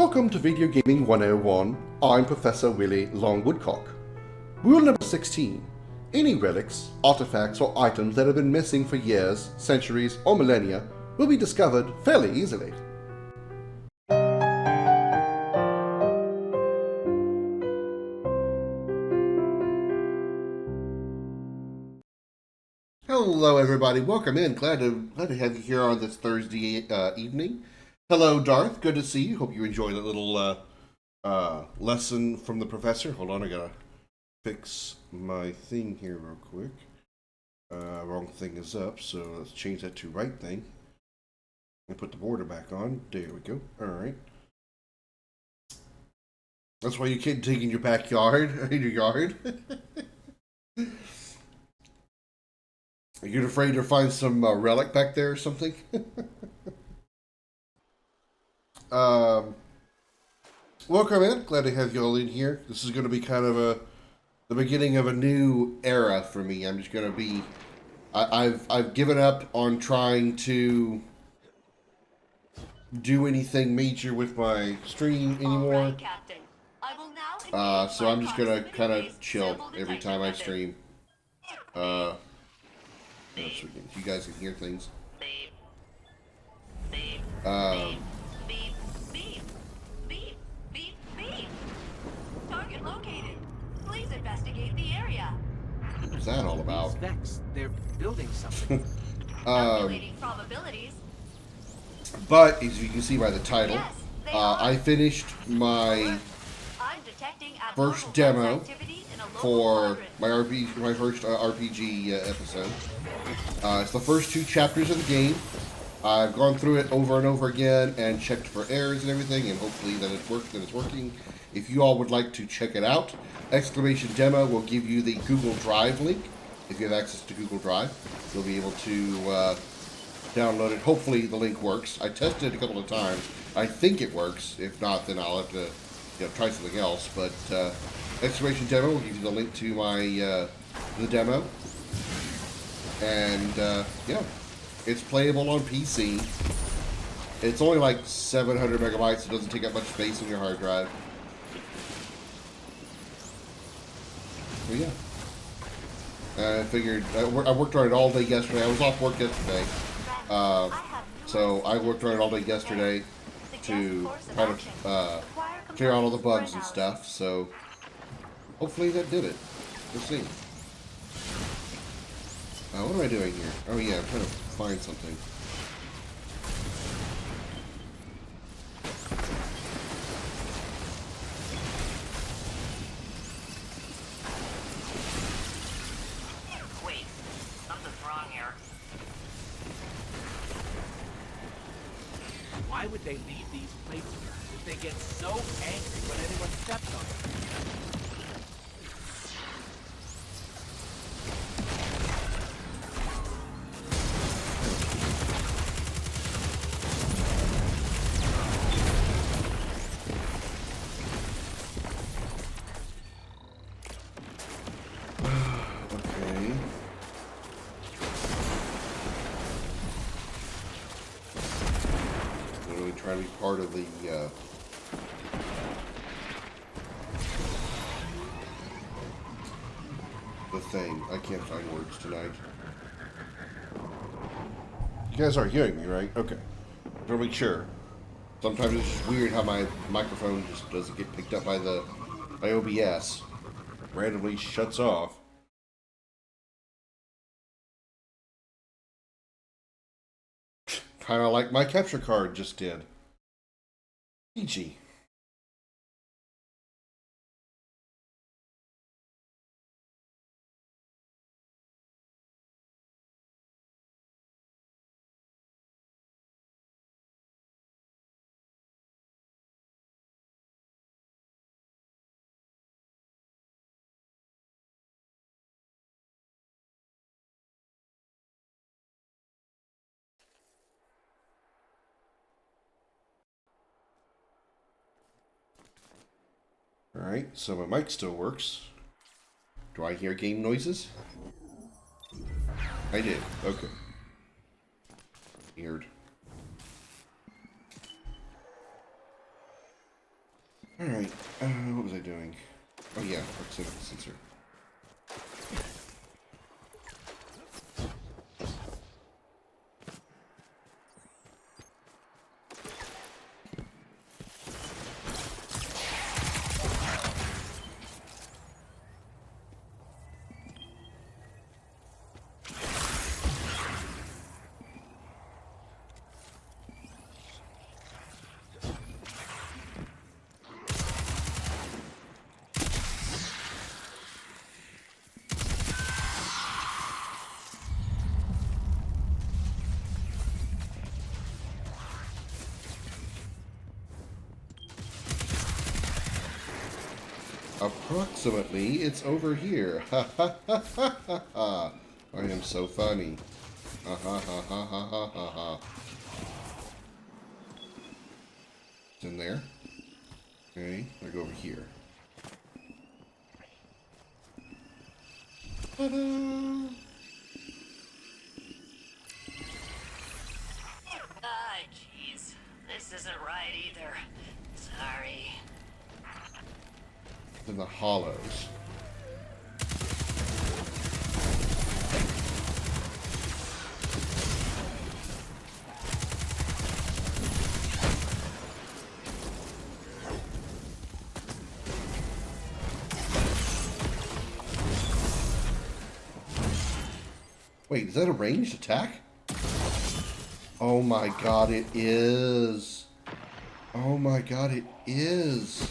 Welcome to Video Gaming 101. I'm Professor Willie Long Woodcock. Rule number 16. Any relics, artifacts, or items that have been missing for years, centuries, or millennia will be discovered fairly easily. Hello everybody, welcome in. Glad to have you here on this Thursday evening. Hello Darth, good to see you. Hope you enjoyed a little lesson from the professor. Hold on, I gotta fix my thing here real quick. Wrong thing is up, so let's change that to right thing. And put the border back on. There we go. Alright. That's why you can't dig in your backyard, in your yard. Are you afraid to find some relic back there or something? Welcome in. Glad to have you all in here. This is going to be kind of the beginning of a new era for me. I'm just going to be... I've given up on trying to do anything major with my stream anymore. So I'm just going to kind of chill every time I stream. So you guys can hear things. Target located. Please investigate the area. What's that all about? They're building something. Calculating probabilities. But as you can see by the title, Yes, I finished my I'm detecting first demo activity in a local for quadrant. my first RPG episode. It's the first two chapters of the game. I've gone through it over and over again and checked for errors and everything, and hopefully that it's working. If you all would like to check it out, exclamation demo will give you the Google Drive link. If you have access to Google Drive, you'll be able to download it. Hopefully the link works. I tested it a couple of times. I think it works. If not, then I'll have to try something else. But exclamation demo will give you the link to my the demo. And yeah, it's playable on PC. It's only like 700 megabytes. It doesn't take up much space on your hard drive. So yeah, I figured I worked on it all day yesterday. I was off work yesterday, so I worked on it all day yesterday to kind of clear out all the bugs and stuff. So hopefully that did it. We'll see. What am I doing here? Oh yeah, I'm trying to find something. Wait, something's wrong here. Why would they leave these plates here if they get so angry when anyone steps on them? Trying to be part of the thing. I can't find words tonight. You guys are hearing me, right? Okay. I want to make sure. Sometimes it's just weird how my microphone just doesn't get picked up by OBS. Randomly shuts off. Kind of like my capture card just did. PG. Alright, so my mic still works. Do I hear game noises? I did. Okay. Weird. Alright, what was I doing? Oh yeah, proximity sensor. Approximately, it's over here. Ha ha ha ha ha ha. I am so funny. Ha ha ha ha ha ha ha ha. It's in there. Okay, I go over here. Ta-da! Ah, jeez. This isn't right either. Sorry. In the hollows. Wait, is that a ranged attack? Oh my god, it is. Oh my god, it is.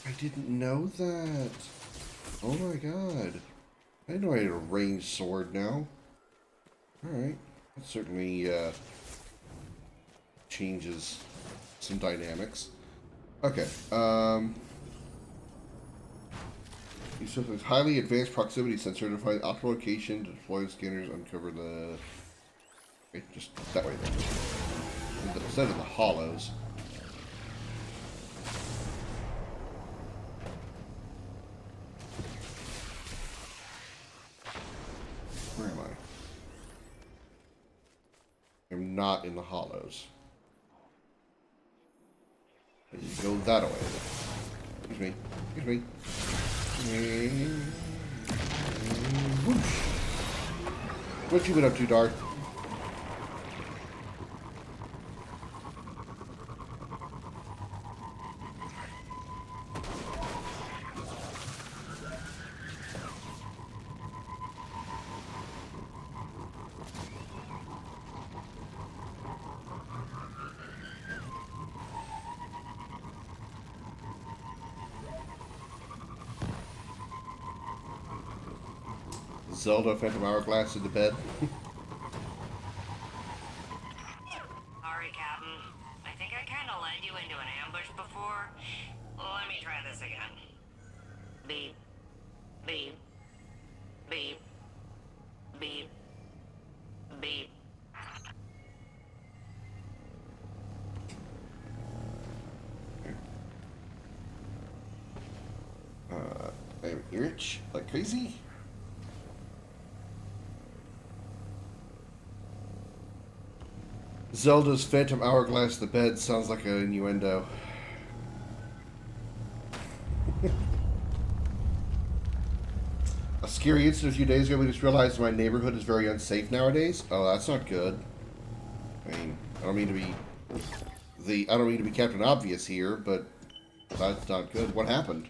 I didn't know that. Oh my god. I didn't know I had a ranged sword now. Alright. That certainly changes some dynamics. Okay. Use something highly advanced proximity sensor to find optimal location to deploy the scanners, uncover the... Okay, just that way then. Instead of the hollows. Where am I? I'm not in the hollows. I need to go that way. Excuse me. Excuse me. Whoosh. What you been up to, Darth? Zelda Phantom Hourglass in the bed. Sorry, Captain. I think I kind of led you into an ambush before. Let me try this again. Beep. Beep. Beep. Beep. Beep. I'm itch like crazy. Zelda's Phantom Hourglass in the bed sounds like an innuendo. A scary incident a few days ago. We just realized my neighborhood is very unsafe nowadays. Oh, that's not good. I mean, I don't mean to be Captain Obvious here, but that's not good. What happened?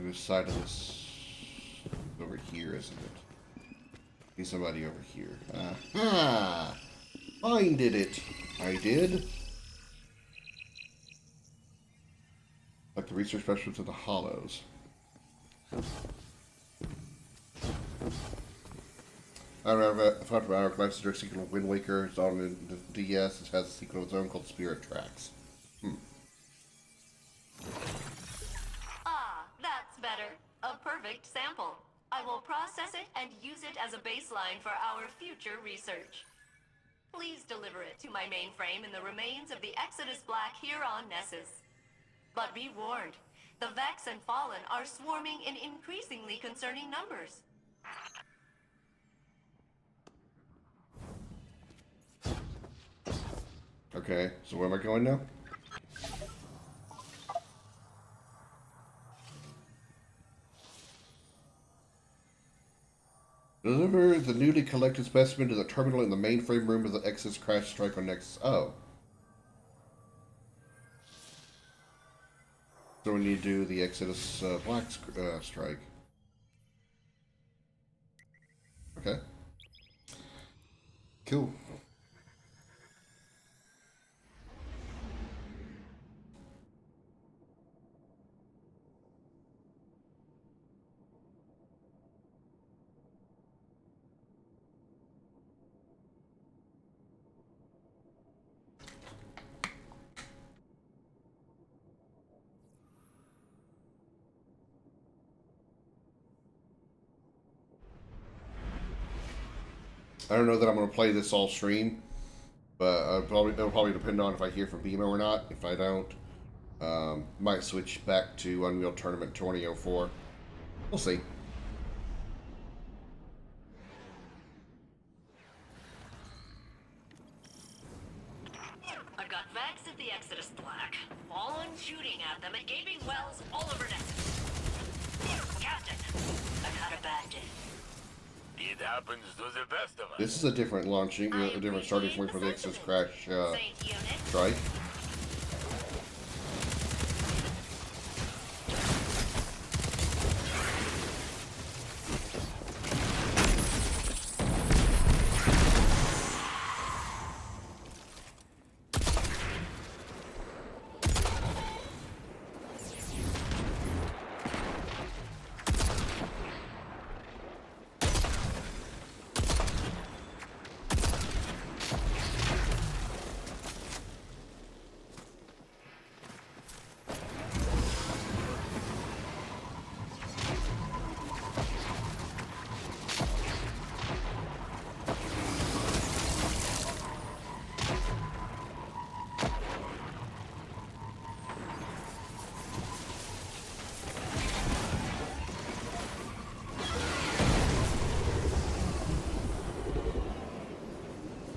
Which side of this over here, isn't it? Be somebody over here. Aha! I did it. I did. Like the research specialist of the Hollows. I don't know if I've Hourglass is direct sequel of Wind Waker. It's on the DS. It has a sequel of its own called Spirit Tracks. Ah, that's better. A perfect sample. I will process it and use it as a baseline for our future research. Please deliver it to my mainframe in the remains of the Exodus Black here on Nessus. But be warned, The Vex and Fallen are swarming in increasingly concerning numbers. Okay, so where am I going now? Deliver the newly collected specimen to the terminal in the mainframe room of the Exodus crash strike on next. Oh. So we need to do the Exodus Black strike. Okay. Cool. I don't know that I'm going to play this all stream, but it'll probably depend on if I hear from BMO or not. If I don't, might switch back to Unreal Tournament 2004. We'll see. I've got Vex at the Exodus Black. Fallen shooting at them and gaping wells all over Nexus. Captain, I've had a bad day. It happens to the best of us. This is a different launching, a different starting point for the Exodus crash strike.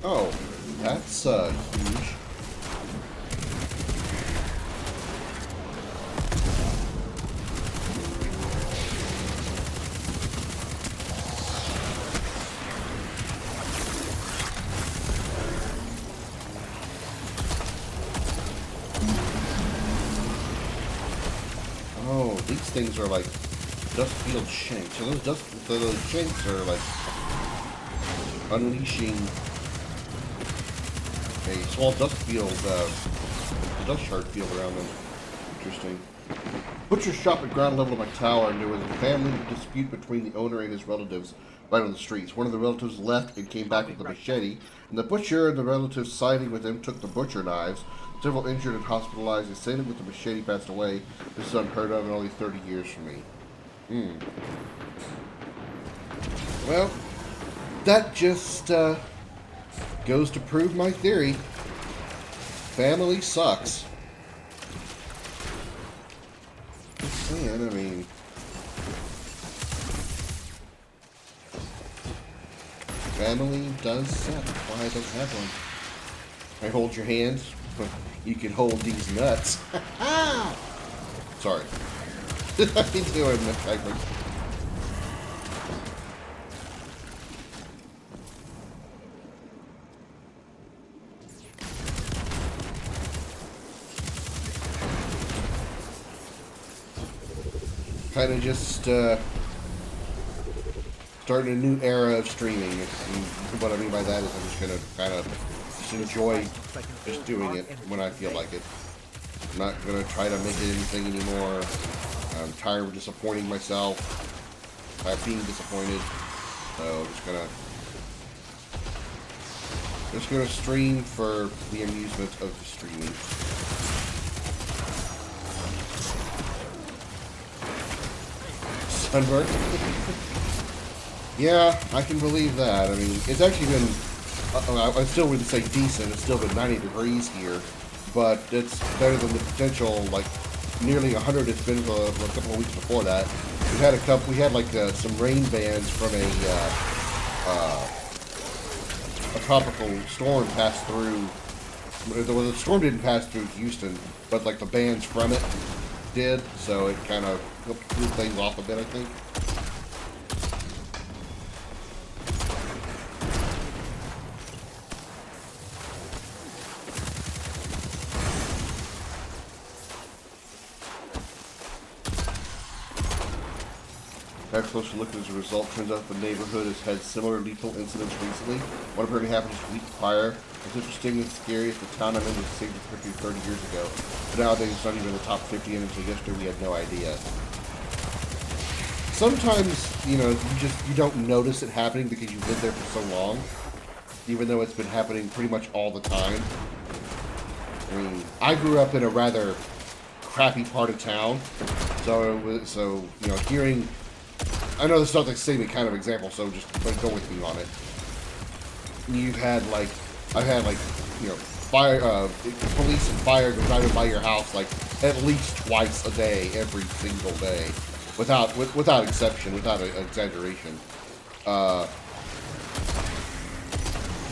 Oh, that's huge. Oh, these things are like dust field shanks. So those shanks are like unleashing a small dust field, dust shard field around them. Interesting. Butcher's shop at ground level of my tower, and there was a family dispute between the owner and his relatives right on the streets. One of the relatives left and came back with a machete, and the butcher and the relatives siding with him took the butcher knives. Several injured and hospitalized. The assailant with the machete passed away. This is unheard of and only 30 years for me. Well, that just goes to prove my theory. Family sucks. Just saying, I mean... Family does suck. Why I don't have one. I hold your hands, but you can hold these nuts. Sorry. How you doing, Miss kind of just starting a new era of streaming. And what I mean by that is I'm just going to kind of just enjoy just doing it when I feel like it. I'm not going to try to make it anything anymore. I'm tired of disappointing myself. I'm being disappointed. So just gonna stream for the amusement of the streaming. Sunburn? Yeah, I can believe that. I mean, it's actually been, I still wouldn't say decent, it's still been 90 degrees here, but it's better than the potential, like, nearly 100 it's been for a couple of weeks before that. We had like some rain bands from a tropical storm pass through. The storm didn't pass through Houston, but like the bands from it did, so it kind of threw things off a bit, I think. A closer look as a result, turns out the neighborhood has had similar lethal incidents recently. One apparently happened just a week prior. It's interesting and scary as the town I'm in was saved the country 30 years ago. But nowadays it's not even in the top 50, and until yesterday we had no idea. Sometimes, you know, you don't notice it happening because you lived there for so long, even though it's been happening pretty much all the time. I mean, I grew up in a rather crappy part of town, so you know, hearing. I know this is not the same kind of example, so just go with me on it. I've had like, you know, police and fire go driving by your house like at least twice a day, every single day, without exception, without exaggeration.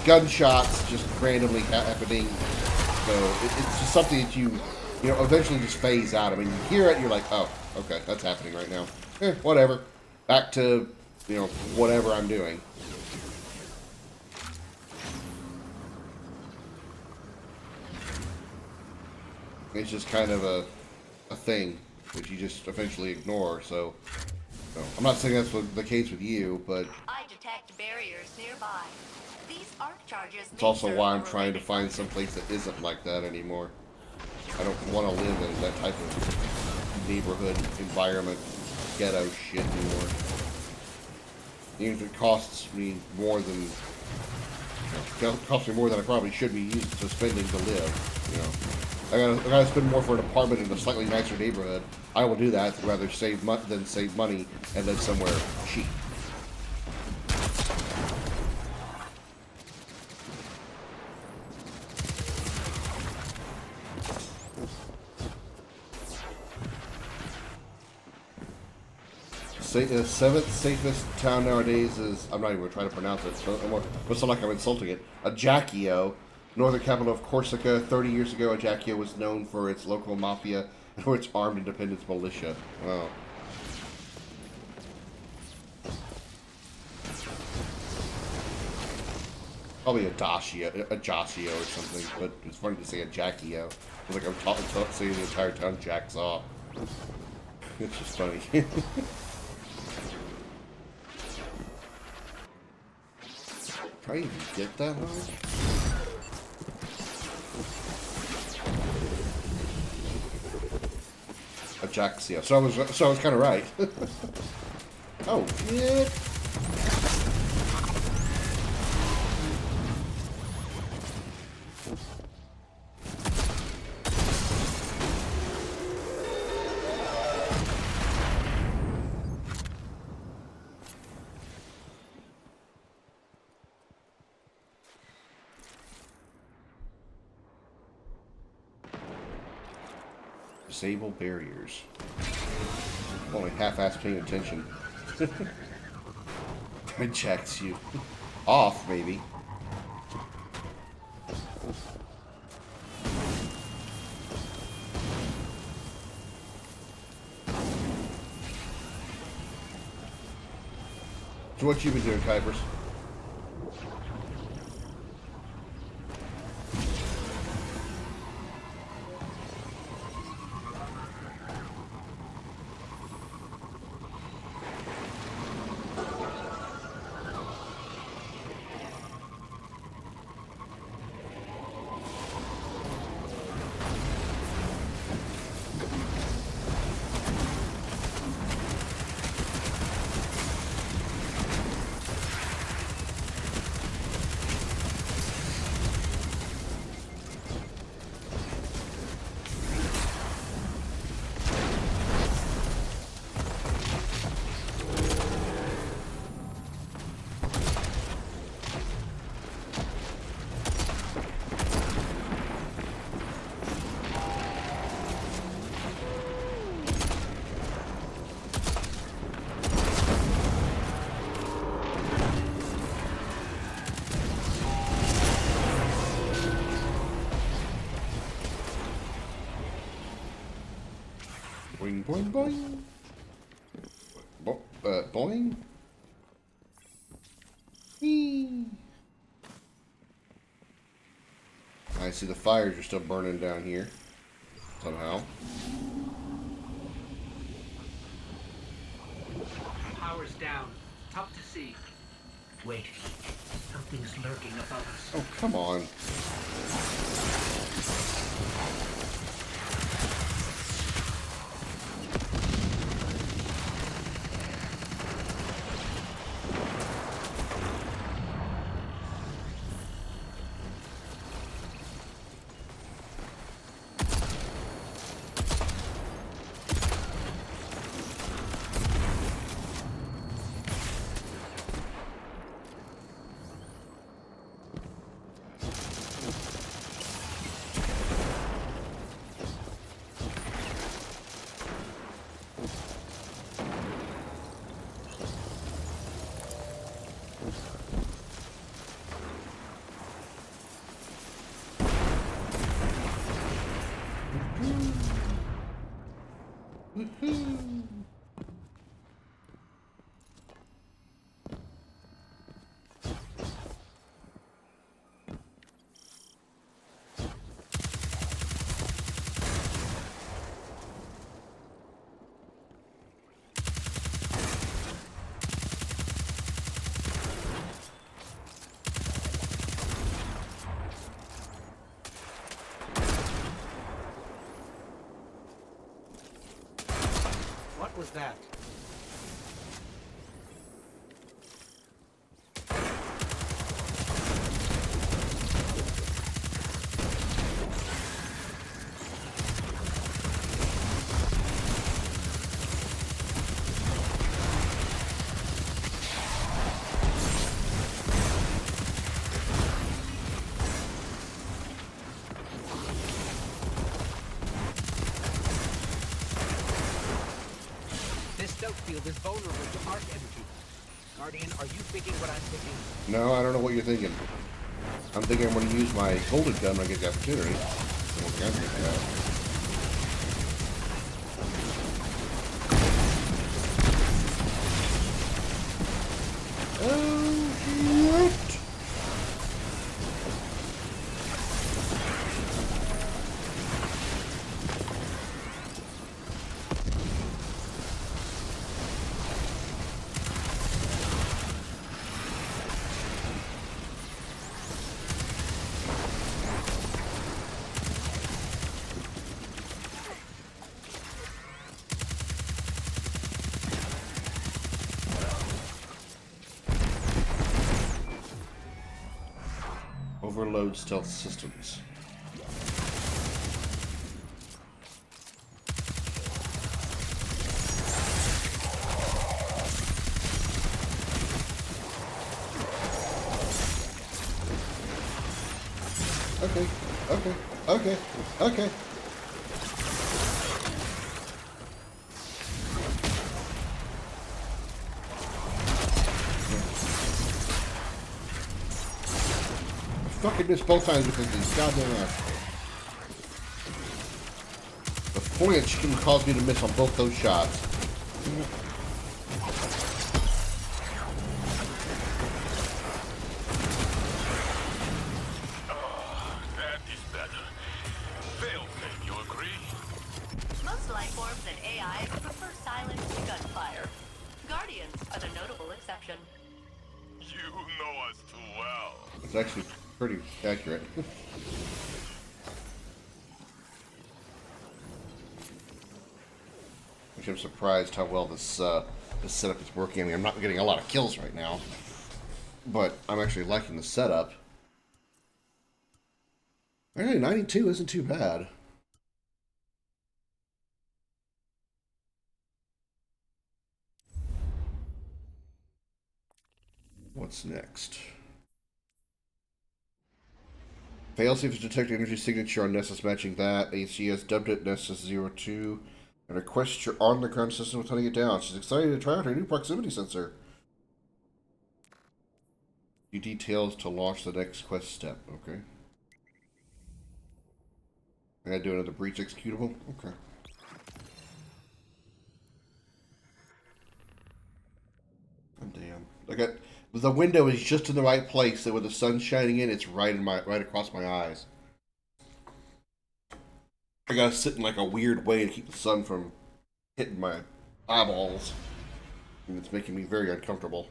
Gunshots just randomly happening, so it's just something that you know, eventually just phase out. I mean, you hear it, you're like, oh, okay, that's happening right now. Whatever. Back to, you know, whatever I'm doing. It's just kind of a thing that you just eventually ignore, so I'm not saying that's the case with you, but I detect barriers nearby. These arc charges. It's also why I'm trying to find some place that isn't like that anymore. I don't want to live in that type of neighborhood environment, ghetto shit anymore. Even if it costs me more than I probably should be used to spending to live, you know. I gotta spend more for an apartment in a slightly nicer neighborhood. I will do that rather save money and live somewhere cheap. The seventh safest town nowadays is, I'm not even going to try to pronounce it, so it's not like I'm insulting it, Ajaccio, northern capital of Corsica. 30 years ago, Ajaccio was known for its local mafia and for its armed independence militia. Wow. Probably Ajaccio or something, but it's funny to say Ajaccio. It's like I'm saying the entire town jacks off. It's just funny. Can I even get that high? Ajaccio. So I was kind of right. Oh shit! Disable barriers. I'm only half-assed paying attention. I jacked you. Off, maybe. So what you been doing, Kuipers? boing, boing. Boing. Whee. I see the fires are still burning down here. Somehow. Power's down. Tough to see. Wait. Something's lurking above us. Oh, come on. What was that? This stoke field is vulnerable to arc energy. Guardian, are you thinking what I'm thinking? No, I don't know what you're thinking. I'm thinking I'm going to use my golden gun when I get the opportunity. What the gun's gonna do. Oh, shit! Overload stealth systems. Okay, okay, okay, okay. Fucking missed both times because of these goddamn assholes. The flinch can cause me to miss on both those shots. That is better. Failsafe, you agree? Most life forms and AIs prefer silence to gunfire. Guardians are the notable exception. You know us too well. It's actually pretty accurate. Which I'm surprised how well this setup is working. I mean, I'm not getting a lot of kills right now, but I'm actually liking the setup. Actually, 92 isn't too bad. What's next? Failsafe is detect energy signature on Nessus matching that. ACS dubbed it Nessus 02 and requests you're on the ground system with hunting it down. She's excited to try out her new proximity sensor. Few details to launch the next quest step. Okay. I gotta do another breach executable? Okay. The window is just in the right place so when the sun's shining in, it's right across my eyes. I gotta sit in like a weird way to keep the sun from hitting my eyeballs. And it's making me very uncomfortable.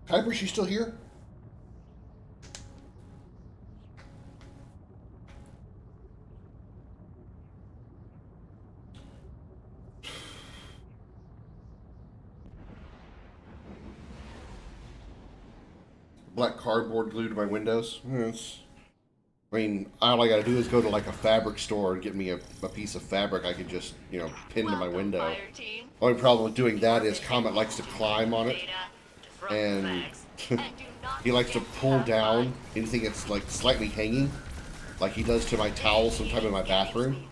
Piper, she still here? Black cardboard glued to my windows. Yes. I mean, all I gotta do is go to like a fabric store and get me a piece of fabric I can just, pin to my window. Only problem with doing that is Comet likes to climb on it, and he likes to pull down anything that's like slightly hanging, like he does to my towel sometime in my bathroom.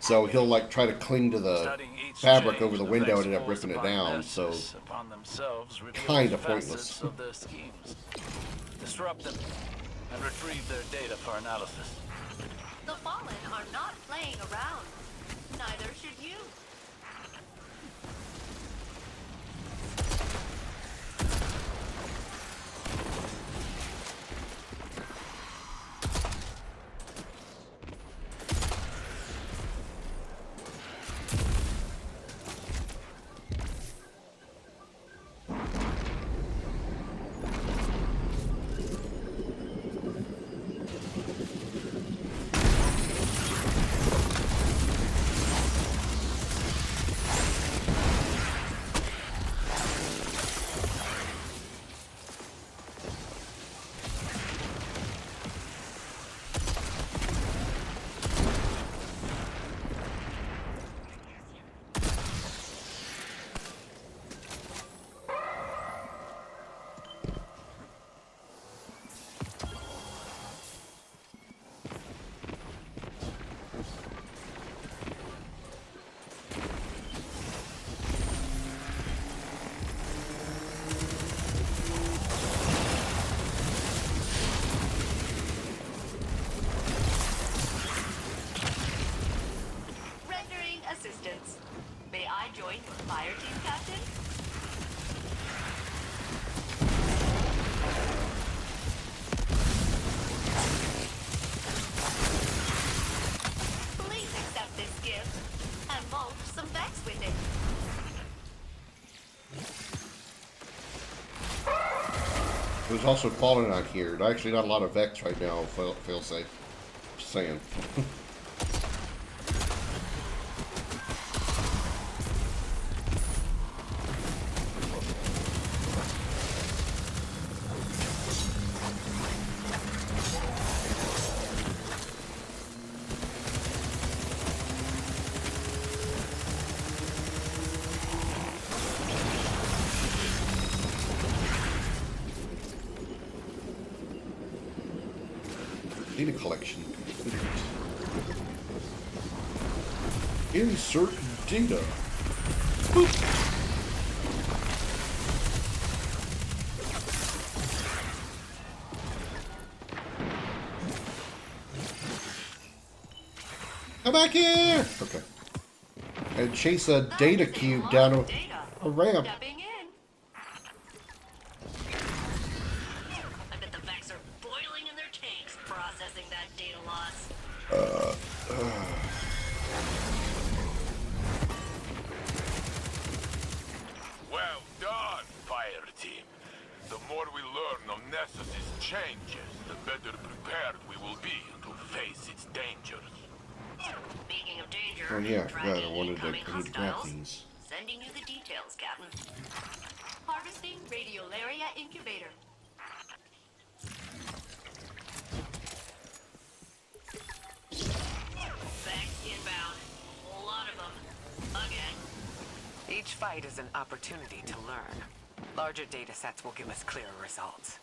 So he'll like try to cling to the fabric over the window and end up ripping it down. So kind of pointless. Disrupt them and retrieve their data for analysis. The Fallen are not playing around. Neither should you. Assistance. May I join your fire team, Captain? Please accept this gift and mulch some Vex with it. There's also Fallen on here. Actually, not a lot of Vex right now. Fail safe. Just saying. Data collection complete. Insert data. Boop. Come back here! Okay. And chase a data cube down a ramp. Stepping in. I bet the Vex are boiling in their tanks processing that data loss. Well done, fire team. The more we learn of Nessus's changes, the better prepared we will be to face its dangers. Speaking of danger, Oh yeah, I forgot. I tracking wanted to, incoming I need to grab hostiles. these. Sending you the details, Captain. Harvesting Radiolaria Incubator. Vex inbound. A lot of them. Again. Each fight is an opportunity to learn. Larger data sets will give us clearer results.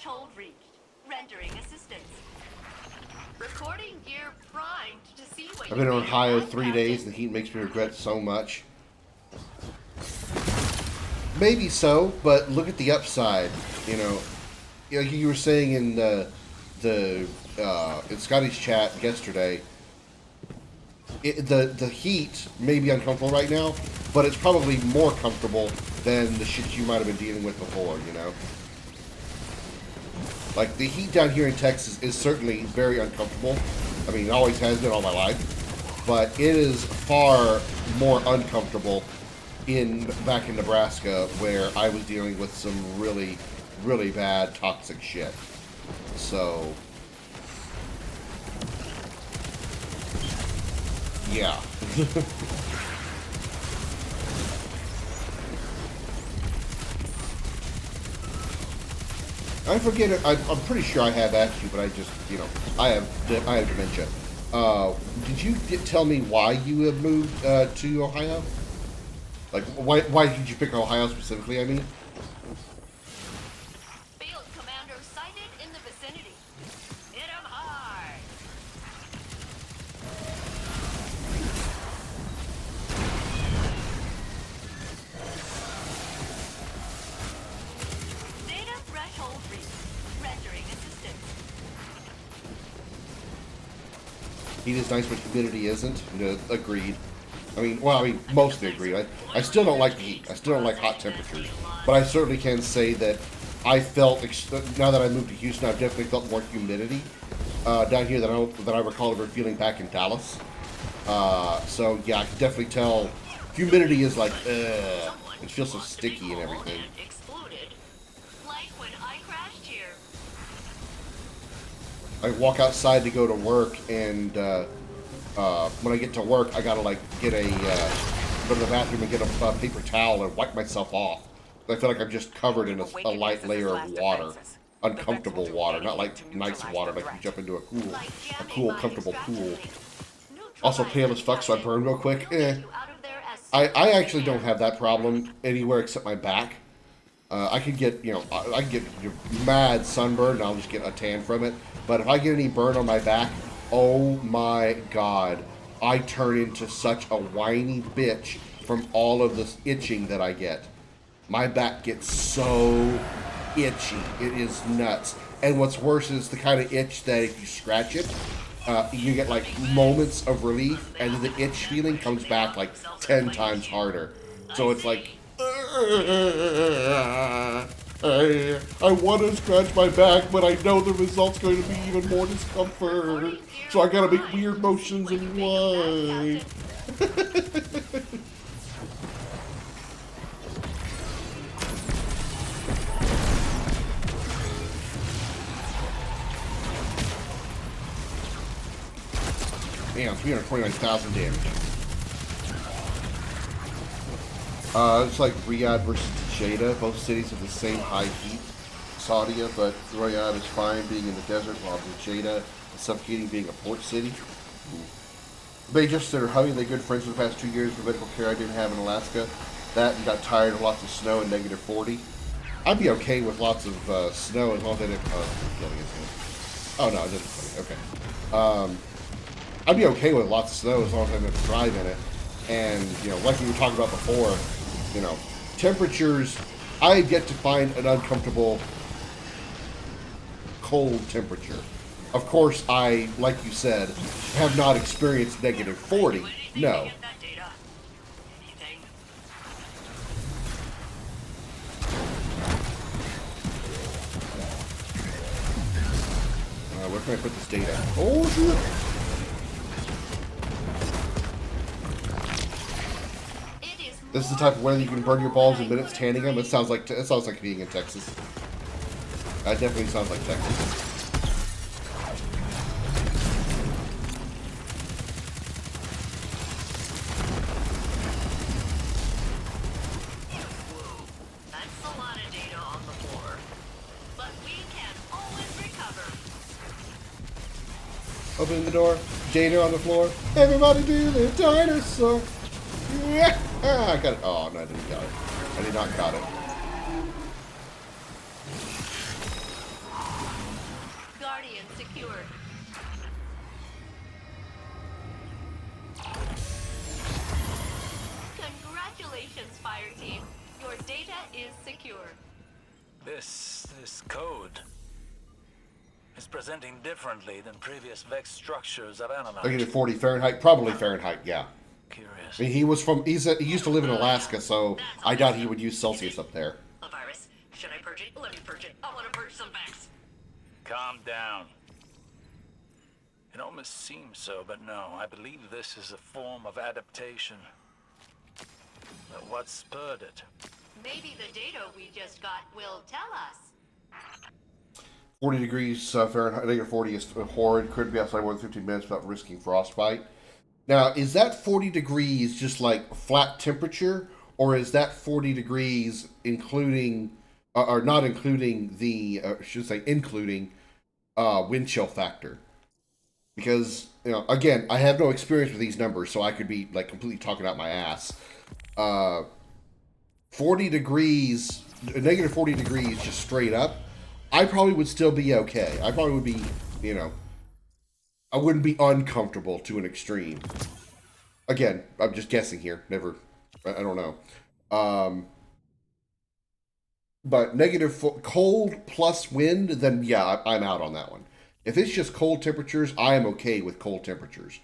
threshold reached. Rendering assistance. Recording gear primed to see what I've been in Ohio 3 days, and the heat makes me regret so much. Maybe so, but look at the upside. You know, like you were saying in in Scotty's chat yesterday. The heat may be uncomfortable right now, but it's probably more comfortable than the shit you might have been dealing with before. You know, like the heat down here in Texas is certainly very uncomfortable. I mean, it always has been all my life, but it is far more uncomfortable back in Nebraska, where I was dealing with some really, really bad toxic shit. So, yeah. I forget it. I'm pretty sure I have asked you, but I just, you know, I have dementia. Did you tell me why you have moved to Ohio? Like, why did you pick Ohio specifically, I mean? Field commander sighted in the vicinity. Hit him hard. Data threshold reached. Rendering assistance. Heat is nice, but humidity isn't. No, agreed. I mean, well, I mean, mostly agreed. I still don't like the heat. I still don't like hot temperatures. But I certainly can say that I felt, now that I moved to Houston, I've definitely felt more humidity down here than I recall ever feeling back in Dallas. So, yeah, I can definitely tell humidity is like, it feels so sticky and everything. Exploded. Like when I crashed here. I walk outside to go to work, and when I get to work, I gotta like get go to the bathroom and get a paper towel and wipe myself off. I feel like I'm just covered in a light layer of water, uncomfortable water, not like nice water, like you jump into a cool, comfortable pool. Also pale as fuck, so I burn real quick. I actually don't have that problem anywhere except my back. I could get, I can get mad sunburn and I'll just get a tan from it. But if I get any burn on my back, oh my god, I turn into such a whiny bitch from all of this itching that I get. My back gets so itchy. It is nuts. And what's worse is the kind of itch that if you scratch it, you get like moments of relief, and then the itch feeling comes back like 10 times harder. So it's like, I want to scratch my back, but I know the result's going to be even more discomfort. So I gotta make weird motions and whine. Damn, 329,000 damage. It's like Riyadh versus Jeddah. Both cities have the same high heat. Saudia, but Riyadh is fine being in the desert, while Jeddah is suffocating being a port city. They just are hugging. They're good friends for the past 2 years for medical care I didn't have in Alaska. That and got tired of lots of snow and negative 40. I'd be okay with lots of snow as long as I didn't. Oh no, it doesn't. Okay. I'd be okay with lots of snow as long as I didn't drive in it. And like we were talking about before, temperatures. I have yet to find an uncomfortable cold temperature. Of course, I, like you said, have not experienced negative 40. No. Where can I put this data? Oh, shit. This is the type of weather you can burn your balls in minutes tanning them. It sounds like being in Texas. That definitely sounds like Texas. That's a lot of data on the floor. But we can always recover. Open the door. Data on the floor. Everybody do the dinosaur. Yeah. I got it. Oh, no, I didn't got it. I did not got it. secured. Congratulations, Fire Team. Your data is secure. This code is presenting differently than previous Vex structures I've analyzed. -40 Fahrenheit, probably Fahrenheit. Yeah. Curious. I mean, he used to live in Alaska, so I doubt he would use Celsius up there. A virus. Should I purge it? Let me purge it. I want to purge some Vex. Calm down. It almost seems so, but no. I believe this is a form of adaptation. But what spurred it? Maybe the data we just got will tell us. 40 degrees Fahrenheit, -40 is horrid. Could be outside more than 15 minutes without risking frostbite. Now, is that 40 degrees just like flat temperature, or is that 40 degrees including, or not including the, should say including, wind chill factor? Because, you know, again, I have no experience with these numbers, so I could be like completely talking out my ass. 40 degrees, -40 degrees, just straight up, I probably would still be okay. I probably would be, you know, I wouldn't be uncomfortable to an extreme. Again, I'm just guessing here. Never, I don't know. But cold plus wind, then yeah, I'm out on that one. If it's just cold temperatures, I am okay with cold temperatures.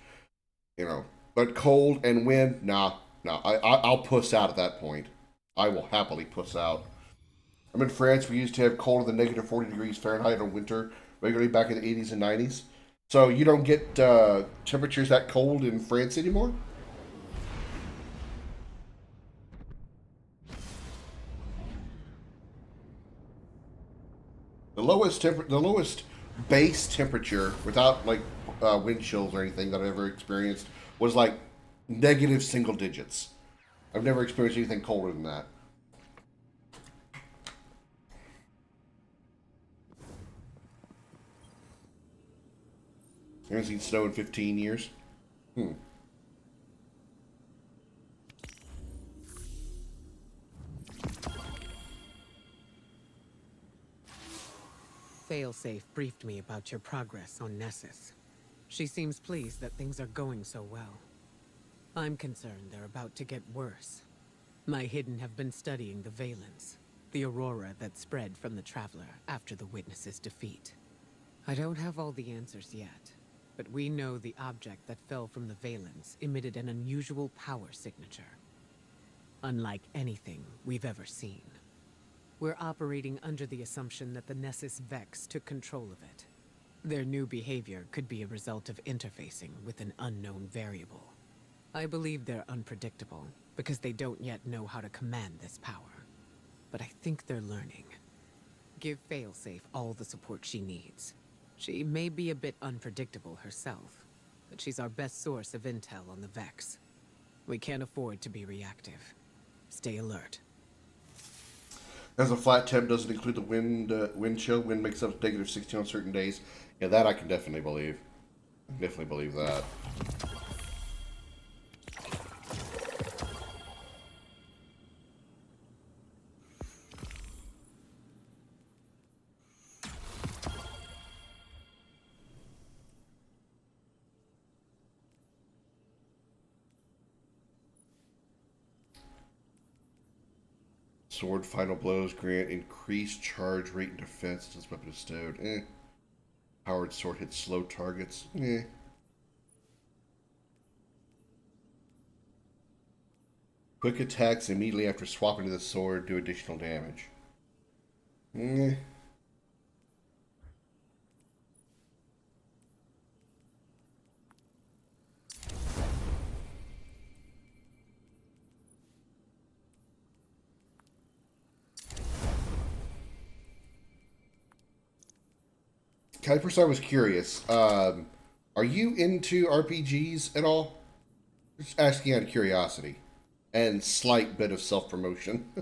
You know, but cold and wind, nah. I'll puss out at that point. I will happily puss out. I'm in France. We used to have colder than -40 degrees Fahrenheit in winter regularly back in the 80s and 90s. So you don't get temperatures that cold in France anymore? The lowest base temperature without like wind chills or anything that I've ever experienced was like negative single digits. I've never experienced anything colder than that. I haven't seen snow in 15 years. Failsafe briefed me about your progress on Nessus. She seems pleased that things are going so well. I'm concerned they're about to get worse. My Hidden have been studying the Valence, the aurora that spread from the Traveler after the Witness's defeat. I don't have all the answers yet, but we know the object that fell from the Valence emitted an unusual power signature. Unlike anything we've ever seen. We're operating under the assumption that the Nessus Vex took control of it. Their new behavior could be a result of interfacing with an unknown variable. I believe they're unpredictable, because they don't yet know how to command this power. But I think they're learning. Give Failsafe all the support she needs. She may be a bit unpredictable herself, but she's our best source of intel on the Vex. We can't afford to be reactive. Stay alert. As a flat temp doesn't include the wind chill. Wind makes up -16 on certain days. Yeah, that I can definitely believe. Definitely believe that. Sword final blows grant increased charge rate and defense as weapon is stowed. Powered sword hits slow targets. Quick attacks immediately after swapping to the sword do additional damage. First, I was curious. Are you into RPGs at all? Just asking out of curiosity. And slight bit of self-promotion.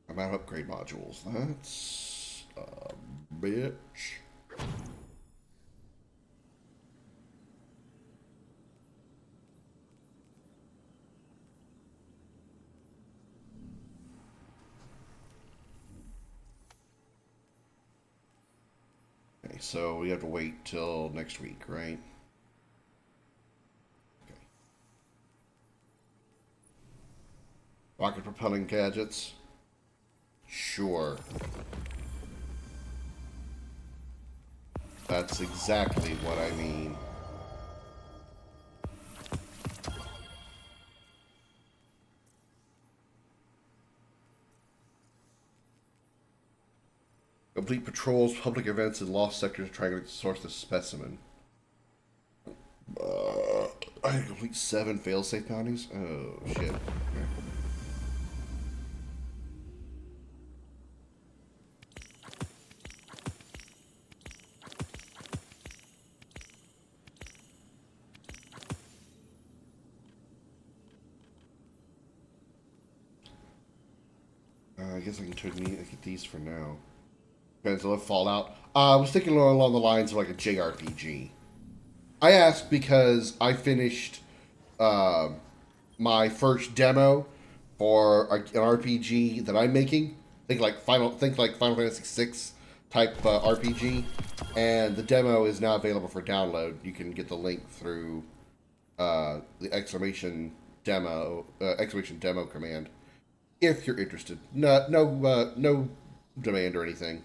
I'm out of upgrade modules. That's a bitch. so we have to wait till next week, right? Okay. Rocket propelling gadgets? Sure. That's exactly what I mean. Complete patrols, public events, and lost sectors to try to source the specimen. I had to complete 7 failsafe bounties? Oh, shit. Okay. I guess I can get these for now. Depends on Fallout. I was thinking along the lines of like a JRPG. I asked because I finished my first demo for an RPG that I'm making. Think like Final Fantasy VI type RPG, and the demo is now available for download. You can get the link through the exclamation demo command if you're interested. No demand or anything.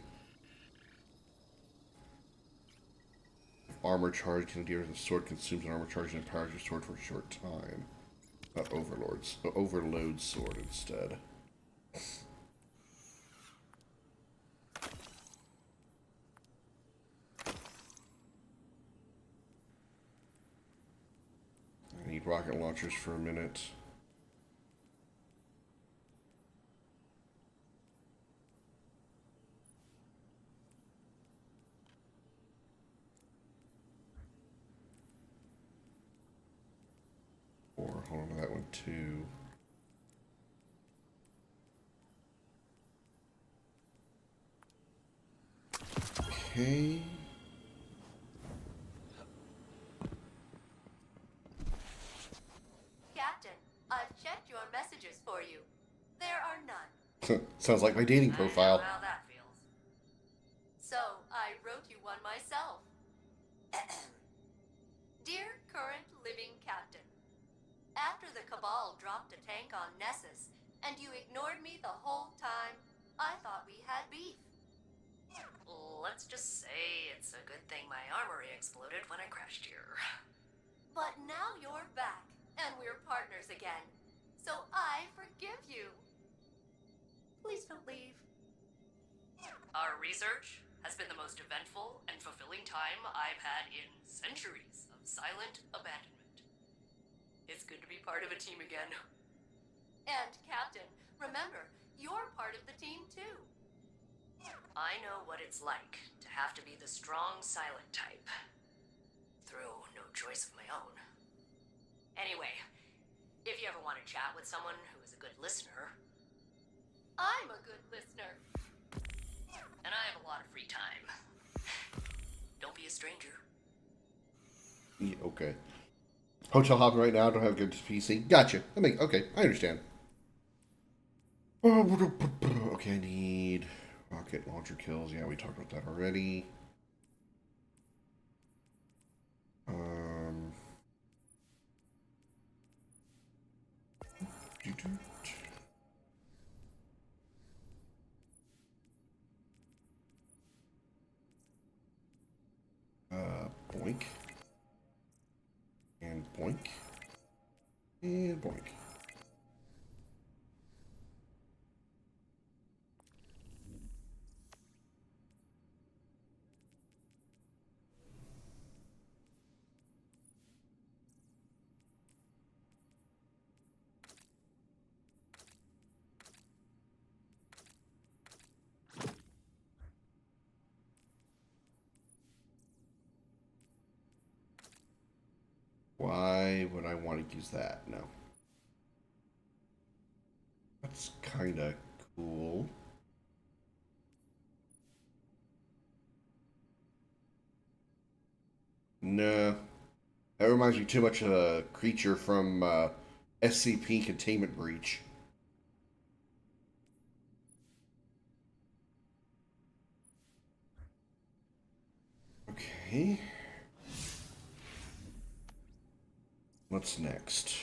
Armor charge can deal with the sword consumes an armor charge and empowers your sword for a short time. Overload sword instead. I need rocket launchers for a minute. Or hold on to that one too. Okay. Captain, I've checked your messages for you. There are none. Sounds like my dating profile. I know how that feels. So, I wrote you one myself. Dear current living captain, after the Cabal dropped a tank on Nessus, and you ignored me the whole time, I thought we had beef. Let's just say it's a good thing my armory exploded when I crashed here. But now you're back, and we're partners again. So I forgive you. Please don't leave. Our research has been the most eventful and fulfilling time I've had in centuries of silent abandonment. It's good to be part of a team again. And Captain, remember, you're part of the team too. I know what it's like to have to be the strong, silent type. Through no choice of my own. Anyway, if you ever want to chat with someone who is a good listener... I'm a good listener. And I have a lot of free time. Don't be a stranger. Yeah, okay. Hotel hopping right now. Don't have a good PC. Gotcha. Okay, I understand. Okay, I need rocket launcher kills. Yeah, we talked about that already. Boink. And boink. And boink. Why would I want to use that? No. That's kind of cool. No. That reminds me too much of a creature from SCP Containment Breach. Okay. What's next?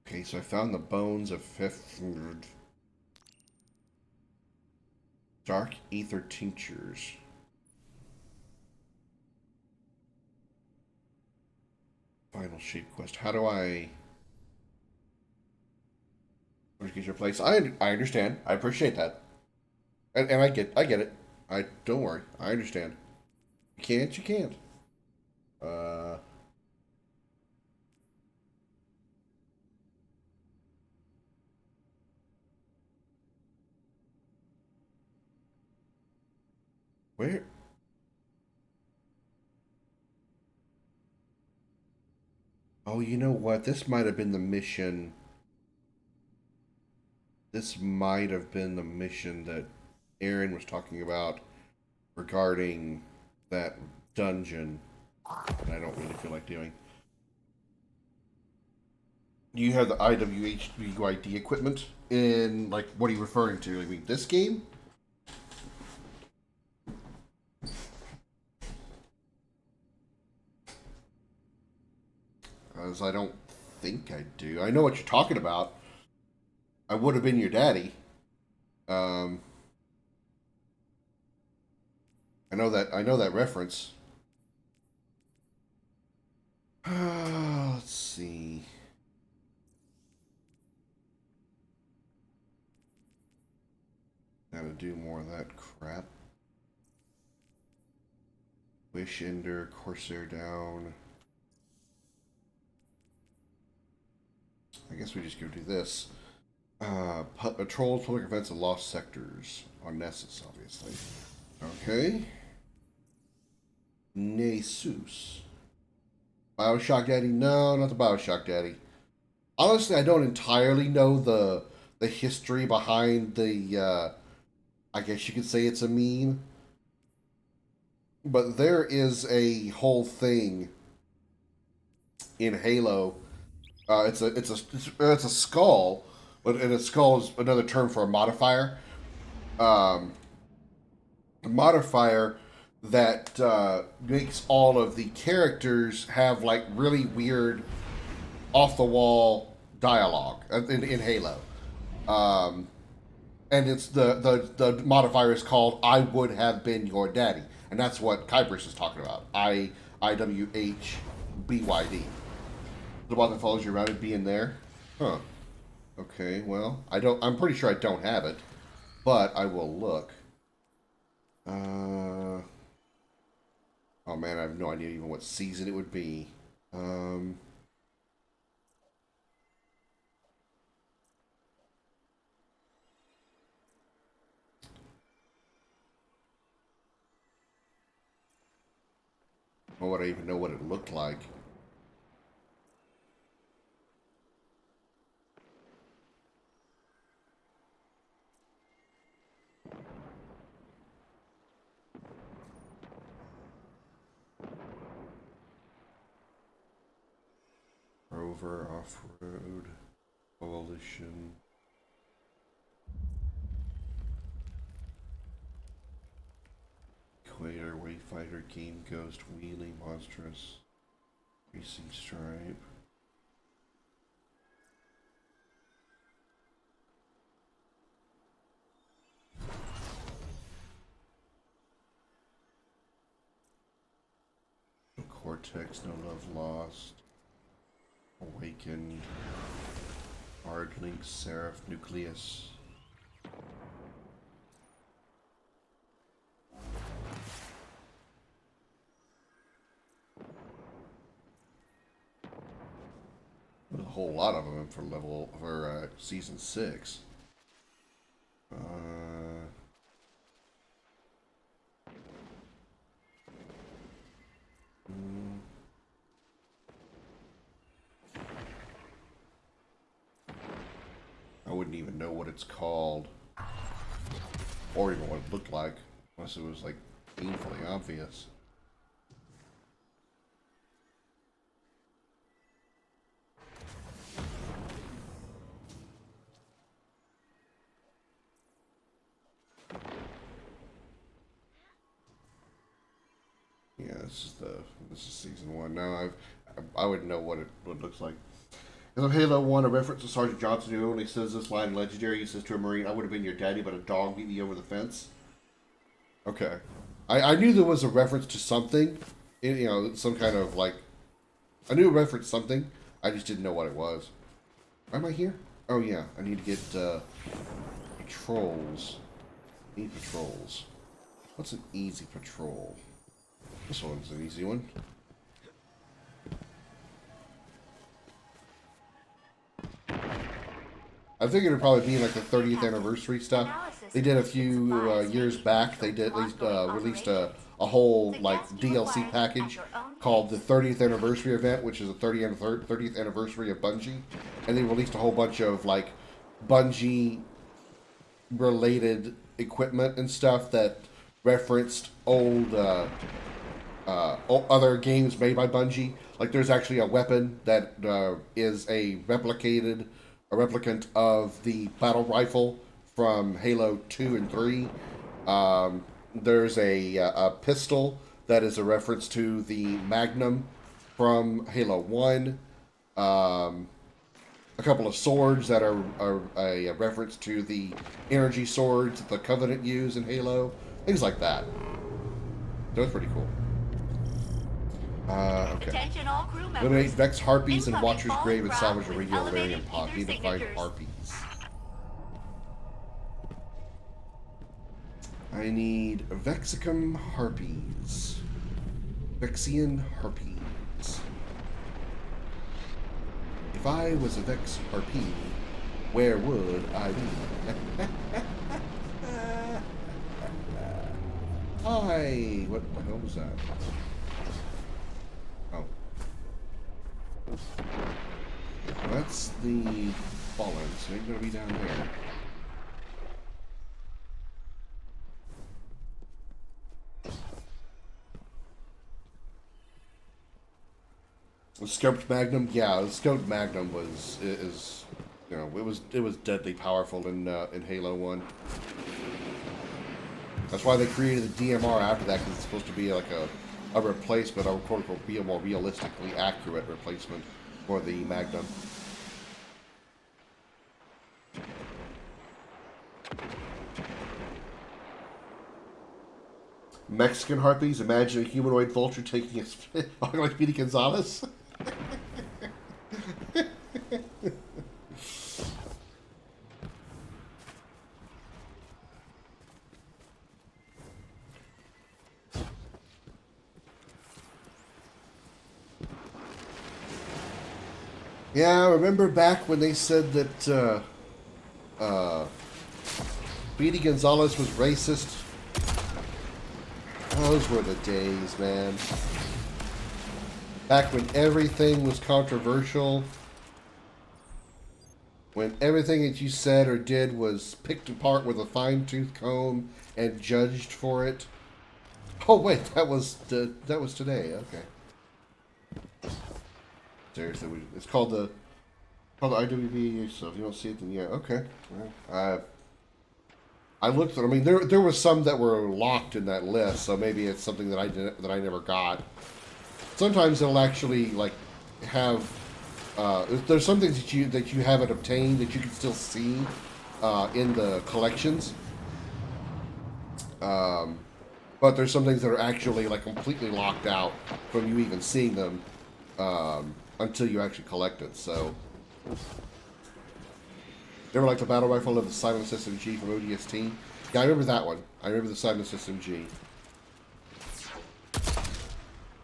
Okay, so I found the bones of fifth dark ether tinctures. Final shape quest. How do I? Where's get your place? I understand. I appreciate that, and I get it. I don't worry. I understand. You can't. You can't. Uh. Where? Oh, you know what? This might have been the mission. This might have been the mission that Aaron was talking about regarding that dungeon. And I don't really feel like doing. Do you have the IWHBUID equipment in, like, what are you referring to? I mean, this game? As I don't think I do. I know what you're talking about. I would have been your daddy. I know that reference. Let's see. Gotta do more of that crap. Wish Ender, Corsair down. I guess we just go do this. Patrol public events and lost sectors on Nessus, obviously. Okay. Nessus. Bioshock Daddy? No, not the Bioshock Daddy. Honestly, I don't entirely know the history behind the, I guess you could say it's a meme. But there is a whole thing in Halo. It's a skull, and a skull is another term for a modifier. A modifier that makes all of the characters have like really weird, off the wall dialogue in Halo. And it's the modifier is called "I would have been your daddy," and that's what Kybris is talking about. IWHBYD. The one that follows you around and being there. Huh. Okay, well, I'm pretty sure I don't have it, but I will look. Oh man, I have no idea even what season it would be. Or would I even know what it looked like? Rover, off-road, coalition. Equator, Wayfighter, Game Ghost, Wheelie, Monstrous, Racing Stripe. No Cortex, No Love Lost, Awakened, Hard Link, Seraph, Nucleus. There's a whole lot of them for season 6. I wouldn't even know what it's called, or even what it looked like, unless it was like painfully obvious. this is season 1. Now I would know what it looks like. In Halo 1, a reference to Sergeant Johnson, who only says this line in Legendary. He says to a Marine, "I would have been your daddy, but a dog beat me over the fence." Okay. I knew there was a reference to something. You know, some kind of, like... I knew a reference to something. I just didn't know what it was. Why am I here? Oh, yeah. I need to get, patrols. Need patrols. What's an easy patrol? This one's an easy one. I think it would probably be like the 30th anniversary stuff. They did a few years back. They released a whole like DLC package called the 30th anniversary event, which is the 30th anniversary of Bungie, and they released a whole bunch of like Bungie related equipment and stuff that referenced old other games made by Bungie. Like there's actually a weapon that is a replicant of the battle rifle from Halo 2 and 3. There's a pistol that is a reference to the Magnum from Halo 1. A couple of swords that are a reference to the energy swords that the Covenant use in Halo. Things like that. That was pretty cool. Okay. Attention all crew members. Eliminate Vex Harpies and Incoming Watcher's falling Grave and ground salvage a with radio elevated variant pod. user Need to find signatures. Harpies. I need Vexicum Harpies. Vexian Harpies. If I was a Vex Harpy, where would I be? Hi! What the hell was that? Oh. That's the Fallen, so they're gonna be down there. The Scoped Magnum, yeah, the Scoped Magnum is you know, it was deadly powerful in Halo 1. That's why they created the DMR after that, because it's supposed to be like a replacement, or quote unquote, be a more realistically accurate replacement for the Magnum. Mexican Harpies, imagine a humanoid vulture taking a spit like Speedy Gonzalez. Yeah, remember back when they said that Speedy Gonzalez was racist? Those were the days, man. Back when everything was controversial. When everything that you said or did was picked apart with a fine-tooth comb and judged for it. Oh wait, that was today. Okay. Seriously, it's called the IWB. So if you don't see it, then yeah, okay. Well, I looked at. I mean, there was some that were locked in that list, so maybe it's something that I never got. Sometimes it'll actually like have. There's some things that you haven't obtained that you can still see in the collections. But there's some things that are actually like completely locked out from you even seeing them until you actually collect it. So. They were like the battle rifle of the Silent System G from ODST. Yeah, I remember that one. I remember the Silent System G.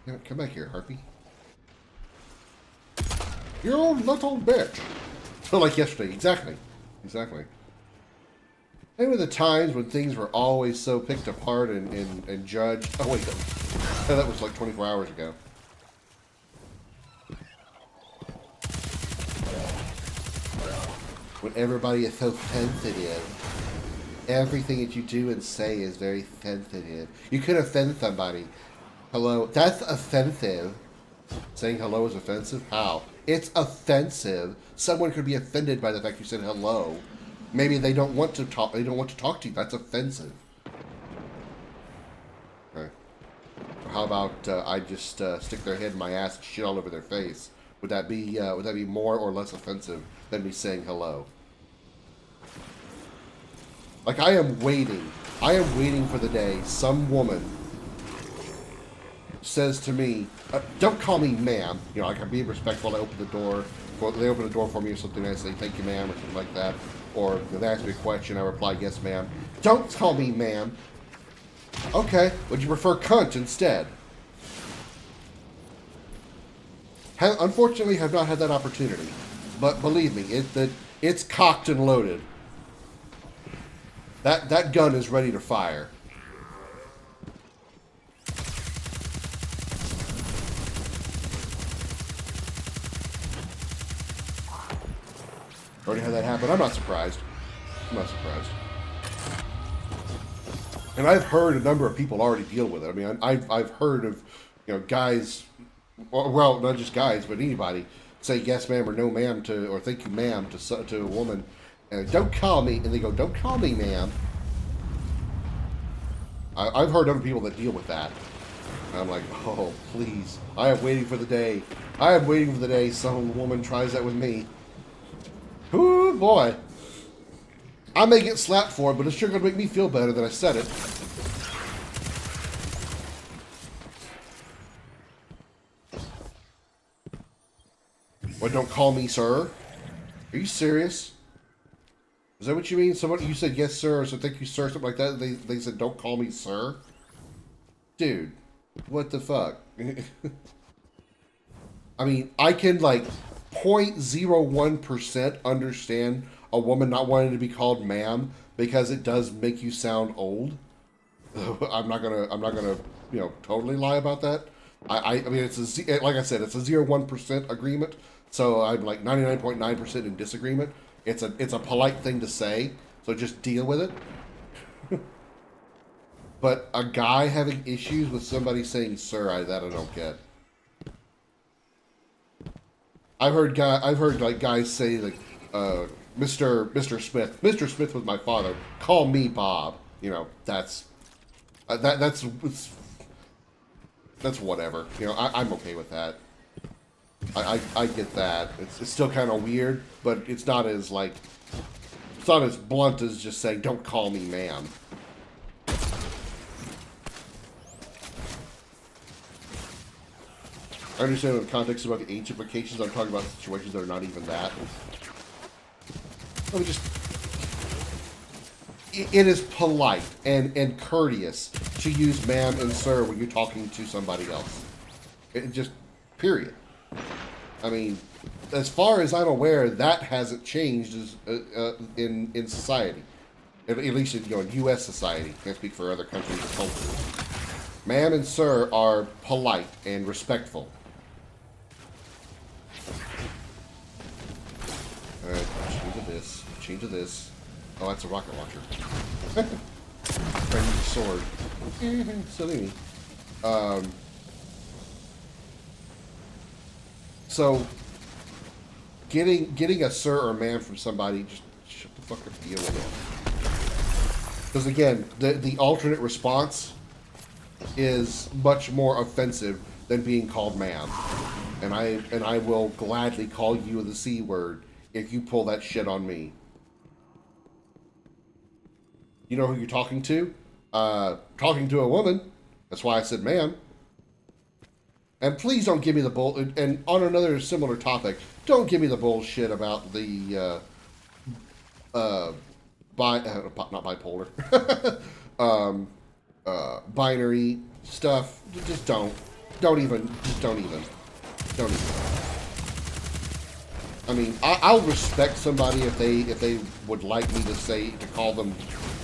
Yeah, come back here, Harpy. You little bitch. So like yesterday, exactly. Exactly. Maybe the times when things were always so picked apart and judged. Oh wait, that was like 24 hours ago. When everybody is so sensitive. Everything that you do and say is very sensitive. You could offend somebody. Hello. That's offensive. Saying hello is offensive? How? It's offensive. Someone could be offended by the fact you said hello. Maybe they don't want to talk. They don't want to talk to you. That's offensive. Okay. how about I just stick their head in my ass and shit all over their face? Would that be more or less offensive than me saying hello? Like, I am waiting for the day some woman says to me, don't call me ma'am. You know, like, I'm being respectful. I open the door. They open the door for me or something. I say, thank you, ma'am, or something like that. Or if they ask me a question, I reply, yes, ma'am. Don't call me ma'am. Okay. Would you prefer cunt instead? Unfortunately, have not had that opportunity. But believe me, it's cocked and loaded. That gun is ready to fire. Already had that happen. I'm not surprised. I'm not surprised. And I've heard a number of people already deal with it. I mean, I've heard of, you know, guys, well, not just guys, but anybody say yes, ma'am, or no, ma'am, to, or thank you, ma'am, to a woman, and don't call me, and they go, don't call me, ma'am. I've heard other people that deal with that. And I'm like, oh, please. I am waiting for the day. I am waiting for the day some woman tries that with me. Ooh, boy. I may get slapped for it, but it's sure going to make me feel better that I said it. What, don't call me sir? Are you serious? Is that what you mean? Someone, you said yes, sir, or so thank you, sir, something like that. They said don't call me sir? Dude, what the fuck? I mean, I can, like, 0.01% understand a woman not wanting to be called ma'am because it does make you sound old. I'm not gonna, you know, totally lie about that. I mean, like I said, it's a 0.01% agreement. So I'm like 99.9% in disagreement. It's a polite thing to say, so just deal with it. But a guy having issues with somebody saying "sir," that I don't get. I've heard like guys say like, Mr. Smith. Mr. Smith was my father. Call me Bob. You know, that's whatever. You know, I'm okay with that. I get that. It's still kind of weird, but it's not as like, it's not as blunt as just saying, don't call me ma'am. I understand in the context about the age implications. I'm talking about situations that are not even that. Let me just... It is polite and courteous to use ma'am and sir when you're talking to somebody else. It just... Period. I mean, as far as I'm aware, that hasn't changed in society. At least in, you know, in U.S. society. Can't speak for other countries or cultures. Ma'am and sir are polite and respectful. Alright, change to this. Oh, that's a rocket launcher. Friendly sword. Silly me. So, getting a sir or ma'am from somebody, just shut the fuck up, deal with it. Because again, the alternate response is much more offensive than being called ma'am. And I will gladly call you the C word if you pull that shit on me. You know who you're talking to? Talking to a woman. That's why I said ma'am. And please don't give me the bull. And on another similar topic, don't give me the bullshit about the not bipolar, binary stuff. Just don't even. I mean, I'll respect somebody if they would like me to call them,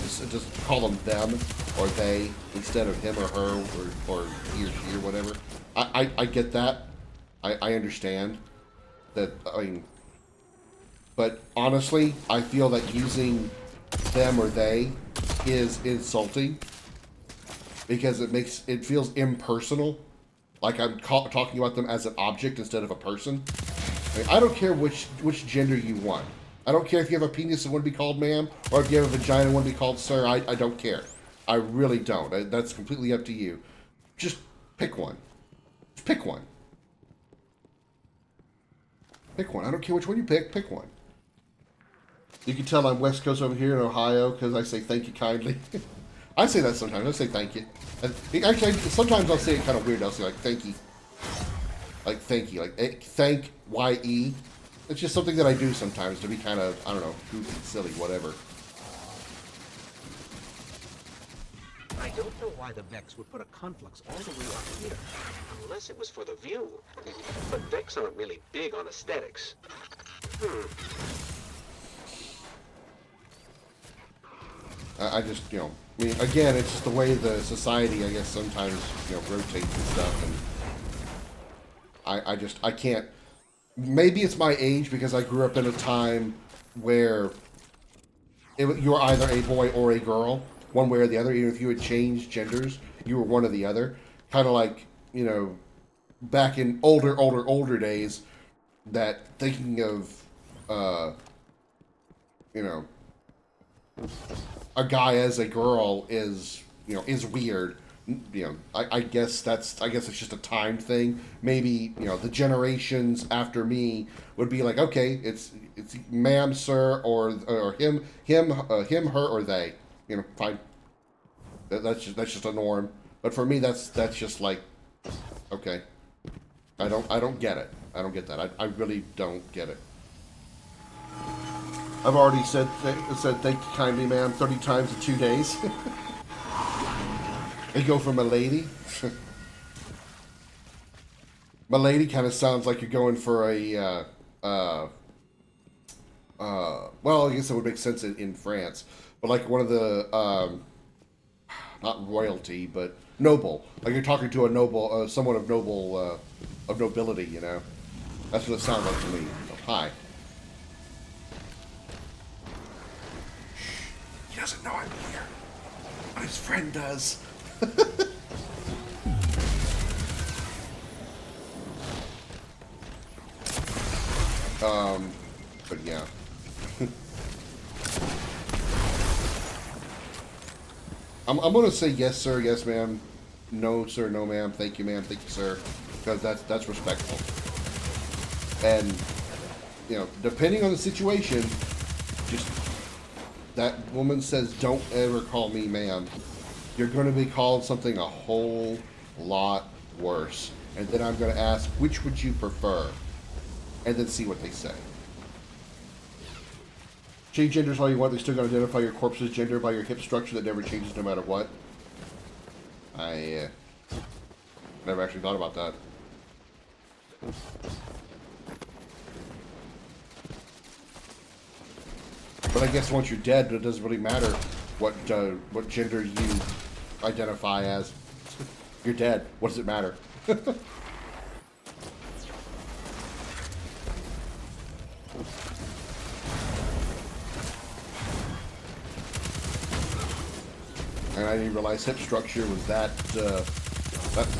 just call them them or they instead of him or her or he or she or whatever. I get that. I understand that. I mean, but honestly, I feel that using them or they is insulting because it feels impersonal, like I'm talking about them as an object instead of a person. I mean, I don't care which gender you want. I don't care if you have a penis and want to be called ma'am, or if you have a vagina and want to be called sir. I don't care. I really don't. That's completely up to you. Just Pick one. Just pick one. Pick one. I don't care which one you pick. Pick one. You can tell I'm West Coast over here in Ohio because I say thank you kindly. I say that sometimes. I say thank you. Actually, sometimes I'll say it kind of weird. I'll say like thank you. Like thank you. Like thank Y-E. It's just something that I do sometimes to be kind of, I don't know, goofy, silly, whatever. I don't know why the Vex would put a conflux all the way up here, unless it was for the view. But Vex aren't really big on aesthetics. I just, you know, I mean, again, it's just the way the society, I guess, sometimes, you know, rotates and stuff, and I can't, maybe it's my age because I grew up in a time where you were either a boy or a girl, one way or the other. Even if you had changed genders, you were one or the other. Kind of like, you know, back in older days, that thinking of, you know, a guy as a girl is, you know, is weird. You know, I guess it's just a time thing. Maybe, you know, the generations after me would be like, okay, it's ma'am, sir, or him, her, or they. You know, fine. That's just a norm. But for me, that's just like, okay. I don't get it. I don't get that. I really don't get it. I've already said thank you kindly, ma'am, 30 times in 2 days. They go for my lady. My lady kind of sounds like you're going for a, well, I guess it would make sense in France, but like one of the, not royalty, but noble. Like you're talking to a noble, someone of nobility, you know? That's what it sounds like to me. So, hi. He doesn't know I'm here, but his friend does. But yeah. I'm gonna say yes, sir, yes, ma'am, no, sir, no, ma'am, thank you, sir, because that's respectful. And you know, depending on the situation, just that woman says, "Don't ever call me ma'am." You're going to be called something a whole lot worse. And then I'm going to ask, which would you prefer? And then see what they say. Change genders all you want. They're still going to identify your corpse's gender by your hip structure that never changes no matter what. I never actually thought about that. But I guess once you're dead, it doesn't really matter what gender you identify as. You're dead. What does it matter? And I didn't realize hip structure was that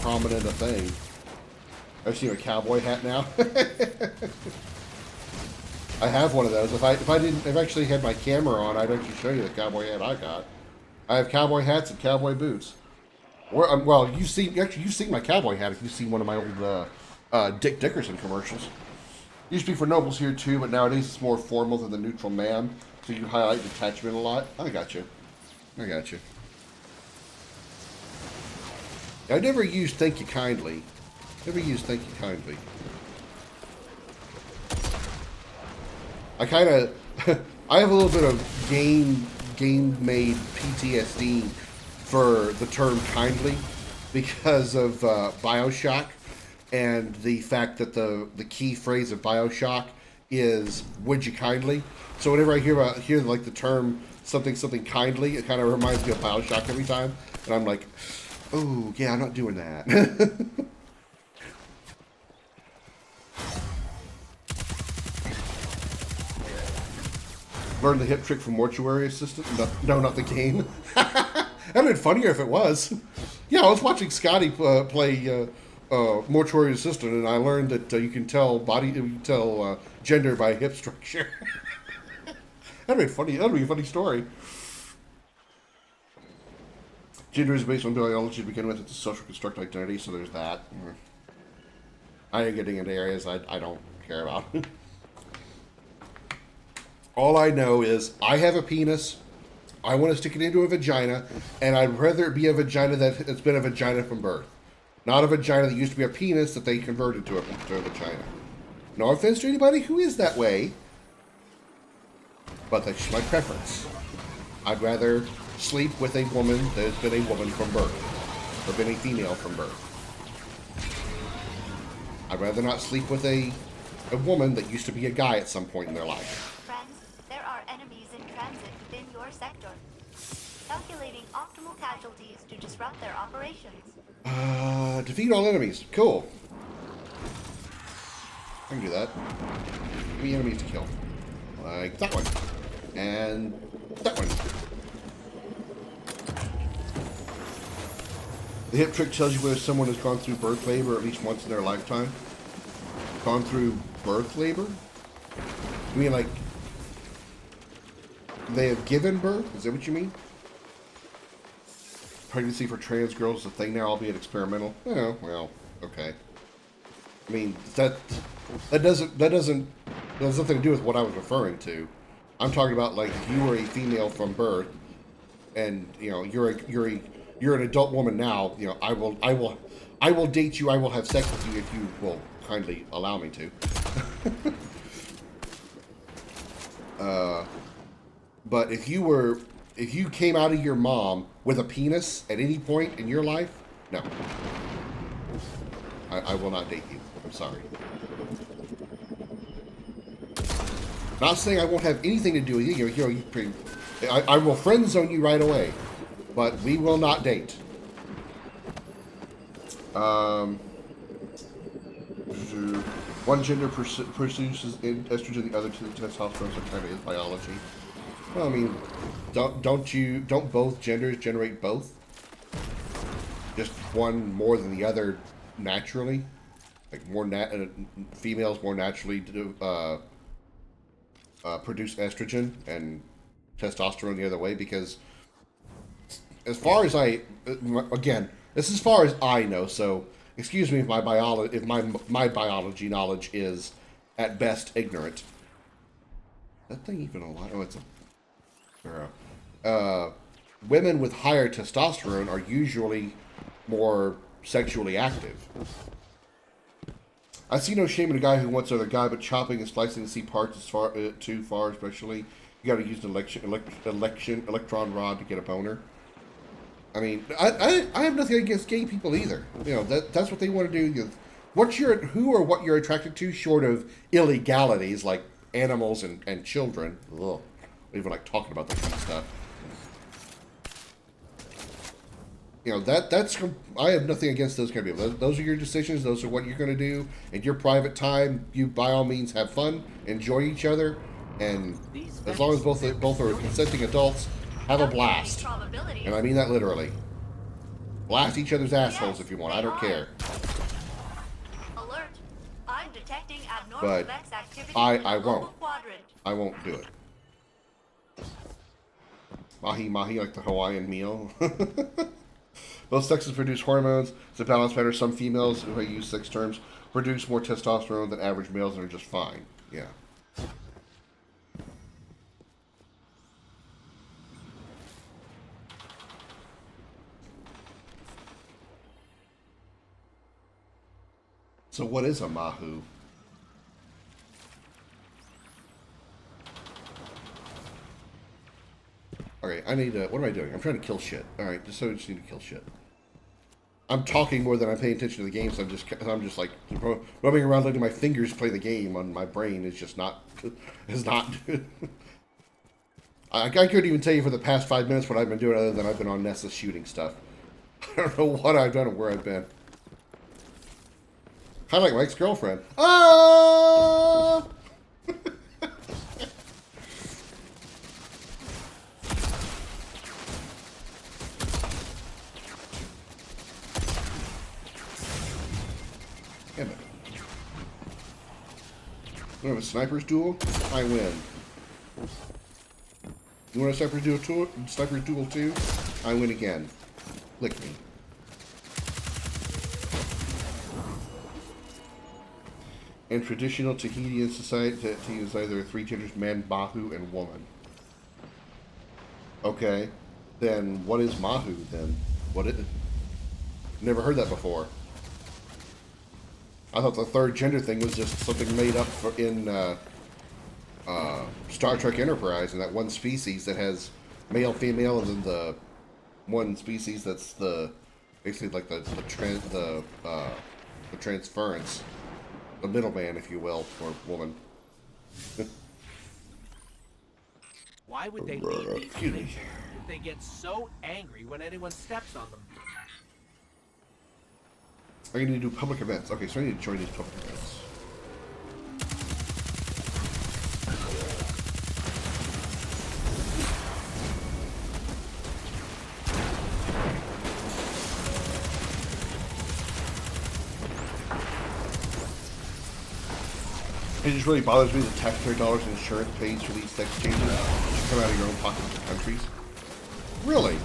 prominent a thing. I've seen a cowboy hat now. I have one of those. If I actually had my camera on, I'd actually show you the cowboy hat I got. I have cowboy hats and cowboy boots. Well, you've seen my cowboy hat if you've seen one of my old Dick Dickerson commercials. Used to be for nobles here too, but nowadays it's more formal than the neutral ma'am, so you highlight detachment a lot. I got you. I never used thank you kindly. I kind of, I have a little bit of game-made PTSD for the term kindly because of BioShock and the fact that the key phrase of BioShock is "would you kindly." So whenever I hear like the term something kindly, it kind of reminds me of BioShock every time, and I'm like, oh yeah, I'm not doing that. Learn the hip trick from Mortuary Assistant? No, not the game. That'd have been funnier if it was. Yeah, I was watching Scotty play Mortuary Assistant, and I learned that you can tell gender by hip structure. That'd be funny. That'd be a funny story. Gender is based on biology to begin with. It's a social construct identity, so there's that. I ain't getting into areas I don't care about. All I know is I have a penis. I want to stick it into a vagina, and I'd rather it be a vagina that's been a vagina from birth. Not a vagina that used to be a penis that they converted to a vagina. No offense to anybody who is that way, but that's just my preference. I'd rather sleep with a woman that has been a woman from birth, or been a female from birth. I'd rather not sleep with a woman that used to be a guy at some point in their life. Friends, there are enemies in transit within your sector. Calculating optimal casualties to disrupt their operations. Defeat all enemies. Cool. I can do that. Give me enemies to kill. Like that one. And that one. The hip trick tells you whether someone has gone through birth labor at least once in their lifetime. Gone through birth labor? You mean like they have given birth? Is that what you mean? Pregnancy for trans girls is a thing now, albeit experimental. Oh, well, okay. I mean, that has nothing to do with what I was referring to. I'm talking about like if you were a female from birth, and you know you're an adult woman now. You know, I will date you. I will have sex with you if you will kindly allow me to. But if you came out of your mom with a penis at any point in your life, no, I will not date you. I'm sorry. Not saying I won't have anything to do with you. I will friend zone you right away, but we will not date. One gender produces estrogen, the other two testosterone. So kind of is biology. Well, I mean, don't both genders generate both? Just one more than the other naturally, like females more naturally do, produce estrogen and testosterone the other way, because as far as this is as far as I know, so excuse me if my biology knowledge is at best ignorant. That thing even alive? Oh, it's a women with higher testosterone are usually more sexually active. I see no shame in a guy who wants another guy, but chopping and slicing to see parts is too far, especially. You gotta use an electron rod to get a boner. I mean, I have nothing against gay people either. You know, that's what they want to do. What you're attracted to, short of illegalities like animals and children. Ugh. I don't even like talking about that kind of stuff. You know, that's I have nothing against those kind of people. Those are your decisions. Those are what you're going to do in your private time. You, by all means, have fun, enjoy each other, and as long as both are consenting adults, have a blast. And I mean that literally. Blast each other's assholes if you want. I don't care. Alert! I'm detecting abnormal But Vex activity I in the won't. local quadrant. I won't do it. Mahi mahi, like the Hawaiian meal. Both sexes produce hormones. It's a balance matter. Some females, if I use sex terms, produce more testosterone than average males and are just fine. Yeah. So what is a Mahu? Okay, I need to... What am I doing? I'm trying to kill shit. Alright, just so I just need to kill shit. I'm talking more than I'm paying attention to the game, so I'm just like rubbing around letting my fingers play the game on my brain is just not... is not... I couldn't even tell you for the past 5 minutes what I've been doing other than I've been on Nessa shooting stuff. I don't know what I've done or where I've been. Kind of like Mike's girlfriend. Ah! Damn it. You want a sniper's duel? I win. You want a sniper's duel too? I win again. Lick me. In traditional Tahitian society, is either three genders, man, Mahu, and woman. Okay. Then what is Mahu then? What is it? Never heard that before. I thought the third gender thing was just something made up in Star Trek Enterprise, and that one species that has male, female, and then the one species that's the basically like the transference, the middleman, if you will, for woman. Why would they need these things if they get so angry when anyone steps on them? I need to do public events. Okay, so I need to join these public events. It just really bothers me that taxpayer dollars and insurance pays for these sex changes should come out of your own pockets of countries. Really?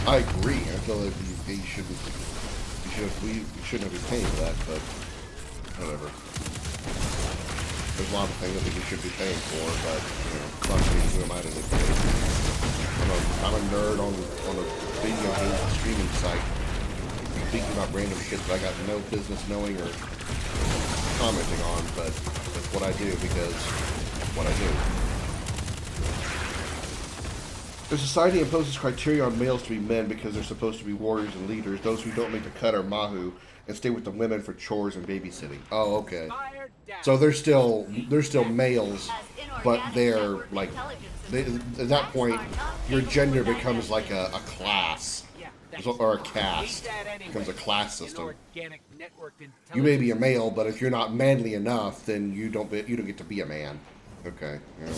I agree. I feel like we shouldn't be paying for that, but whatever. There's a lot of things I think we should be paying for, but you know, fuck me, who am I to dictate? I'm a nerd on a video game streaming site, speaking about random shit that I got no business knowing or commenting on, but that's what I do because that's what I do. The society imposes criteria on males to be men because they're supposed to be warriors and leaders. Those who don't make the cut are Mahu and stay with the women for chores and babysitting. Oh, okay. So they're still males, but they're like at that point your gender becomes like a class or a caste. It becomes a class system. You may be a male, but if you're not manly enough, then you don't get to be a man. Okay. Yeah.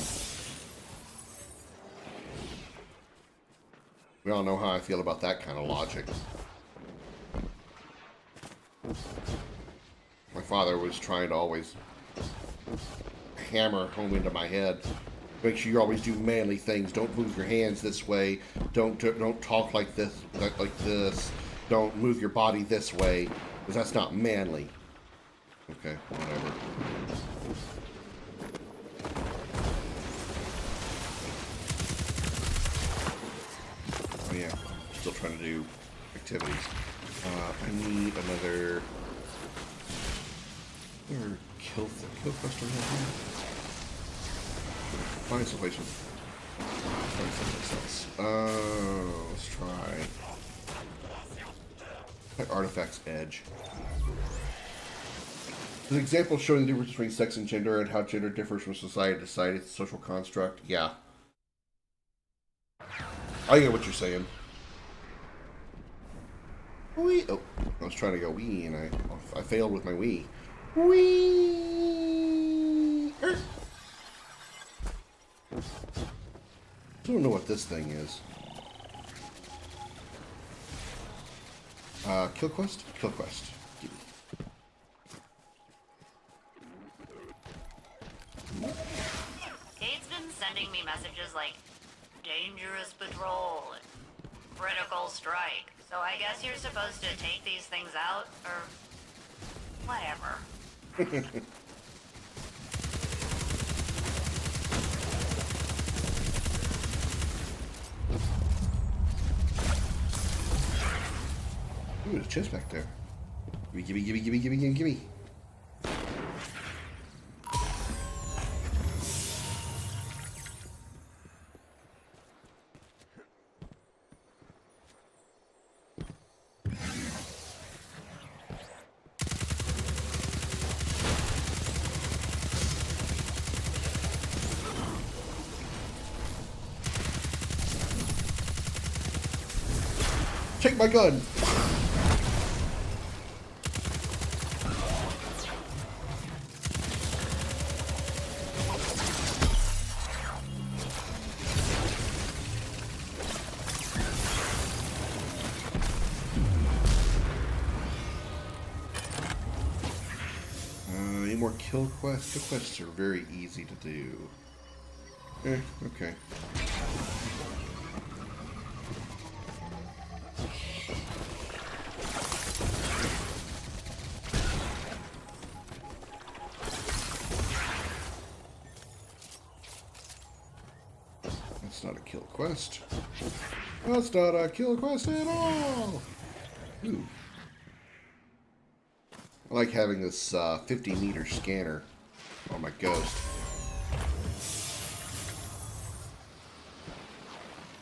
We all know how I feel about that kind of logic. My father was trying to always hammer home into my head. Make sure you always do manly things. Don't move your hands this way. Don't talk like this. Don't move your body this way, because that's not manly. Okay, whatever. Oh yeah, still trying to do activities. I need another kill quest on that. Find someplace else. Let's try Artifact's Edge. An example showing the difference between sex and gender and how gender differs from society to society. It's a social construct. Yeah. I get what you're saying. Wee. Oh, I was trying to go wee, and I failed with my wee. Wee. I don't know what this thing is. Kill quest? Kill quest. Kate's been sending me messages like dangerous patrol and critical strike. So I guess you're supposed to take these things out, or whatever. Ooh, there's a chest back there. Gimme. Take my gun! more kill quests. Kill quests are very easy to do. Okay. That's not a kill quest. That's not a kill quest at all! Ooh. I like having this 50-meter scanner on my ghost.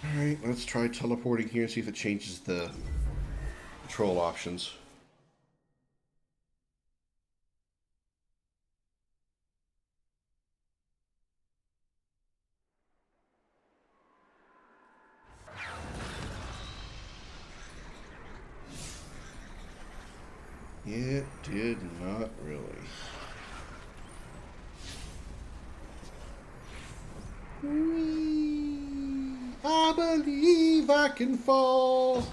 Alright, let's try teleporting here and see if it changes the control options. It did not really. I believe I can fall.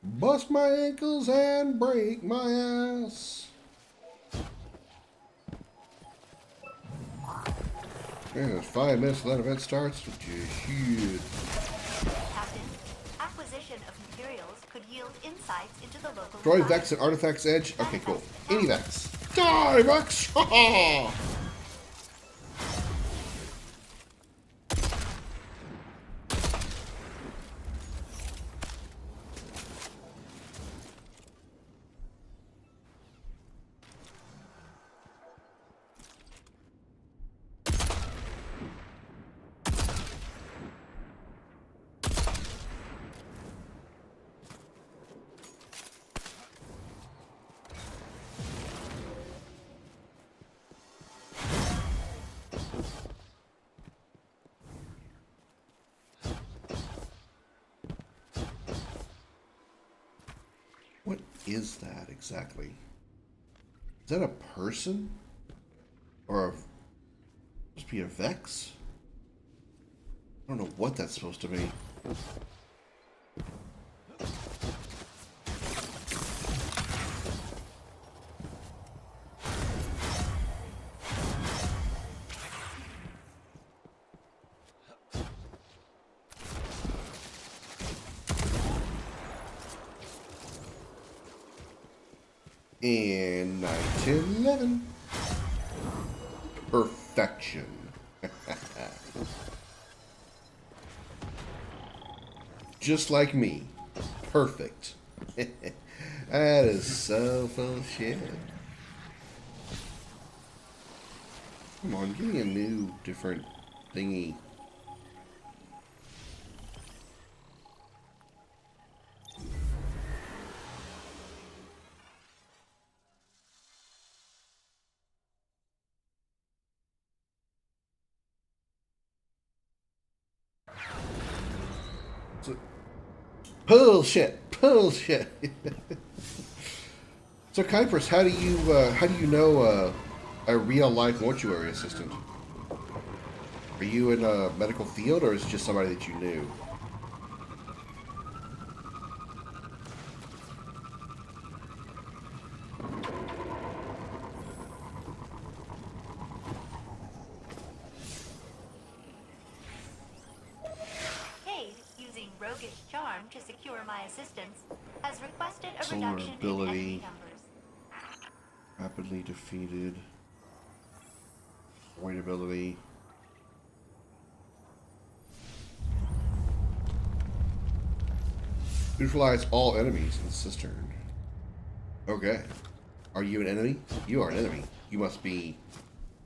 Bust my ankles and break my ass. And it's 5 minutes till that event starts, which is huge. Captain, acquisition of materials could yield insights into the local Destroy climate. Vex and Artifacts Edge. Okay, cool. Any Vex. Die, Vex! Ha What is that exactly? Is that a person? Or supposed to be a Vex? I don't know what that's supposed to be. And 9, 10, 11. Perfection. Just like me. Perfect. That is so full of shit. Come on, give me a new, different thingy. Bullshit. Bullshit. So, Kypress, how do you know a real life mortuary assistant? Are you in a medical field, or is it just somebody that you knew? Cade, using Roguish Charm to secure my assistance, has requested a Solar reduction in ability. enemy numbers. Rapidly defeated. Void ability. Neutralize all enemies in the cistern. Okay. Are you an enemy? You are an enemy. You must be...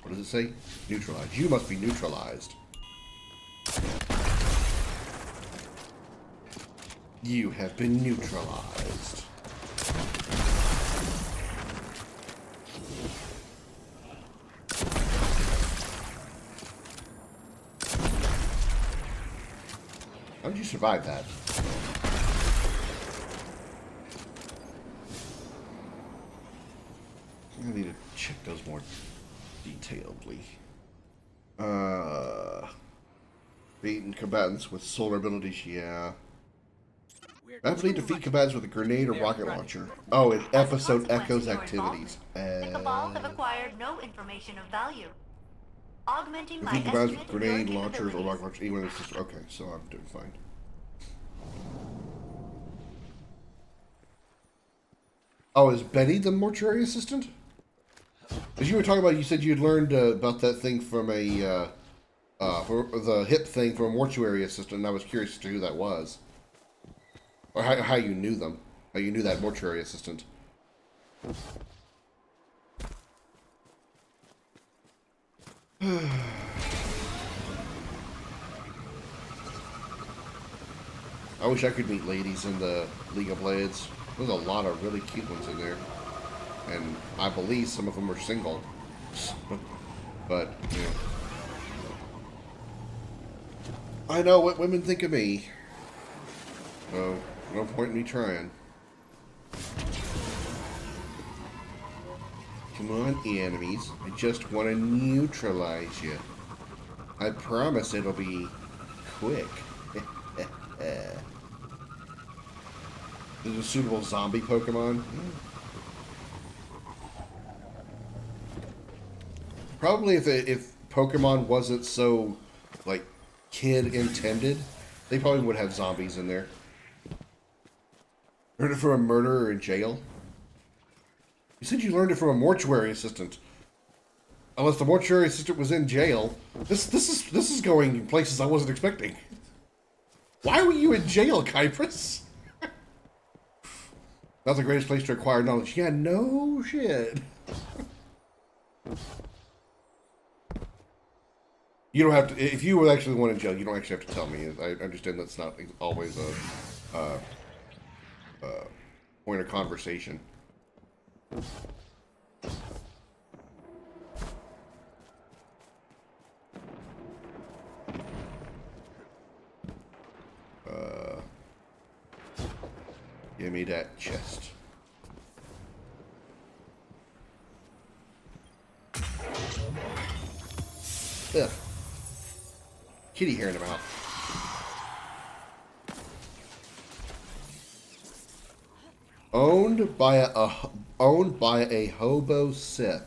What does it say? Neutralized. You must be neutralized. You have been neutralized. How did you survive that? I need to check those more detailedly. Beaten combatants with solar abilities, yeah. We're Rapidly too defeat much combatants with a grenade or They're rocket running. launcher. Oh, it As a episode consequence echoes of your activities. involvement, the Cabal have acquired no information of value. Augmenting my Defeat combatants estimate with of your grenade launchers or capabilities. rocket launchers. Anyone in the system. Okay, so I'm doing fine. Oh, is Betty the mortuary assistant? As you were talking about, you said you'd learned about that thing from a, for the hip thing from a mortuary assistant, and I was curious as to who that was. Or how you knew them. How you knew that mortuary assistant. I wish I could meet ladies in the League of Blades. There's a lot of really cute ones in there. And I believe some of them are single. But, you know. I know what women think of me. So, no point in me trying. Come on, enemies. I just want to neutralize you. I promise it'll be quick. Is it a suitable zombie Pokemon? Probably if Pokemon wasn't so, like, kid-intended, they probably would have zombies in there. Learned it from a murderer in jail? You said you learned it from a mortuary assistant. Unless the mortuary assistant was in jail. This is going places I wasn't expecting. Why were you in jail, Kyprus? Not the greatest place to acquire knowledge. Yeah, no shit. You don't have to. If you were actually the one in jail, you don't actually have to tell me. I understand that's not always a point of conversation. Give me that chest. Ugh. Kitty hair in the mouth. Owned by a hobo Sith.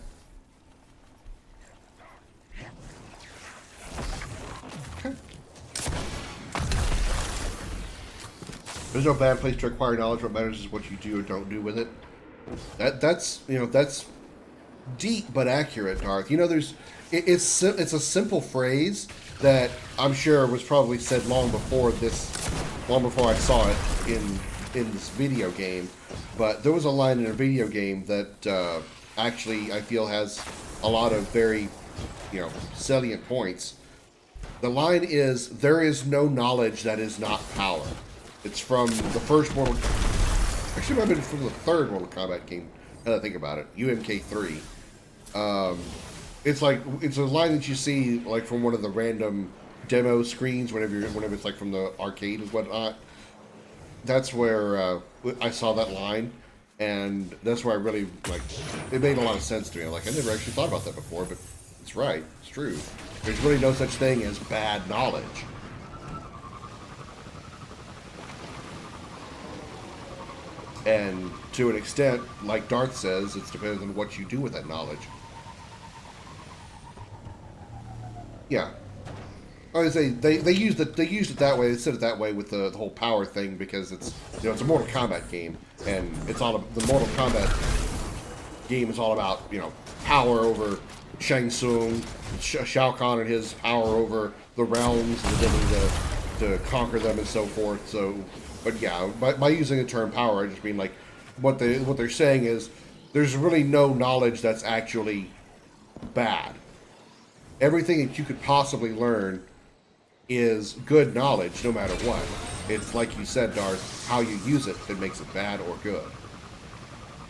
There's no bad place to acquire knowledge. What matters is what you do or don't do with it. That's deep but accurate, Darth. You know, it's a simple phrase that I'm sure was probably said long before I saw it in this video game. But there was a line in a video game that actually I feel has a lot of very, salient points. The line is, "There is no knowledge that is not power." It's from the first actually it might have been from the third Mortal Kombat game, now that I think about it, UMK3. It's a line that you see like from one of the random demo screens whenever it's like from the arcade and whatnot. That's where I saw that line, and that's where I really it made a lot of sense to me. I never actually thought about that before, but it's right, it's true. There's really no such thing as bad knowledge. And to an extent, like Darth says, it's dependent on what you do with that knowledge. Yeah. I would say they used it that way. They said it that way with the whole power thing because it's it's a Mortal Kombat game, and it's all the Mortal Kombat game is all about power over Shang Tsung, Shao Kahn and his power over the realms and the ability to conquer them and so forth. So. But yeah, by using the term power, I just mean what they're saying is there's really no knowledge that's actually bad. Everything that you could possibly learn is good knowledge, no matter what. It's like you said, Darth, how you use it that makes it bad or good.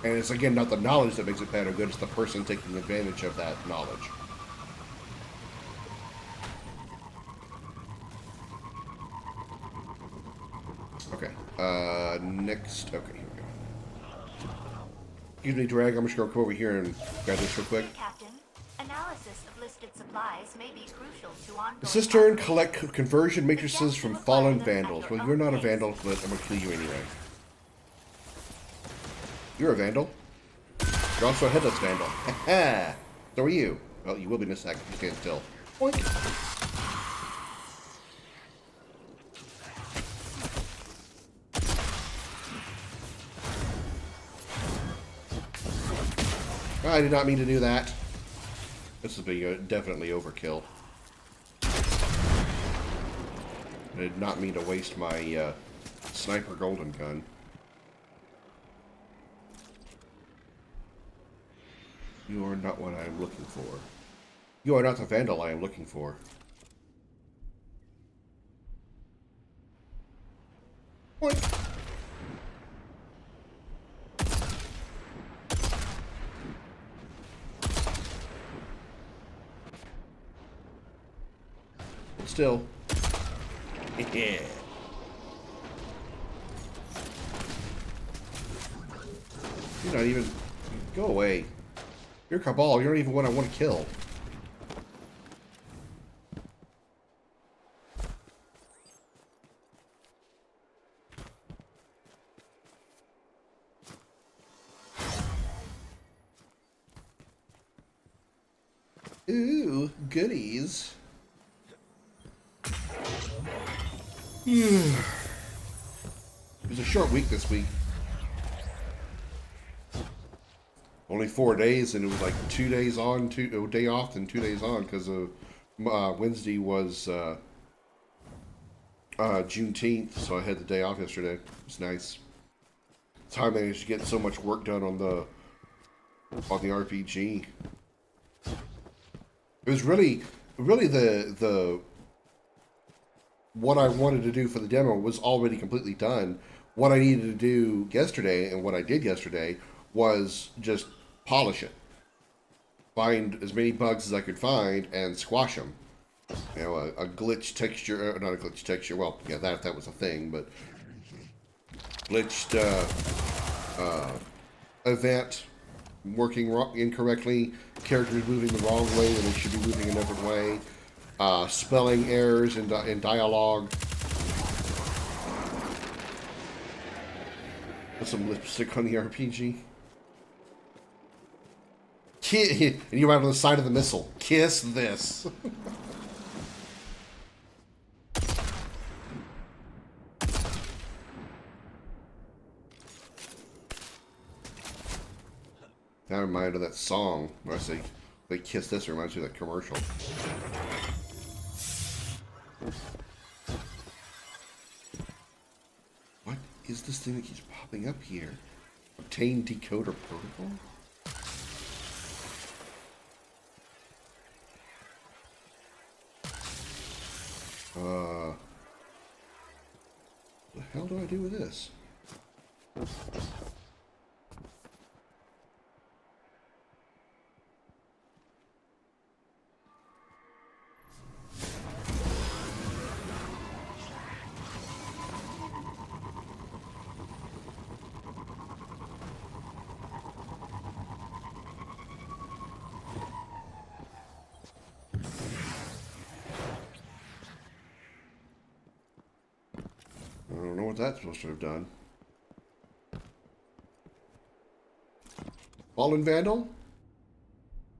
And it's again not the knowledge that makes it bad or good; it's the person taking advantage of that knowledge. Okay. Next. Okay, here we go. Excuse me, Drag. I'm just gonna come over here and grab this real quick. Captain, analysis of listed supplies supplies may be crucial to ongoing. Cistern, collect conversion matrices from fallen vandals. Well, you're not a vandal, but I'm gonna kill you anyway. You're a vandal. You're also a headless vandal. Ha! So are you. Well, you will be in a sec. You stand still. Boink. I did not mean to do that. This has been definitely overkill. I did not mean to waste my sniper golden gun. You are not what I am looking for. You are not the vandal I am looking for. Boink. Still. Yeah. You're not even... Go away. You're Cabal. You're not even what I want to kill. Ooh, goodies. It was a short week this week. Only 4 days, and it was like 2 days on, a day off, and 2 days on, because Wednesday was Juneteenth, so I had the day off yesterday. It was nice. That's how I managed to get so much work done on the RPG. It was really the what I wanted to do for the demo was already completely done. What I needed to do yesterday, and what I did yesterday, was just polish it. Find as many bugs as I could find and squash them. You know, a glitch texture, not a glitch texture, well, yeah, that was a thing, but glitched event working incorrectly, characters moving the wrong way when they should be moving a different way. Spelling errors in dialogue. Put some lipstick on the RPG. And you're right on the side of the missile. Kiss this. That reminded of that song where I say, they kiss this, reminds me of that commercial. What is this thing that keeps popping up here? Obtain decoder protocol? What the hell do I do with this? I don't know what that's supposed to have done. Fallen Vandal?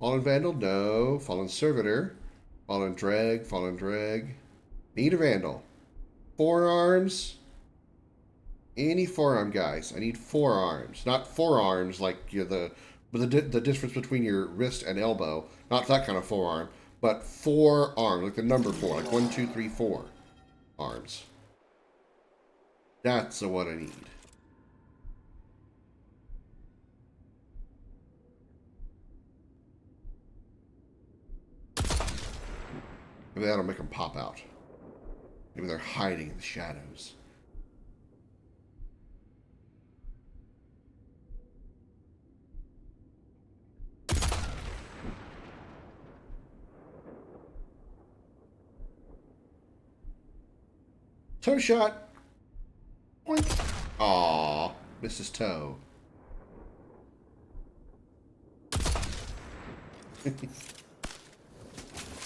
Fallen Vandal? No. Fallen Servitor. Fallen Drag. Fallen Drag. Need a Vandal. Forearms. Any forearm, guys. I need forearms. Not forearms like the difference between your wrist and elbow. Not that kind of forearm. But forearm. Like the number 4. Like 1, 2, 3, 4 arms. That's what I need. Maybe that'll make them pop out. Maybe they're hiding in the shadows. Toe shot. Boink. Aw, missed his toe.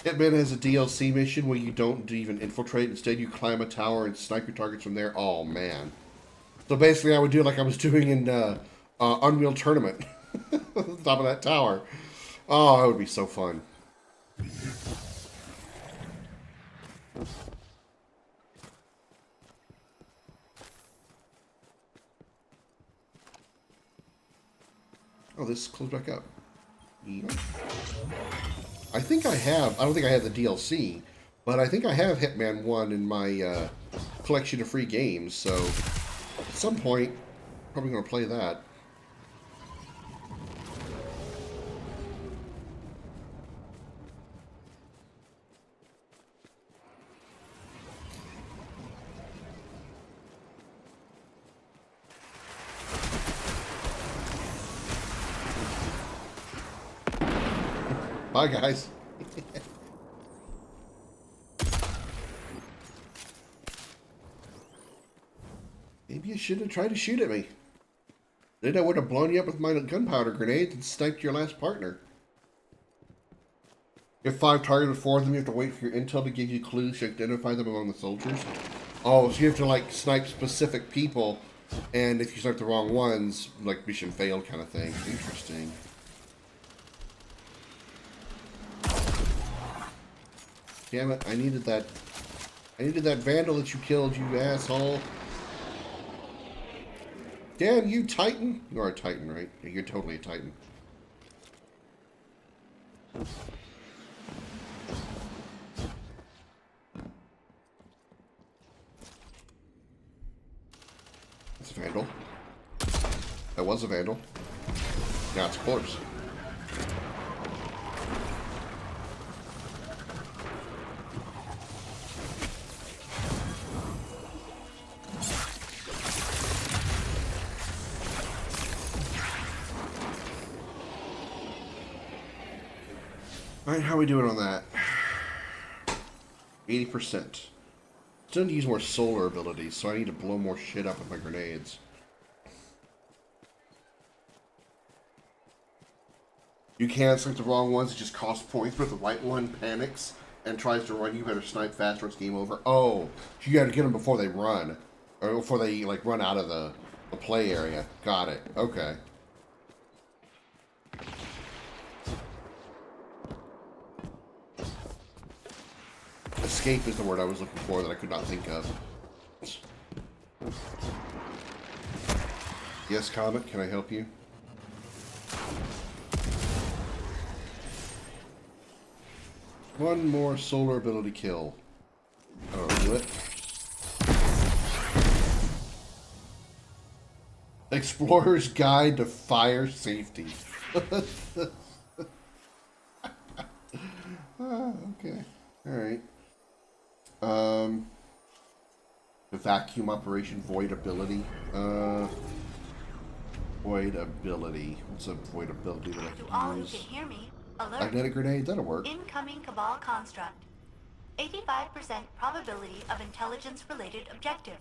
Hitman has a DLC mission where you don't even infiltrate. Instead, you climb a tower and snipe your targets from there. Oh, man. So basically, I would do like I was doing in Unreal Tournament. On top of that tower. Oh, that would be so fun. Oh, this closed back up. Yep. I think I have. I don't think I have the DLC, but I think I have Hitman 1 in my collection of free games. So at some point, probably going to play that. Bye, guys. Maybe you should have tried to shoot at me. Then I would have blown you up with my gunpowder grenades and sniped your last partner. You have 5 targets with 4 of them. You have to wait for your intel to give you clues to identify them among the soldiers. Oh, so you have to, like, snipe specific people. And if you snipe the wrong ones, like, mission failed kind of thing. Interesting. Damn it, I needed that vandal that you killed, you asshole. Damn you, Titan. You are a Titan, right? You're totally a Titan. That's a vandal. That was a vandal. Now it's a corpse. Alright, how are we doing on that? 80%. Still need to use more solar abilities, so I need to blow more shit up with my grenades. You can select the wrong ones, it just costs points, but if the right one panics and tries to run, you better snipe fast or it's game over. Oh, you gotta get them before they run. Or before they, like, run out of the play area. Got it. Okay. Escape is the word I was looking for that I could not think of. Yes, Comet, can I help you? One more solar ability kill. I'll do it. Explorer's Guide to Fire Safety. Okay. Alright. The vacuum operation void ability. Void ability. What's a void ability that I To all can who use? can hear me, alert. Magnetic grenade, that'll work. Incoming Cabal construct. 85% probability of intelligence-related objective.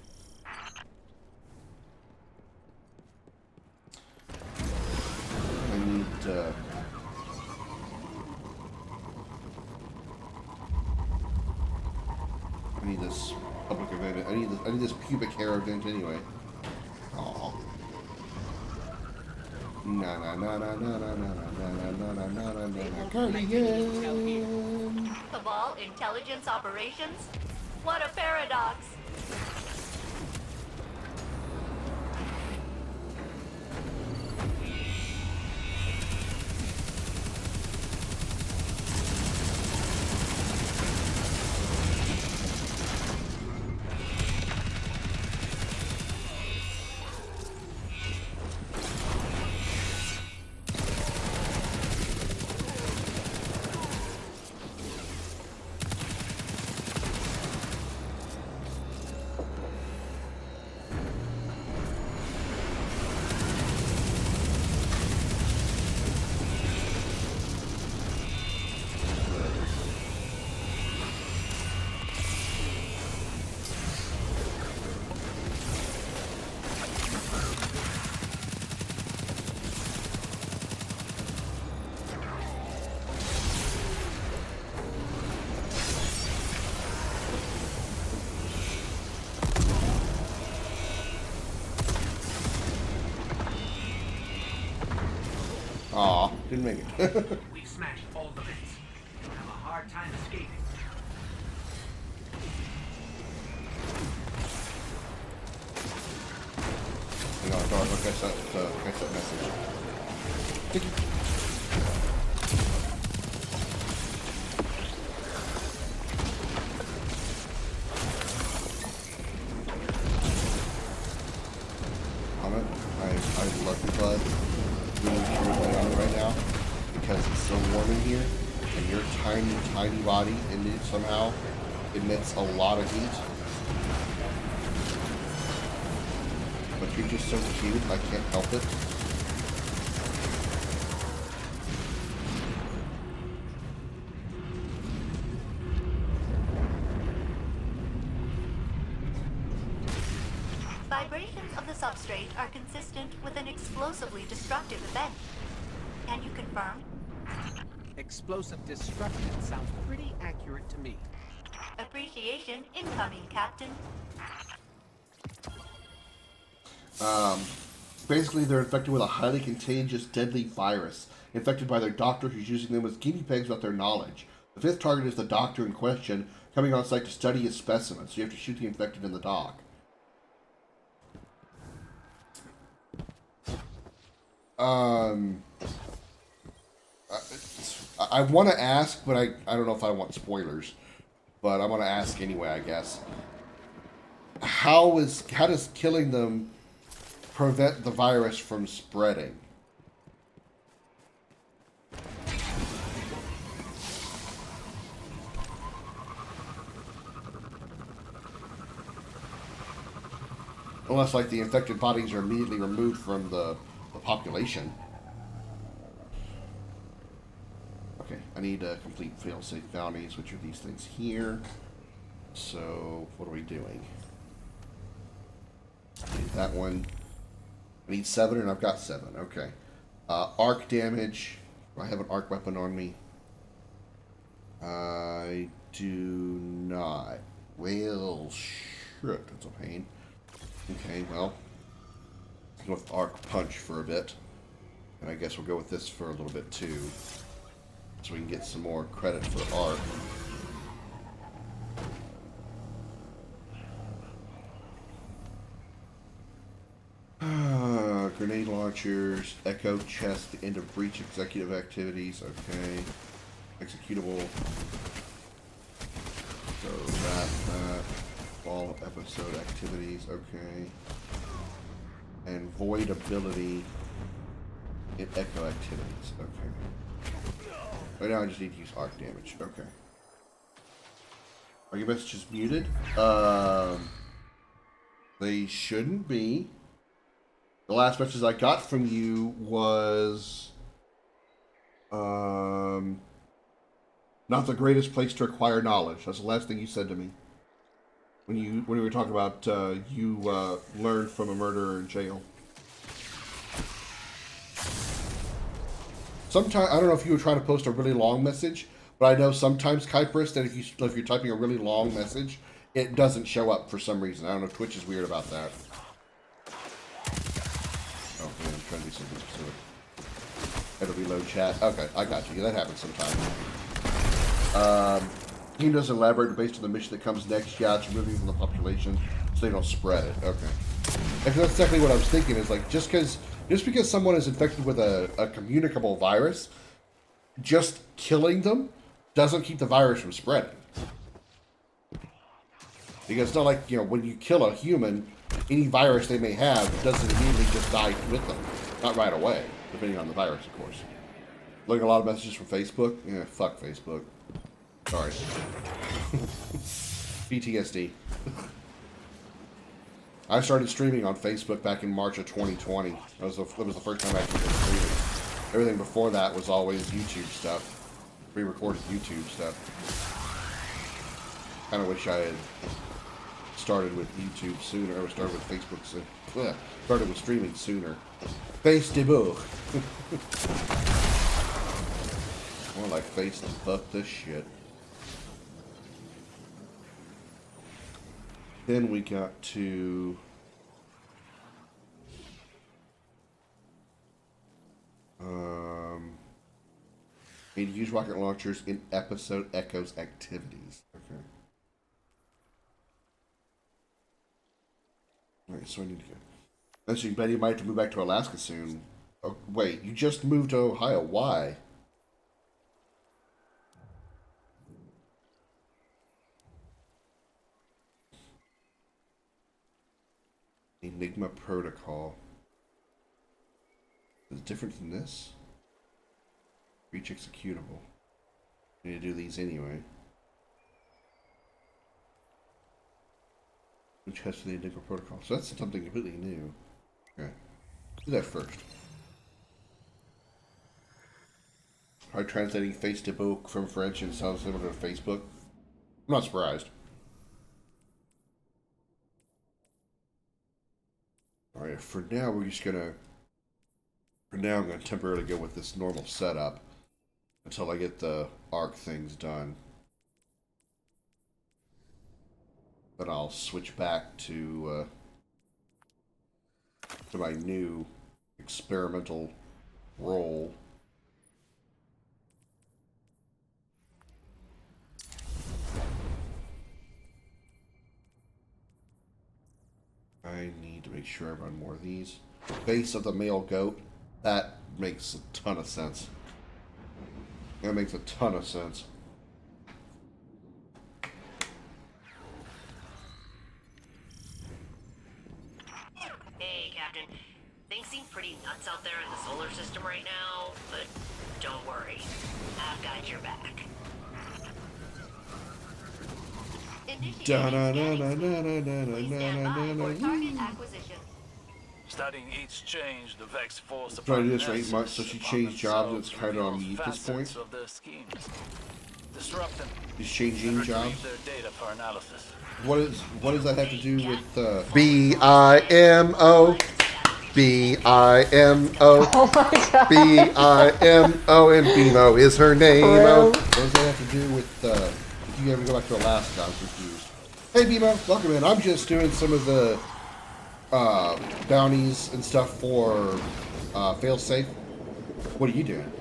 I need this public event. I need this pubic hair event anyway. Aww. Na na na na na na na na na na na na na. Cardigan. Cabal intelligence operations? What a paradox! Aw, didn't make it. We've smashed all the vents. You'll have a hard time escaping. Hang on, dog, look, catch that message. Thank you. Comment. I love you, bud. Really truly on it right now because it's so warm in here, and your tiny body somehow emits a lot of heat. But you're just so cute, I can't help it. Vibrations of the substrate are consistent with an explosively destructive event. Can you confirm? Explosive destruction sounds pretty accurate to me. Appreciation incoming, Captain. Basically, they're infected with a highly contagious, deadly virus, infected by their doctor who's using them as guinea pigs without their knowledge. The fifth target is the doctor in question, coming on site to study his specimen, so you have to shoot the infected in the dock. I want to ask, but I don't know if I want spoilers. But I'm going to ask anyway, I guess. How does killing them prevent the virus from spreading? Unless, like, the infected bodies are immediately removed from the population. Okay, I need to complete fail-safe bounties, which are these things here. So, what are we doing? I need that one. I need 7, and I've got 7. Okay. Arc damage. Do I have an arc weapon on me? I do not. Well, shit, that's a pain. Okay, well, let's go with arc punch for a bit. And I guess we'll go with this for a little bit too. So we can get some more credit for arc. Grenade launchers, echo chest, the end of breach executive activities, okay. Executable. So that, fall episode activities, okay. And void ability in echo activities, okay. Right now I just need to use arc damage, okay. Are your messages muted? They shouldn't be. The last message I got from you was not the greatest place to acquire knowledge. That's the last thing you said to me. When we were talking about you learned from a murderer in jail. Sometimes I don't know if you were trying to post a really long message, but I know sometimes Kypress that if you're typing a really long message, it doesn't show up for some reason. I don't know. Twitch is weird about that. Oh man, I'm trying to do something specific. It'll reload chat. Okay, I got you. That happens sometimes. He doesn't elaborate based on the mission that comes next. Yeah, it's removing from the population so they don't spread it. Okay. And that's exactly what I was thinking. Is like just because someone is infected with a communicable virus, just killing them doesn't keep the virus from spreading. Because it's not like, when you kill a human, any virus they may have doesn't immediately just die with them. Not right away, depending on the virus, of course. Looking at a lot of messages from Facebook. Yeah, fuck Facebook. Sorry. PTSD. I started streaming on Facebook back in March of 2020. That was the first time I actually did streaming. Everything before that was always YouTube stuff. Pre-recorded YouTube stuff. Kind of wish I had started with YouTube sooner, or started with Facebook sooner. Started with streaming sooner. Facebook. More like face than fuck this shit. Then we got to You need to use rocket launchers in episode Echo's activities. Okay. Alright, so I need to go. Actually, Betty might have to move back to Alaska soon. Oh, wait, you just moved to Ohio. Why? Enigma Protocol. Is it different than this? Reach executable. I need to do these anyway. Which has the Enigma Protocol. So that's something completely new. Okay. Do that first. Try translating Facebook from French and sounds similar to Facebook. I'm not surprised. Alright, for now we're just gonna... For now I'm gonna temporarily go with this normal setup until I get the arc things done. Then I'll switch back to my new experimental role. I need to make sure I run more of these. Base of the male goat. That makes a ton of sense. That makes a ton of sense. Hey, Captain. Things seem pretty nuts out there in the solar system right now, but don't worry. I've got your back. Studying each change, the Vex force Trying to do this for 8 months, so she changed jobs and it's kind of on me at this point. of their schemes. Disrupt them. She's changing jobs. Their data for analysis. What does that have to do with B-I-M-O? B-I-M-O. Oh my god. B-I-M-O and BMO is her name. What does that have to do with if you ever go back to Alaska? I'm confused. Hey BMO, welcome in. I'm just doing some of the bounties and stuff for failsafe. What are you doing?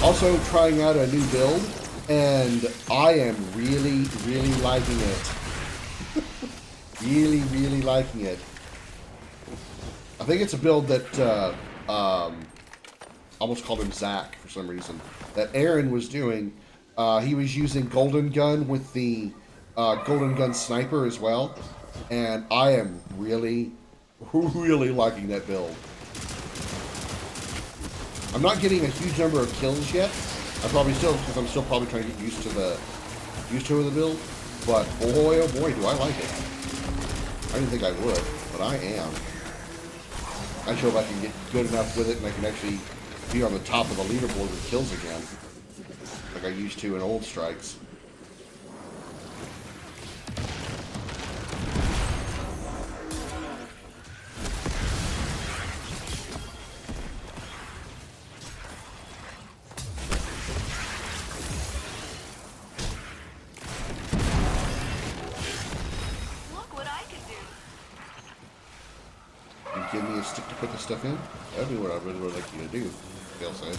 Also trying out a new build, and I am really, really liking it. Really, really liking it. I think it's a build that almost called him Zach for some reason. That Aaron was doing. He was using Golden Gun with the Golden Gun Sniper as well, and I am really, really liking that build. I'm not getting a huge number of kills yet. I probably still, because I'm still probably trying to get used to the build. But boy, oh boy, do I like it. I didn't think I would, but I am. I hope I can get good enough with it and I can actually be on the top of the leaderboard with kills again, like I used to in old strikes. Give me a stick to put the stuff in? That'd be what I really would like you to do, Dale said.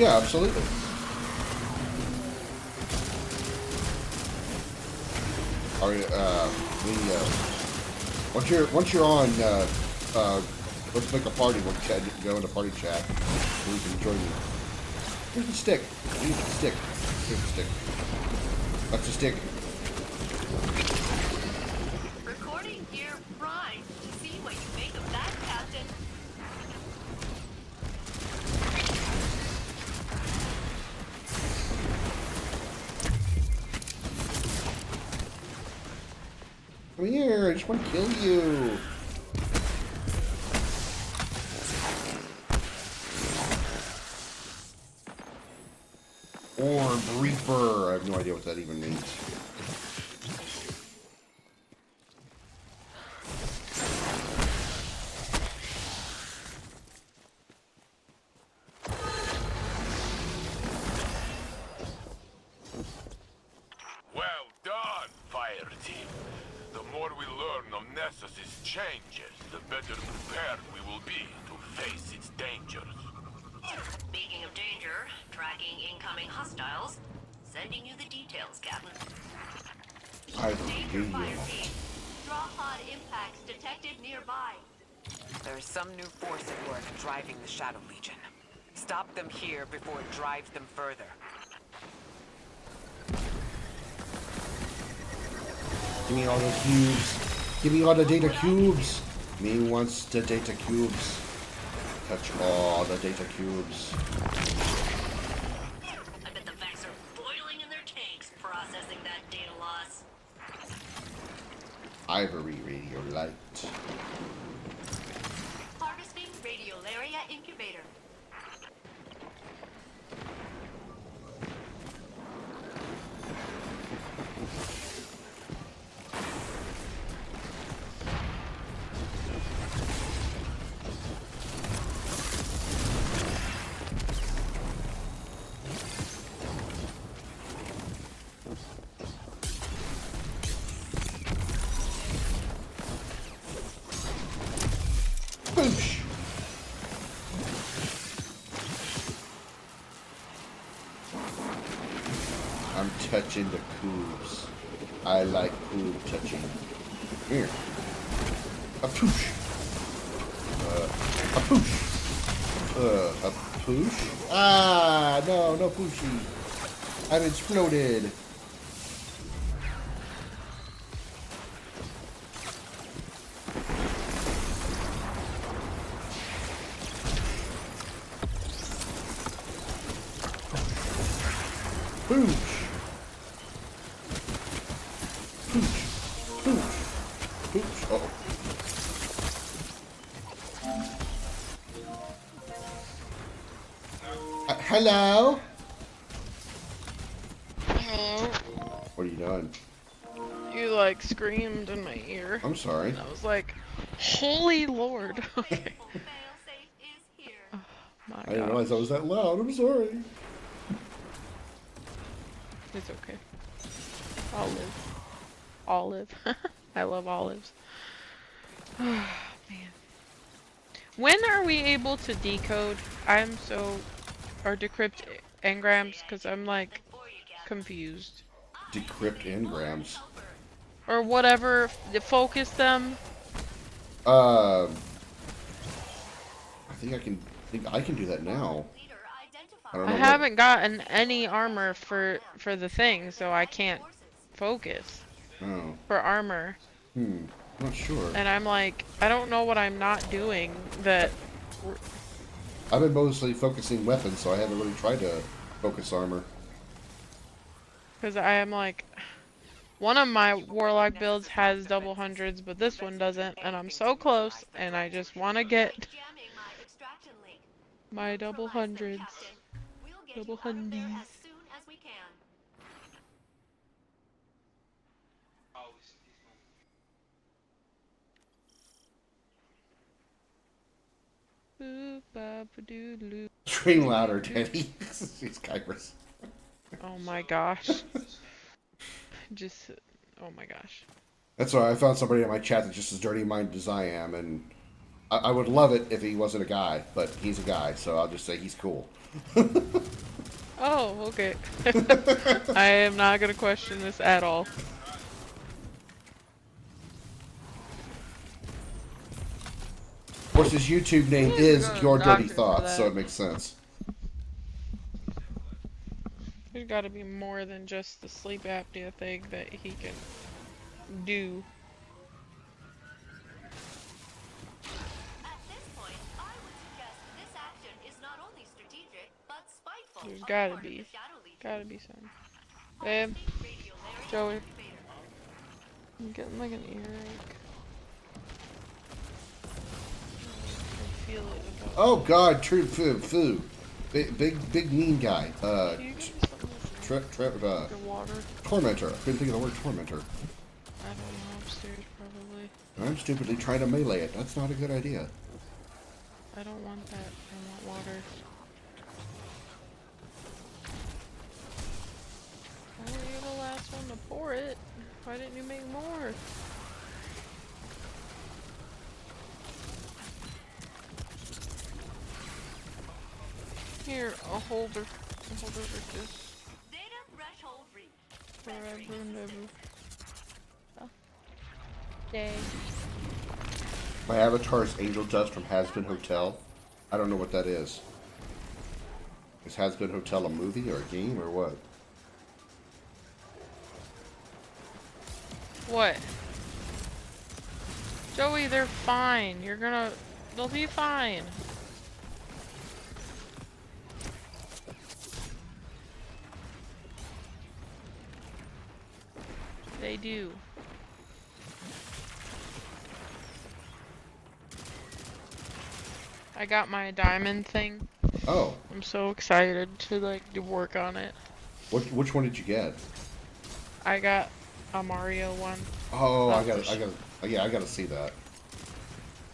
Yeah, absolutely. Once you're on, let's make a party. We'll go into party chat, so you can join me. Here's the stick. Here's the stick. Here's the stick. That's the stick. Recording gear primed to see what you make of that, Captain. Come here, I just want to kill you. Or Reaper. I have no idea what that even means. hostiles. Sending you the details, Captain. Ivory Danger radio. fire team. Draw pod impacts detected nearby. There's some new force at work driving the Shadow Legion. Stop them here before it drives them further. Give me all the cubes. Give me all the data cubes. Me wants the data cubes. Touch all the data cubes. I bet the Vex are boiling in their tanks processing that data loss. Ivory radio light. Harvesting Radiolaria incubator. Boosh. I'm touching the cubes. I like cube touching. Here. A push. A push. A push. Ah, no, no pushy. I've exploded. Pooch! Pooch! Pooch! Pooch! Uh-oh. Hello? Hello? What are you doing? You like screamed in my ear. I'm sorry. And I was like, holy lord. Okay. Oh, my I didn't gosh. realize I was that loud. I'm sorry. It's okay. Olive. Olive. I love olives. Oh, man. When are we able to decode? Or decrypt engrams? Because I'm like confused. Decrypt engrams. Or whatever. Focus them. I think I can do that now. I don't know. I haven't gotten any armor for the thing, so I can't focus Oh. for armor. Not sure. And I'm like, I don't know what I'm not doing that. I've been mostly focusing weapons, so I haven't really tried to focus armor. Because I am like, one of my warlock builds has double hundreds, but this one doesn't, and I'm so close, and I just want to get my double hundreds. Double hundies. Boop, bop, doo, loo. Scream louder, Teddy. She's Kyrus. Oh my gosh. Just, oh my gosh. That's why I found somebody in my chat that's just as dirty-minded as I am, and I would love it if he wasn't a guy, but he's a guy, so I'll just say he's cool. Oh, okay. I am not going to question this at all. Of course, his YouTube name is Your Dirty Thoughts, so it makes sense. There's got to be more than just the sleep apnea thing that he can do. There's gotta be some. Babe, Joey, I'm getting like an earache. I feel it. Oh God, true foo. Big mean guy. Water. Tormentor. I couldn't think of the word tormentor. I don't know, upstairs probably. I'm stupidly trying to melee it. That's not a good idea. I don't want that. I want water. Why were you the last one to pour it? Why didn't you make more? Here, a holder. A holder like this. Forever and ever. Oh. Day. My avatar is Angel Dust from Has Been Hotel. I don't know what that is. Is Has Been Hotel a movie or a game or what? What? Joey, they're fine. They'll be fine. They do. I got my diamond thing. Oh. I'm so excited to work on it. Which one did you get? I got a Mario one. Oh, I gotta see that.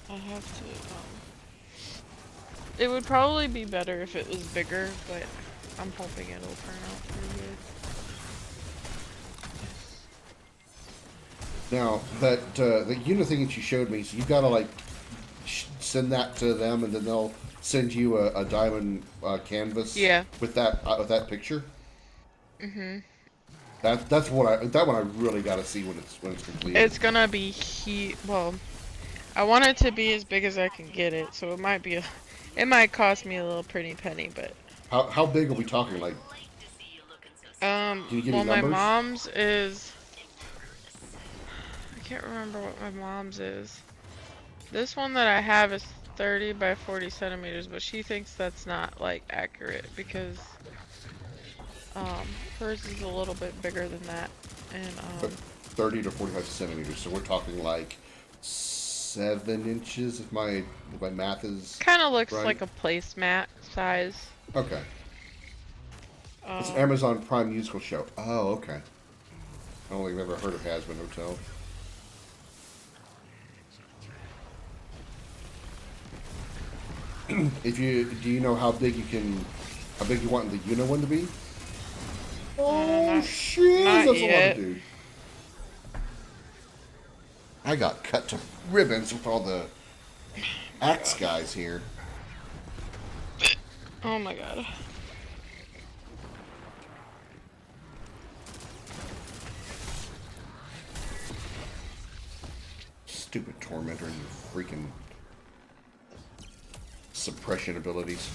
I have to. It would probably be better if it was bigger, but I'm hoping it'll turn out pretty good. Now that the unit thing that you showed me, so you gotta like send that to them, and then they'll send you a diamond canvas. Yeah. With that picture. Mhm. That one I really gotta see when it's completed. It's gonna be well, I want it to be as big as I can get it, so it might cost me a little pretty penny, but. How big are we talking? Like. Can you give well, me my numbers? mom's is. I can't remember what my mom's is. This one that I have is 30 by 40 centimeters, but she thinks that's not like accurate because hers is a little bit bigger than that, and 30 to 45 centimeters. So we're talking like 7 inches if my math is. Kind of looks right. like a placemat size. Okay. It's an Amazon Prime musical show. Oh, okay. I don't think I've ever heard of Has Been Hotel. Do you know how big you want the unit one to be? Oh shit! That's a lot of dude. I got cut to ribbons with all the axe guys here. Oh my god. Stupid tormentor and your freaking suppression abilities.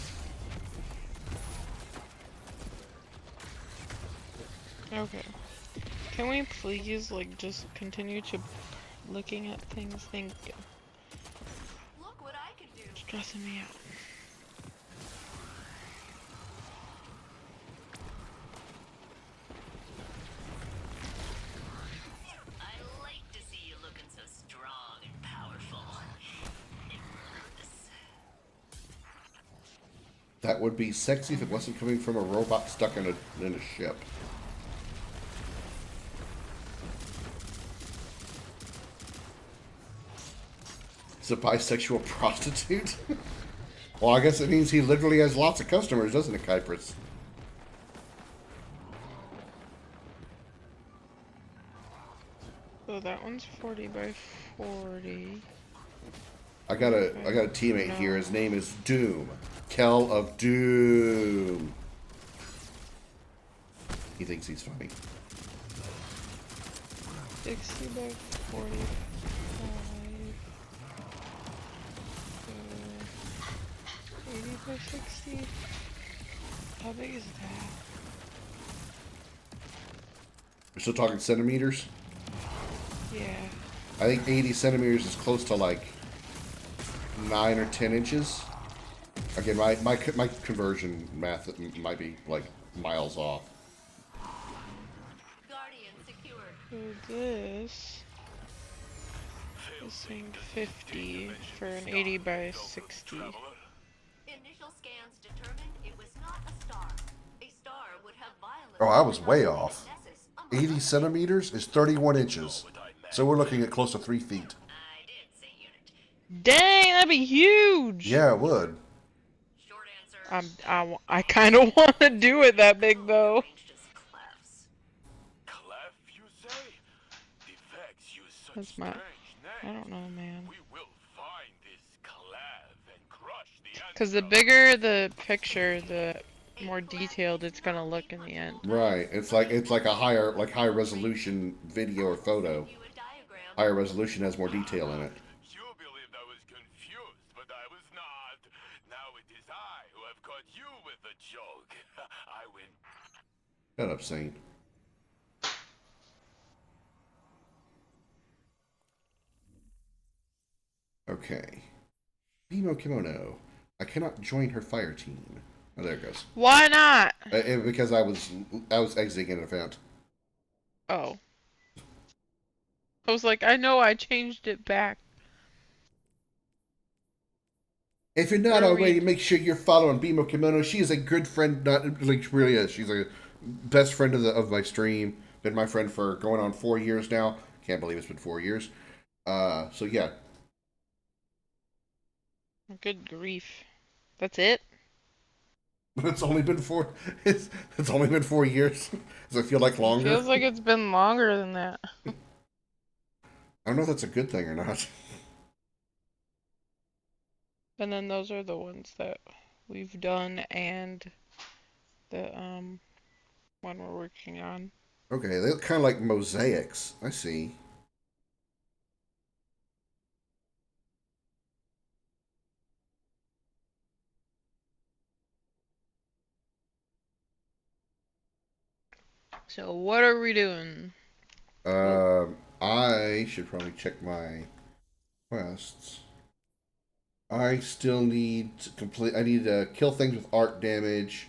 Okay. Can we please just continue to looking at things? Thank you. Look what I can do. Stressing me out. I like to see you looking so strong and powerful. That would be sexy if it wasn't coming from a robot stuck in a ship. It's a bisexual prostitute? Well, I guess it means he literally has lots of customers, doesn't it, Kypris? So that one's 40 by 40. I got a teammate here. His name is Doom. Kel of Doom. He thinks he's funny. 60 by 45. 80 by 60. How big is that? We're still talking centimeters? Yeah. I think 80 centimeters is close to like 9 or 10 inches. Again, my conversion math might be like miles off. Guardian secured. So this is saying 50 for an 80 by 60. Initial scans determined it was not a star. A star would have violence. Oh, I was way off. 80 centimeters is 31 inches. So we're looking at close to 3 feet. Dang, that'd be huge! Yeah, it would. I kind of want to do it that big, though. That's my... I don't know, man. Because the bigger the picture, the more detailed it's gonna look in the end. Right. It's like a high resolution video or photo. Higher resolution has more detail in it. You believed I was confused, but I was not. Now it is I who have caught you with a joke. I win. Shut up, Saint. Okay. Bimo Kimono. I cannot join her fire team. Oh, there it goes. Why not? Because I was exiting an event. Oh. I was like, I know I changed it back. If you're not already, make sure you're following Bimo Kimono. She is a good friend. Not like she really is. She's a best friend of my stream. Been my friend for going on 4 years now. Can't believe it's been 4 years. So yeah. Good grief. That's it? It's only been 4. It's only been 4 years. Does it feel like longer? It feels like it's been longer than that. I don't know if that's a good thing or not. And then those are the ones that we've done and the one we're working on. Okay, they look kind of like mosaics. I see. So what are we doing? I should probably check my quests. I still need to complete. I need to kill things with arc damage.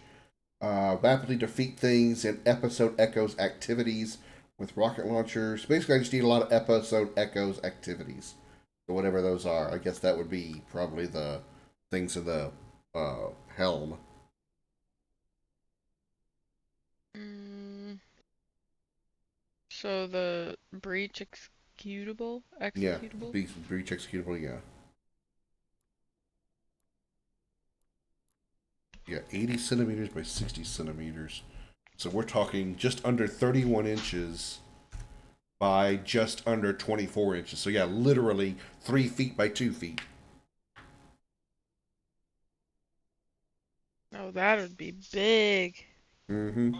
Rapidly defeat things in episode echoes activities with rocket launchers. Basically, I just need a lot of episode echoes activities. So whatever those are, I guess that would be probably the things in the helm. So the breach executable? Yeah, breach executable. Yeah. Yeah, 80 centimeters by 60 centimeters. So we're talking just under 31 inches by just under 24 inches. So yeah, literally 3 feet by 2 feet. Oh, that would be big. Mm-hmm.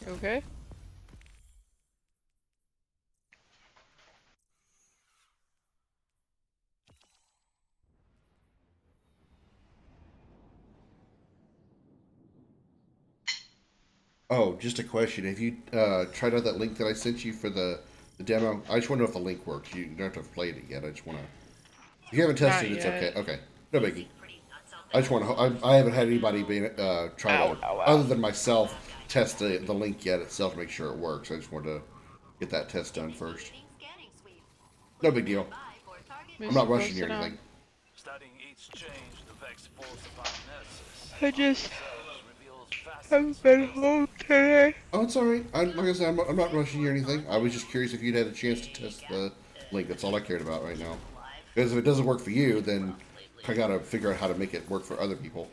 Okay. Oh, just a question. Have you tried out that link that I sent you for the demo? I just want to know if the link works. You don't have to have played it yet. I just want to... If you haven't tested it, it's okay. Okay. No biggie. I just want to... I haven't had anybody try to, other than myself, test the link yet itself to make sure it works. I just want to get that test done first. No big deal. I'm not rushing you or anything. I just haven't been home today. Oh, it's alright. Like I said, I'm not rushing you or anything. I was just curious if you'd had a chance to test the link. That's all I cared about right now. Because if it doesn't work for you, then I gotta figure out how to make it work for other people.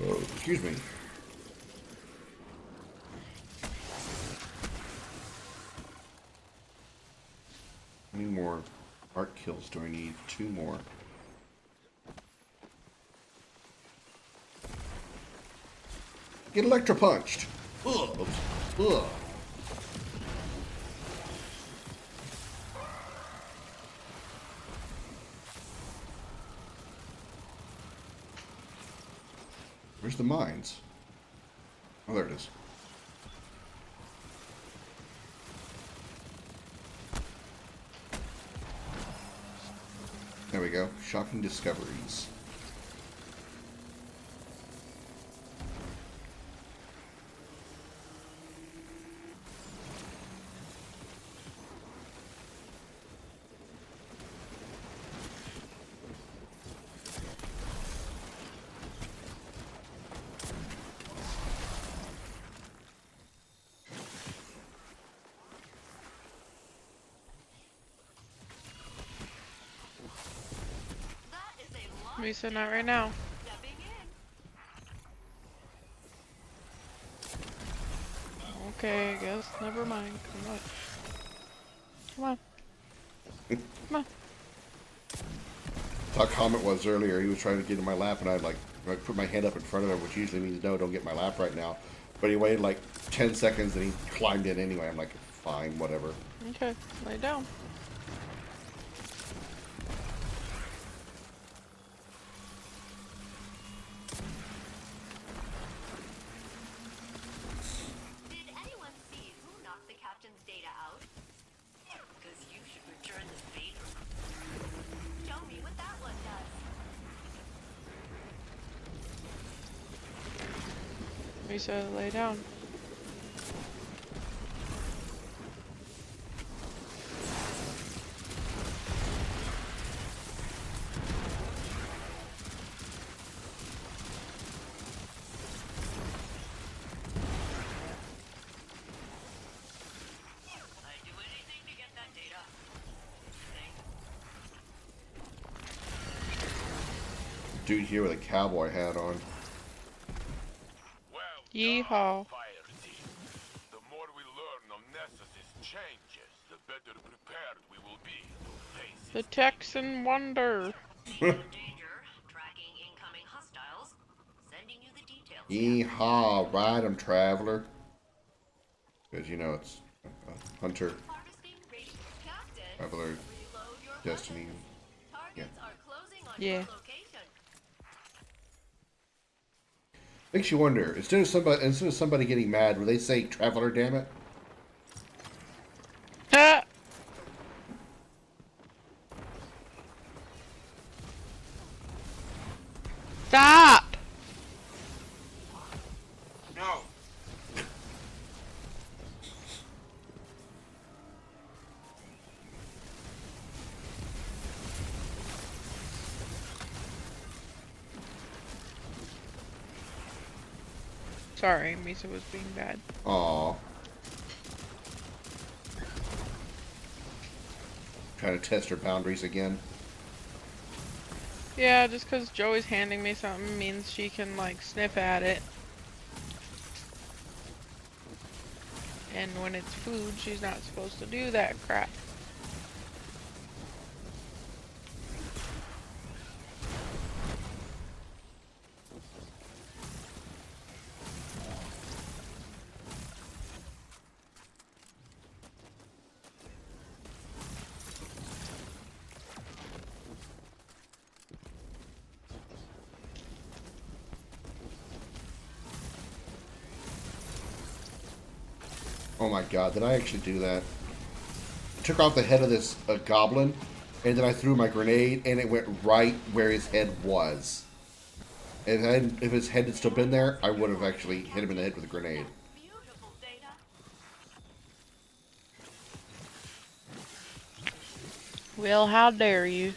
Oh, excuse me. How many more art kills do I need? 2 more. Get electropunched. Ugh. Ugh. Where's the mines? Oh, there it is. There we go. Shocking discoveries. Misa, not right now. Okay, I guess. Never mind. Come on. Come on. Come on. How Comet was earlier. He was trying to get in my lap, and I'd like put my hand up in front of him, which usually means no, don't get in my lap right now. But he waited like 10 seconds, and he climbed in anyway. I'm like, fine, whatever. Okay, lay down. Did anyone see who knocked the captain's data out? Because you should return the favor. Show me what that one does. Misa, lay down. I'd do anything to get that data. Thing. Dude here with a cowboy hat on. Well Yeehaw. fire team. The more we learn of Nessus's changes, the better prepared we will be to face The it. Texan Wonder. Danger. Tracking incoming hostiles. Sending you the details. Yeehaw, ride 'em, traveler. Because you know it's Hunter, Harvesting ready. Captain, Traveler, reload your Destiny. weapons. Targets are closing on Yeah. your location. Makes you wonder. Instead of somebody getting mad, would they say traveler? Damn it! Ah! Stop! No. Sorry, Misa was being bad. Aw. Trying to test her boundaries again. Yeah, just because Joey's handing me something means she can, like, sniff at it. And when it's food, she's not supposed to do that crap. Oh my god, did I actually do that? I took off the head of this goblin, and then I threw my grenade, and it went right where his head was. And if his head had still been there, I would have actually hit him in the head with a grenade. Beautiful data. Well, how dare you?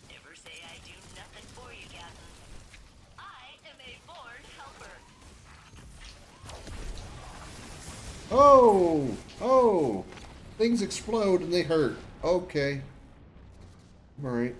Never say I do nothing for you, Captain. I am a born helper. Oh! Oh! Things explode and they hurt. Okay. Alright.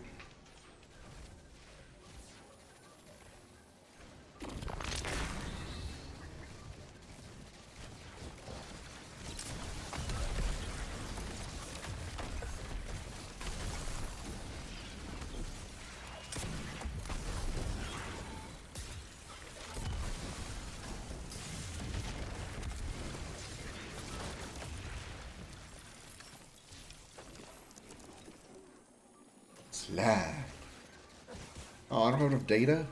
Slide. Oh, I don't have enough data?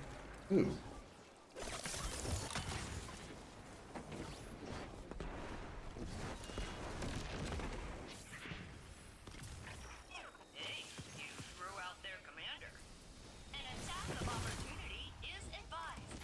Ooh. Hey, you threw out their commander. An attack of opportunity is advised.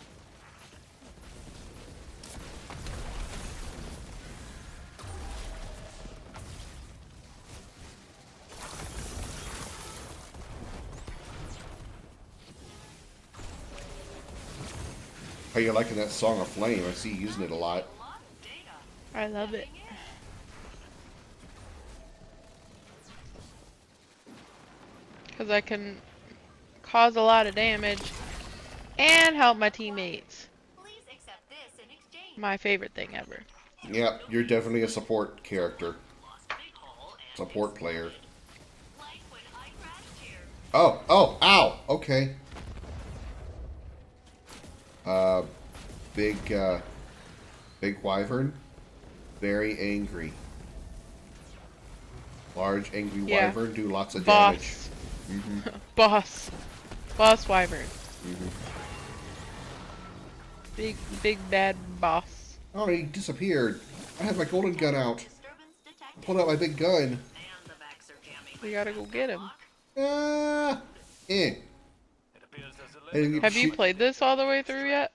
How you liking that Song of Flame? I see you using it a lot. A lot of data. I love it. Coming in. Because I can cause a lot of damage and help my teammates. Please accept this in exchange. My favorite thing ever. Yeah, you're definitely a support character. Support player. Like when I crashed here. Oh, oh, ow. Okay. Big wyvern. Very angry. Large angry Yeah. wyvern do lots of damage. Boss. Boss wyvern. Big bad boss. Oh, he disappeared. I had my golden gun out. Disturbance detected. Pulled out my big gun. And the Vex are jamming. We gotta go get him. Ah. Eh. It appears there's a I didn't get to Have you shoot- played this all the way through yet?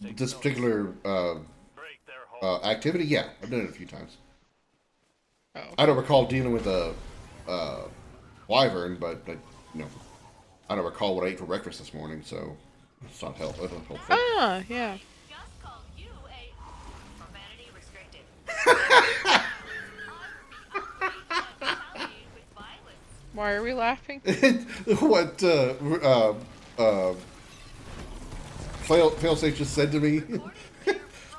This particular break their hold. activity, yeah, I've done it a few times. Oh. I don't recall dealing with a wyvern, but I don't recall what I ate for breakfast this morning, so it's not helpful. Ah, yeah. Just called you a profanity restricted. With violence. Why are we laughing? What Failsafe just said to me.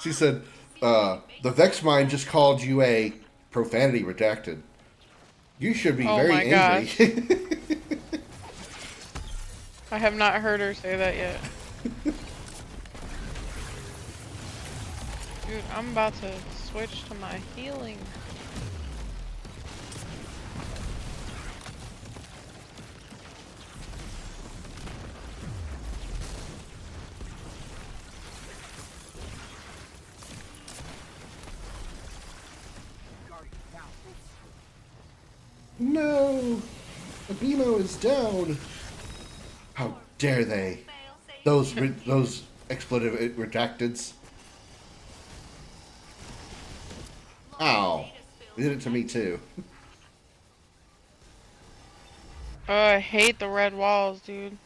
She said, "The Vex Mind just called you a profanity redacted. You should be Oh very my angry." I have not heard her say that yet. Dude, I'm about to switch to my healing. No, the BMO is down. How dare they? Those expletive redacteds. Ow! They did it to me too. Oh, I hate the red walls, dude.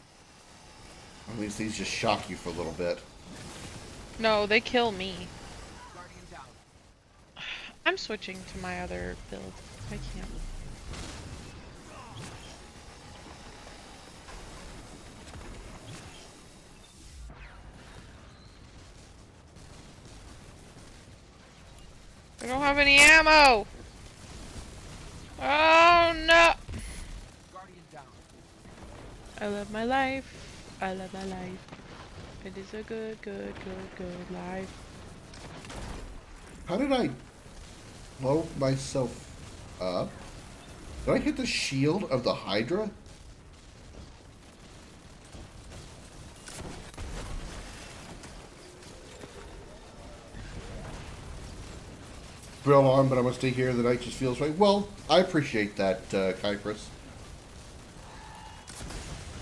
At least these just shock you for a little bit. No, they kill me. I'm switching to my other build. I can't. I don't have any ammo! Oh no! I love my life. I love my life. It is a good life. How did I blow myself up? Did I hit the shield of the Hydra? Drill on, but I'm gonna stay here. The night just feels right. Well, I appreciate that, Kypris.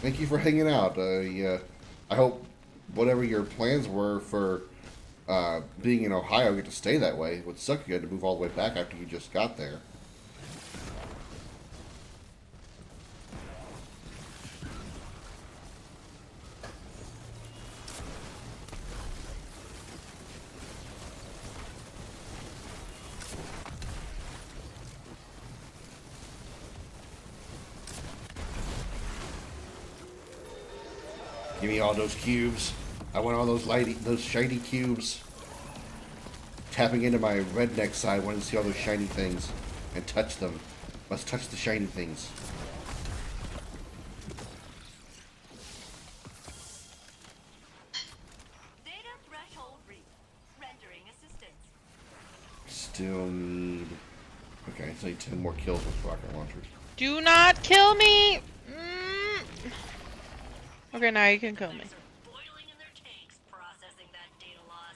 Thank you for hanging out. I hope whatever your plans were for being in Ohio, you get to stay that way. It would suck you had to move all the way back after you just got there. Give me all those cubes. I want all those shiny cubes. Tapping into my redneck side, wanting to see all those shiny things and touch them. Must touch the shiny things. Data threshold reached. Rendering assistance. Still need... Okay, so I need 10 more kills with rocket launchers. Do not kill me! Okay, now you can kill me. Boiling in their tanks, processing that data loss.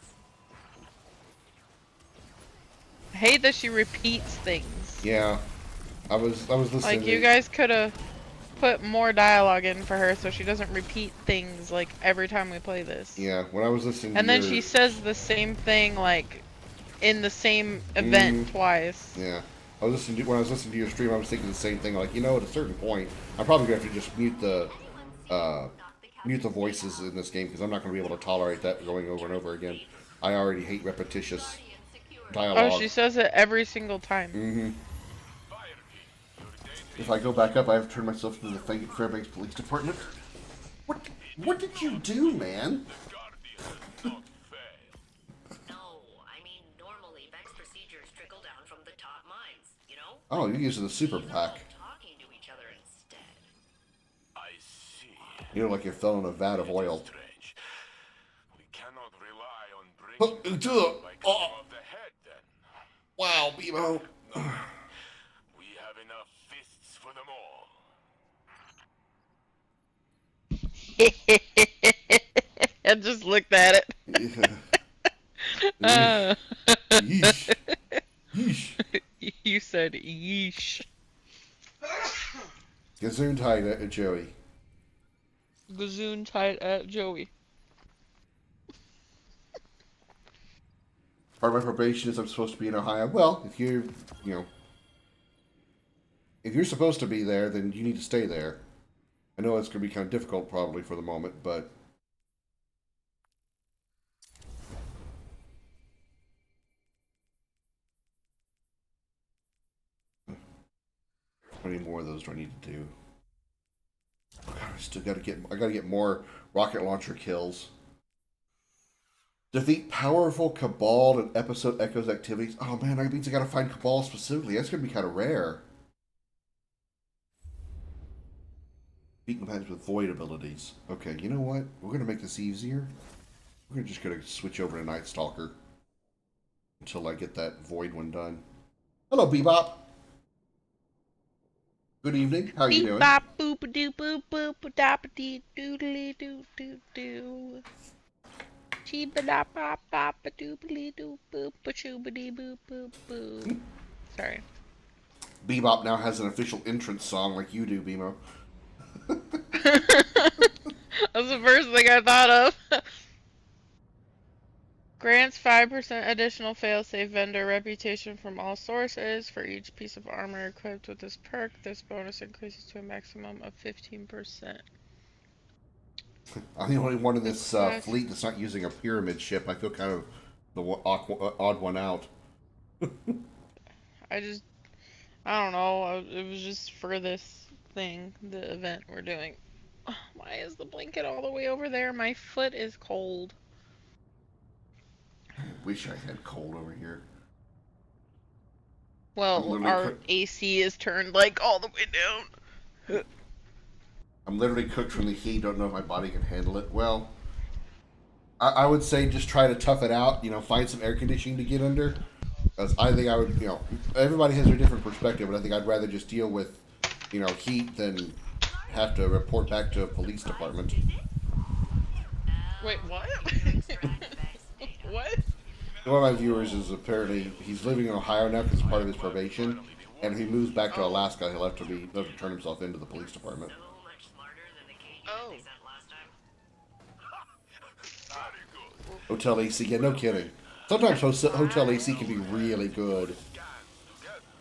I hate that she repeats things. Yeah. I was listening Like, to... you guys could have put more dialogue in for her so she doesn't repeat things, like, every time we play this. Yeah, when I was listening to And then your... she says the same thing, like, in the same event twice. Yeah. When I was listening to your stream, I was thinking the same thing. Like, at a certain point, I'm probably going to have to just mute the voices in this game because I'm not going to be able to tolerate that going over and over again. I already hate repetitious dialogue. Oh, she says it every single time. Mm-hmm. If I go back up, I have to turn myself into the Fairbanks Police Department. What did you do, man? No, I mean, normally Vex procedures trickle down from the top minds, you know? Oh, you're using the super These are black. all talking to each other instead. I see. You know, like you fell in a vat of oil. Strange. We cannot rely on Oh, breaking into down the- by cutting oh. off the head, then. Wow, Bebo. We have enough fists for them all. I just looked at it. Yeah. Yeesh. Yeesh. You said yeesh. Gazoon tied at Joey. Gazoon tight at Joey. Part of my probation is I'm supposed to be in Ohio. Well, if you're, you know, if you're supposed to be there, then you need to stay there. I know it's going to be kind of difficult probably for the moment, but... How many more of those do I need to do? Oh God, I gotta get more rocket launcher kills. Defeat powerful Cabal and Episode Echo's activities. Oh man, that means I gotta find Cabal specifically. That's gonna be kind of rare. Beat companions with void abilities. Okay, you know what? We're gonna make this easier. We're just gonna switch over to Night Stalker until I get that void one done. Hello, Bebop. Good evening. How are you doing? Bop boop doo boop boop dop dee doodly doo doo doo. Cheeba da pop pop a doobly doo boop a choobity boop boop boop. Sorry. Bebop now has an official entrance song like you do, Bemo. That's the first thing I thought of. Grants 5% additional failsafe vendor reputation from all sources for each piece of armor equipped with this perk. This bonus increases to a maximum of 15%. I'm the only one in this fleet that's not using a pyramid ship. I feel kind of the odd one out. I don't know. It was just for this thing, the event we're doing. Why is the blanket all the way over there? My foot is cold. I wish I had cold over here. Well, our AC is turned like all the way down. I'm literally cooked from the heat. Don't know if my body can handle it. Well, I would say just try to tough it out. You know, find some air conditioning to get under. Because I think I would, you know, everybody has their different perspective, but I think I'd rather just deal with, you know, heat than have to report back to a police department. Wait, what? What? One of my viewers is apparently he's living in Ohio now because it's part of his probation, and if he moves back to Alaska, he'll have to turn himself into the police department. Oh. Hotel AC, yeah, no kidding. Sometimes hotel AC can be really good,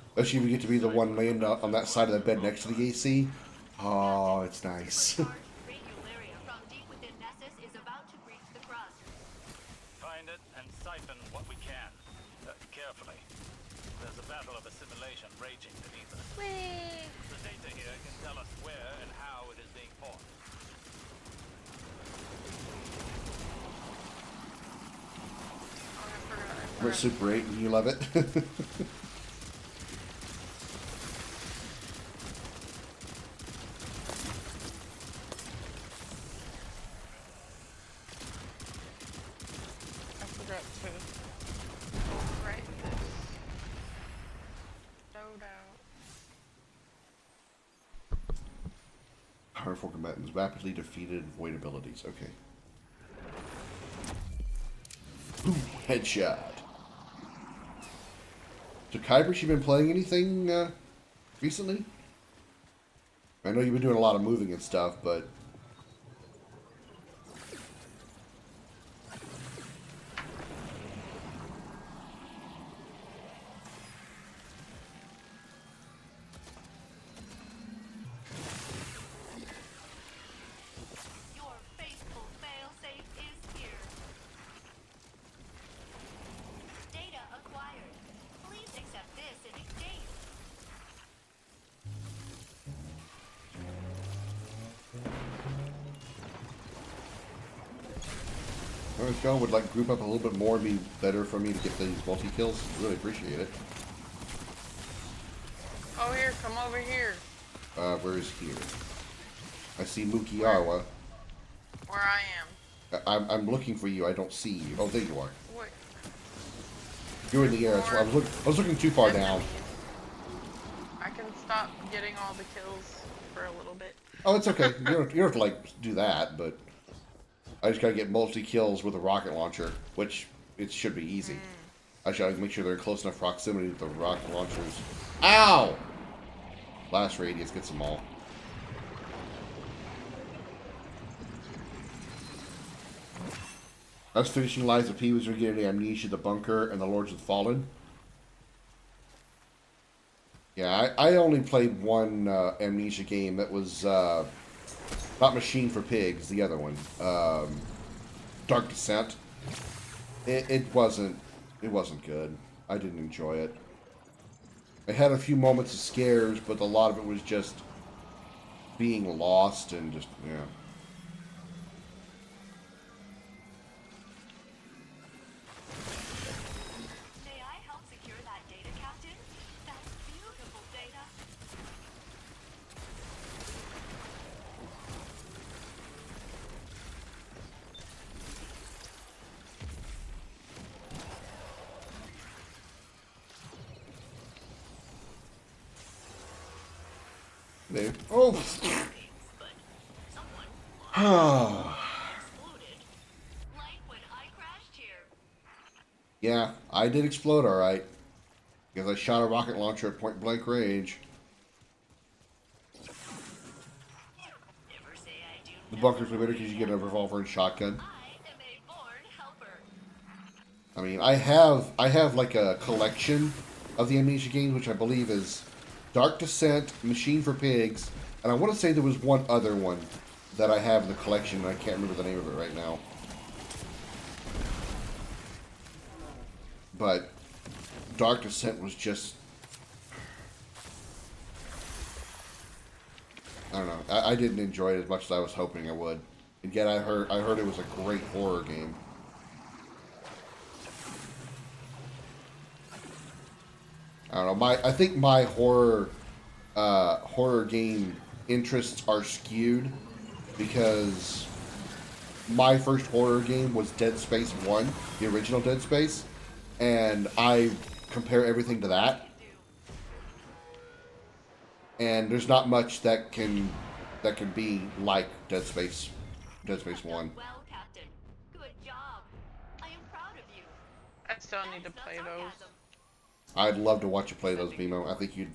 especially if you get to be the one laying on that side of the bed next to the AC. Oh, it's nice. Find it and siphon what we can. Carefully. There's a battle of assimilation raging beneath us. The data here can tell us where and how it is being fought. We're Super 8 and you love it. I forgot to write this. Load out. Powerful combatants rapidly defeated void abilities. Okay. Boom, headshot. So, Kybers, you been playing anything recently? I know you've been doing a lot of moving and stuff, but... Your faithful failsafe is here. Data acquired. Please accept this in exchange. if y'all would like group up a little bit more, it'd be better for me to get these multi-kills. Really appreciate it. Oh, here, come over here. Where is here? I see Mukiawa. Where I am. I'm looking for you. I don't see you. Oh, there you are. Wait. You're in the air. That's why I was looking too far down. I can stop getting all the kills for a little bit. Oh, it's okay. You don't have to like do that, but I just gotta get multi-kills with a rocket launcher, which it should be easy. I should make sure they're in close enough proximity with the rocket launchers. Ow! Blast radius gets them all. I was finishing Lies of P was getting Amnesia, The Bunker, and The Lords of the Fallen. Yeah, I only played one Amnesia game that was not Machine for Pigs, the other one. Dark Descent. It wasn't good. I didn't enjoy it. It had a few moments of scares, but a lot of it was just being lost and just, yeah. May I help secure that data, Captain? That's beautiful data. There. Oh! Yeah, I did explode alright. Because I shot a rocket launcher at point blank range. The bunker's better because you get a revolver and shotgun. I mean, I have like a collection of the Amnesia games, which I believe is Dark Descent, Machine for Pigs, and I want to say there was one other one that I have in the collection, and I can't remember the name of it right now. But Dark Descent was just, I don't know. I didn't enjoy it as much as I was hoping I would. And yet I heard it was a great horror game. I don't know. I think my horror game interests are skewed because my first horror game was Dead Space 1, the original Dead Space, and I compare everything to that. And there's not much that can be like Dead Space 1. Well, Captain. Good job. I am proud of you. I still need to play those. I'd love to watch you play those, BMO. I think you'd.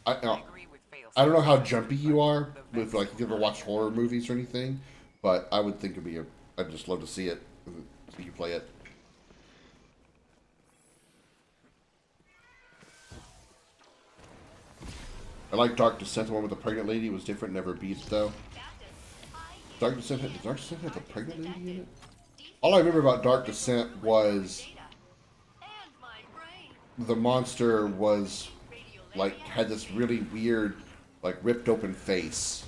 I don't know how jumpy you are with like if you ever watched horror movies or anything, but I would think it'd be I'd just love to see it, see you play it. I like Dark Descent, the one with the pregnant lady. It was different, never beat it though. Dark Descent have a pregnant lady in it? All I remember about Dark Descent was the monster was like had this really weird, like ripped open face.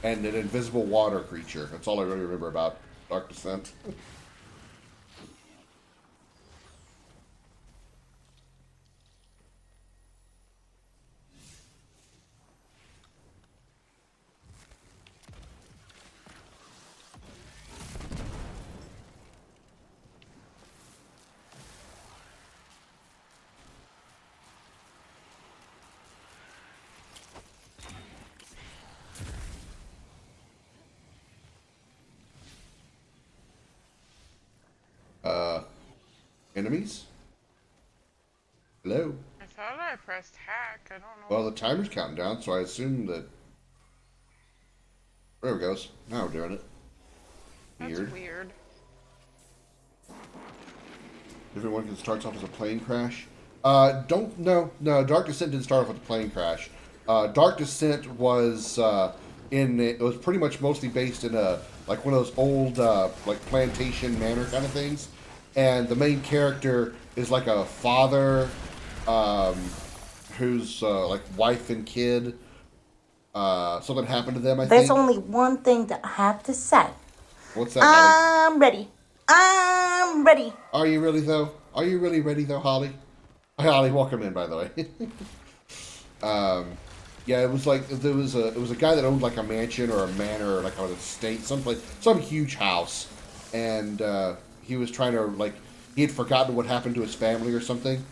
And an invisible water creature. That's all I really remember about Dark Descent. Enemies? Hello? I thought I pressed hack. I don't know. Well, the timer's counting down, so I assume that... There it goes. Now we're doing it. Weird. That's weird. Everyone can starts off as a plane crash. No, Dark Descent didn't start off with a plane crash. Dark Descent was it was pretty much mostly based in like one of those old like plantation manor kind of things. And the main character is like a father whose like wife and kid, something happened to them, I think. There's only one thing that I have to say. What's that, Holly? I'm ready. I'm ready. Are you really, though? Are you really ready, though, Holly? Hi, Holly. Welcome in, by the way. Yeah, it was like it was a guy that owned like a mansion or a manor or like an estate, some huge house, and he was trying to he had forgotten what happened to his family or something,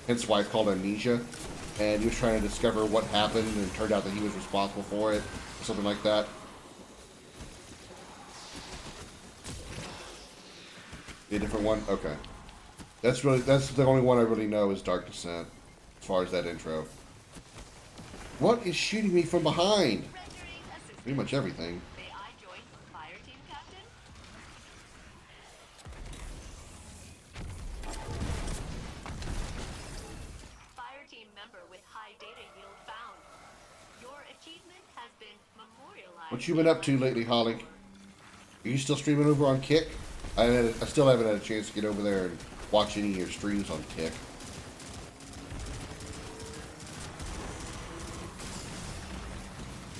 hence why it's called amnesia, and he was trying to discover what happened, and it turned out that he was responsible for it, or something like that. A different one, okay. That's the only one I really know is Dark Descent, as far as that intro. What is shooting me from behind? Pretty much everything. May I join your fire team, Captain? Fire team member with high data yield found. Your achievement has been memorialized. What you been up to lately, Holly? Are you still streaming over on Kick? I still haven't had a chance to get over there and watch any of your streams on Kick.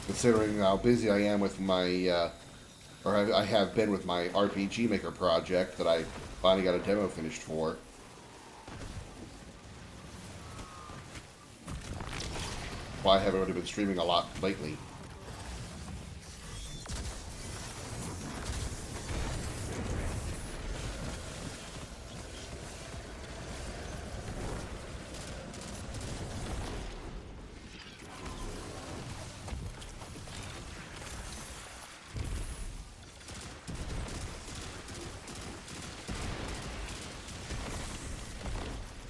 Considering how busy I am with my, I have been with my RPG Maker project that I finally got a demo finished for. Why I haven't really been streaming a lot lately.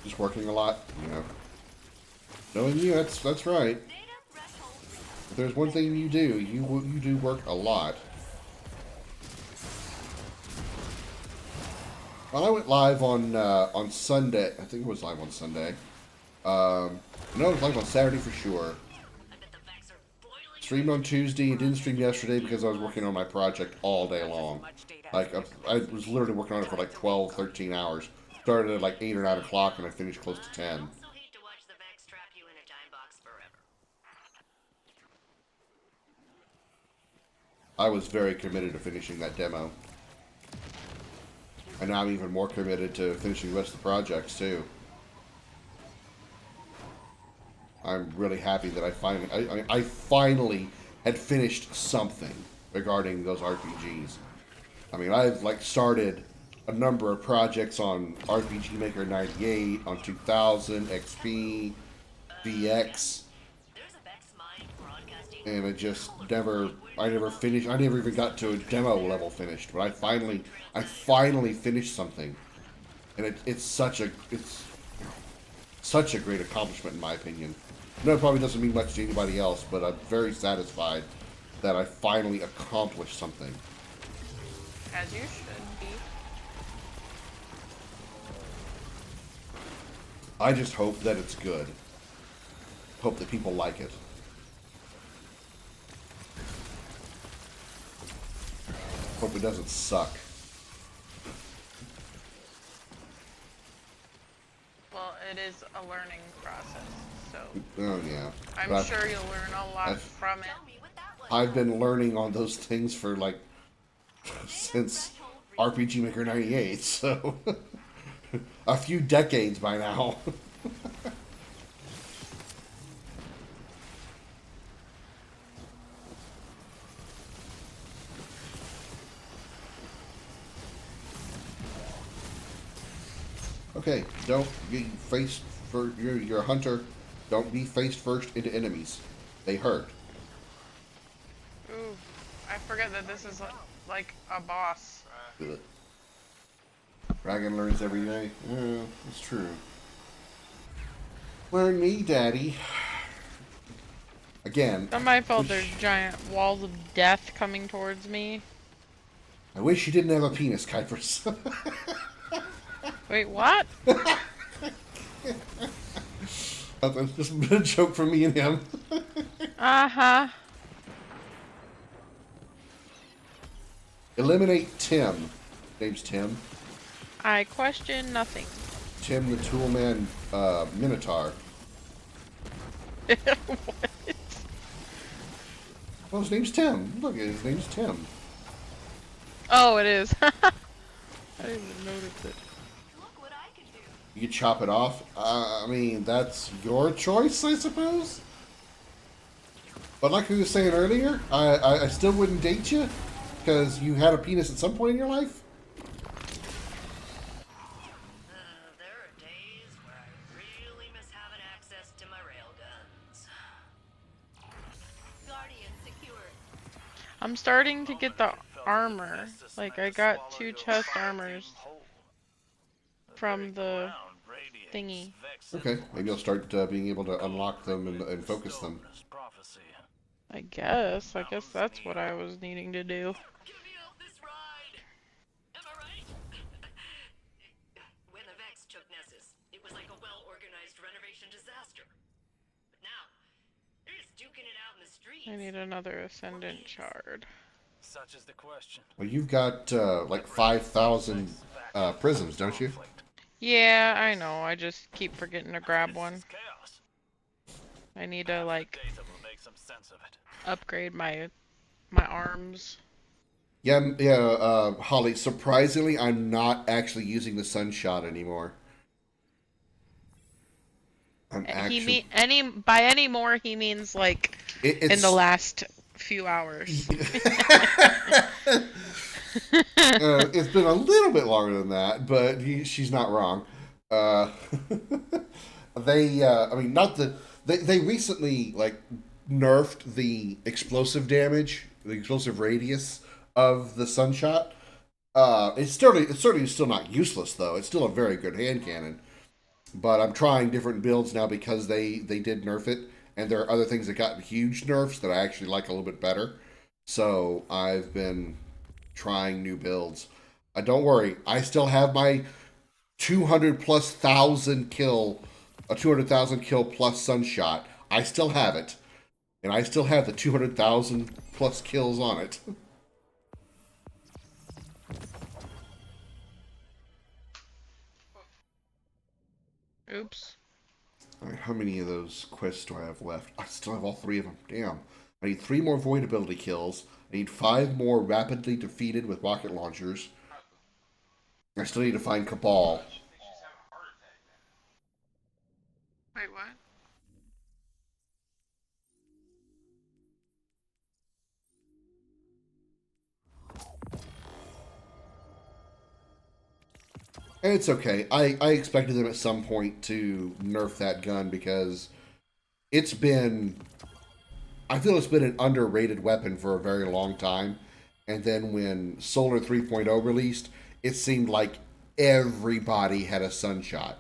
Just working a lot, you know. Knowing you, that's right. If there's one thing you do, you do work a lot. Well, I went live on Sunday. I think it was live on Sunday. No, it was live on Saturday for sure. Streamed on Tuesday and didn't stream yesterday because I was working on my project all day long. Like, I was literally working on it for like 12, 13 hours. Started at like 8 or 9 o'clock and I finished close to 10. I was very committed to finishing that demo. And now I'm even more committed to finishing the rest of the projects too. I'm really happy that I finally had finished something regarding those RPGs. I mean, I've like started a number of projects on RPG Maker 98, on 2000, XP, VX, and I just never finished. I never even got to a demo level finished. But I finally finished something, and it's such a great accomplishment in my opinion. I know it probably doesn't mean much to anybody else, but I'm very satisfied that I finally accomplished something. As you should be. I just hope that it's good. Hope that people like it. Hope it doesn't suck. Well, it is a learning process, so. Oh yeah. I'm sure you'll learn a lot from it. I've been learning on those things for like since RPG Maker 98, so a few decades by now. Okay, don't be faced for you're a hunter. Don't be faced first into enemies. They hurt. Ooh, I forget that this is like a boss. Ugh. Dragon learns every day. Yeah, it's true. Learn me, Daddy. Again. It's not my fault there's giant walls of death coming towards me. I wish you didn't have a penis, Kuipers. Wait, what? That's just a joke from me and him. Uh-huh. Eliminate Tim. Name's Tim. I question nothing. Tim the Toolman Minotaur. What? Well, his name's Tim. Look, his name's Tim. Oh, it is. I didn't even notice it. Look what I can do. You chop it off. I mean, that's your choice, I suppose. But like we were saying earlier, I still wouldn't date you because you had a penis at some point in your life. There are days where I really miss having access to my railguns. Guardian secured. I'm starting to get the armor. Like, I got 2 chest armors from the thingy. Okay, maybe you'll start being able to unlock them and focus them. I guess that's what I was needing to do. Get me out this ride! Am I right? When the Vex took Nessus, it was like a well-organized renovation disaster. But now, they're just duking it out in the streets. I need another Ascendant shard. Such is the question. Well, you've got like 5,000 prisms, don't you? Yeah, I know. I just keep forgetting to grab one. I need to, like, upgrade my arms. Yeah, Holly, surprisingly, I'm not actually using the sunshot anymore. I'm actually... By any more, he means, like, in the last few hours. It's been a little bit longer than that, but she's not wrong. They recently, like, nerfed the explosive damage, the explosive radius of the sunshot. It's certainly still not useless, though. It's still a very good hand cannon. But I'm trying different builds now because they did nerf it, and there are other things that got huge nerfs that I actually like a little bit better. So I've been trying new builds. Don't worry, I still have my 200,000 kill plus sunshot. I still have it, and I still have the 200,000 plus kills on it. Oops. All right, how many of those quests do I have left? I still have all 3 of them. Damn. I need 3 more void ability kills. I need 5 more rapidly defeated with rocket launchers. I still need to find Cabal. Wait, what? And it's okay. I expected them at some point to nerf that gun because it's been... I feel it's been an underrated weapon for a very long time. And then when Solar 3.0 released, it seemed like everybody had a sunshot.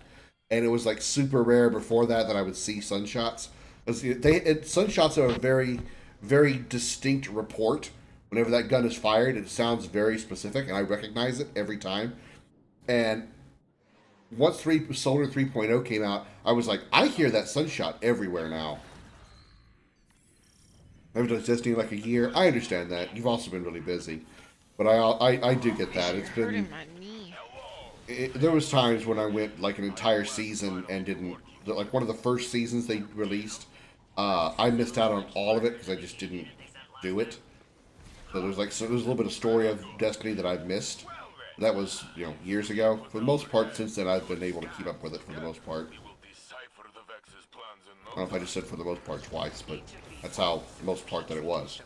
And it was like super rare before that I would see sunshots. Sunshots are a very, very distinct report. Whenever that gun is fired, it sounds very specific, and I recognize it every time. And once Solar 3.0 came out, I was like, I hear that sunshot everywhere now. I've done Destiny like a year. I understand that. You've also been really busy. But I do get that. It's been... there was times when I went like an entire season and didn't... Like one of the first seasons they released, I missed out on all of it because I just didn't do it. So there's a little bit of story of Destiny that I've missed. That was, years ago. For the most part, since then, I've been able to keep up with it for the most part. I don't know if I just said for the most part twice, but that's how the most part that it was.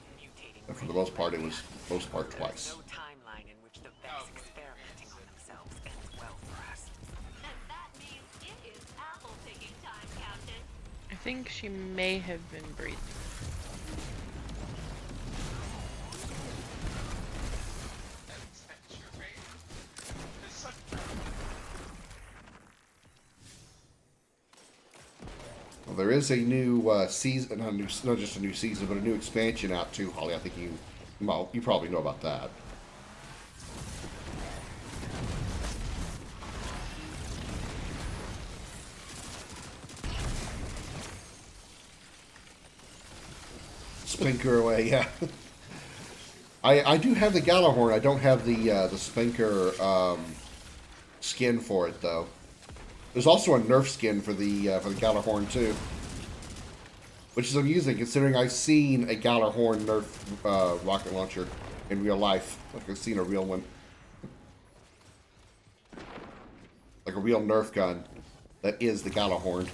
And for the most part, it was most part twice. No timeline in which the Vex experimenting on themselves ends well for us. And that means it is apple picking time, Captain. I think she may have been breathing. Well, there is a new season, not just a new season, but a new expansion out too, Holly. I think you probably know about that. Spinker away, yeah. I do have the Galahorn. I don't have the Spinker skin for it though. There's also a Nerf skin for the Galahorn too, which is amusing considering I've seen a Galahorn Nerf rocket launcher in real life. Like I've seen a real one. Like a real Nerf gun that is the Galahorn.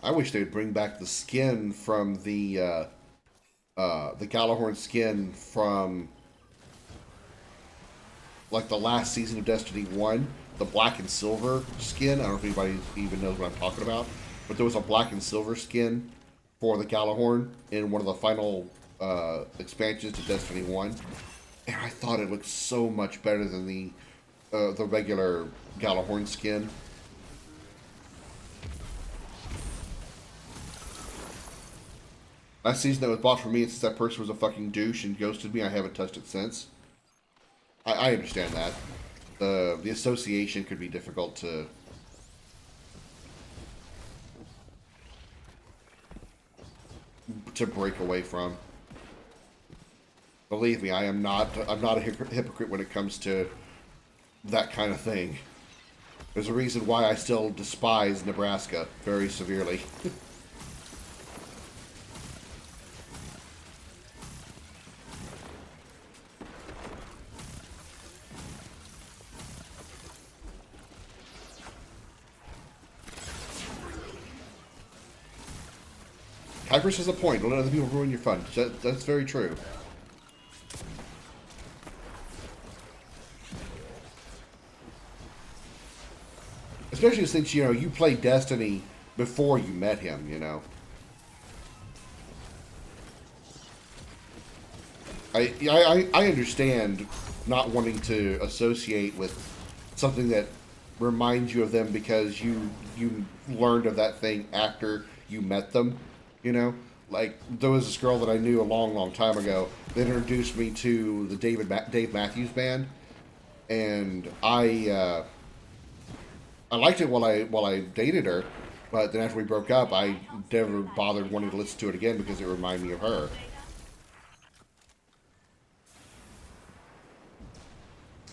I wish they'd bring back the skin from the Galahorn skin from like the last season of Destiny 1, the black and silver skin. I don't know if anybody even knows what I'm talking about, but there was a black and silver skin for the Galahorn in one of the final expansions to Destiny 1, and I thought it looked so much better than the regular Galahorn skin. Last season that was bought for me, and since that person was a fucking douche and ghosted me, I haven't touched it since. I understand that. The association could be difficult to break away from. Believe me, I'm not a hypocrite when it comes to that kind of thing. There's a reason why I still despise Nebraska very severely. Hypers has a point. Don't let other people ruin your fun. That's very true. Especially since, you played Destiny before you met him, I understand not wanting to associate with something that reminds you of them because you learned of that thing after you met them. Like there was this girl that I knew a long time ago that introduced me to the Dave Matthews Band, and I liked it while I dated her, but then after we broke up, I never bothered wanting to listen to it again because it reminded me of her.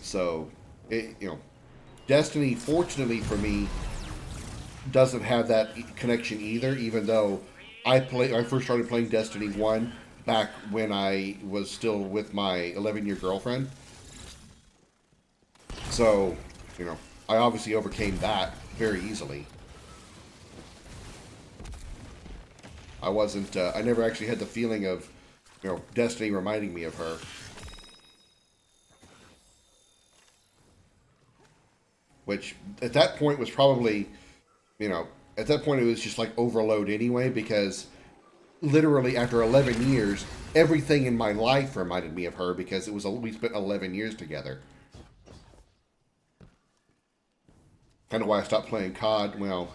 So, Destiny, fortunately for me, doesn't have that connection either, even though I first started playing Destiny 1 back when I was still with my 11-year girlfriend. So, I obviously overcame that very easily. I never actually had the feeling of, Destiny reminding me of her. Which, at that point, was probably, at that point, it was just like overload anyway, because literally after 11 years, everything in my life reminded me of her because we spent 11 years together. Kind of why I stopped playing COD. Well,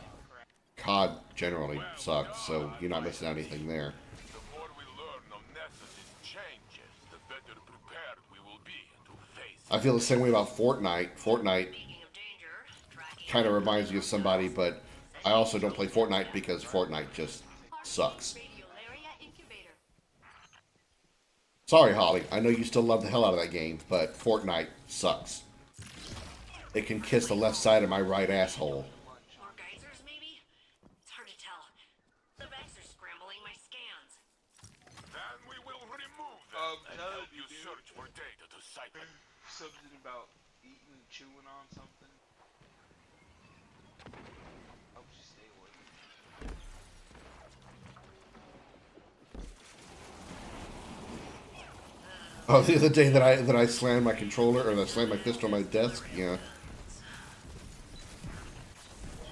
COD generally sucks, so you're not missing out anything there. The more we learn of Nessus' changes, the better prepared we will be to face it. I feel the same way about Fortnite. Fortnite kind of reminds me of somebody, but I also don't play Fortnite because Fortnite just sucks. Sorry, Holly. I know you still love the hell out of that game, but Fortnite sucks. It can kiss the left side of my right asshole. More geysers, maybe? It's hard to tell. The Vex are scrambling my scans. Then we will remove them and help you search for data to siphon. Something about eating and chewing on something. Helps you stay awake. Oh, the other day that I slammed my controller, or that I slammed my fist on my desk, yeah.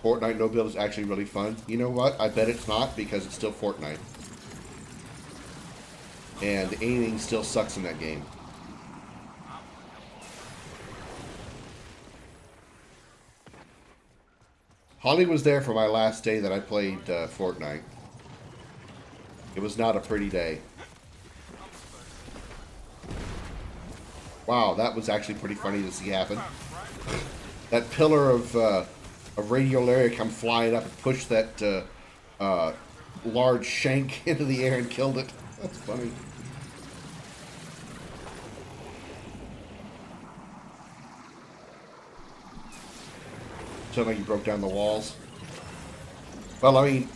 Fortnite no build is actually really fun. You know what? I bet it's not, because it's still Fortnite. And the aiming still sucks in that game. Holly was there for my last day that I played Fortnite. It was not a pretty day. Wow, that was actually pretty funny to see happen. That pillar of radiolaria come flying up and push that large shank into the air and killed it. That's funny. Sounded like you broke down the walls. Well, I mean,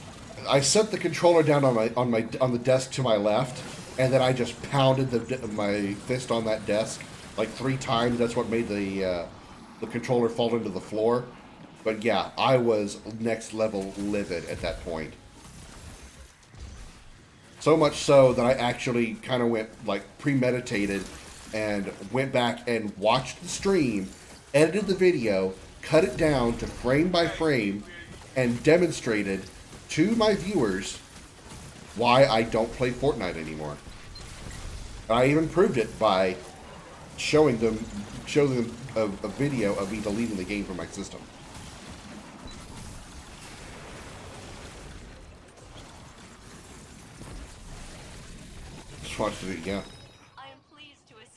I set the controller down on the desk to my left, and then I just pounded my fist on that desk like 3 times. That's what made the controller fall into the floor. But yeah, I was next level livid at that point. So much so that I actually kind of went like premeditated and went back and watched the stream, edited the video, cut it down to frame by frame, and demonstrated to my viewers why I don't play Fortnite anymore. I even proved it by showing them a video of me deleting the game from my system. Just watched it again.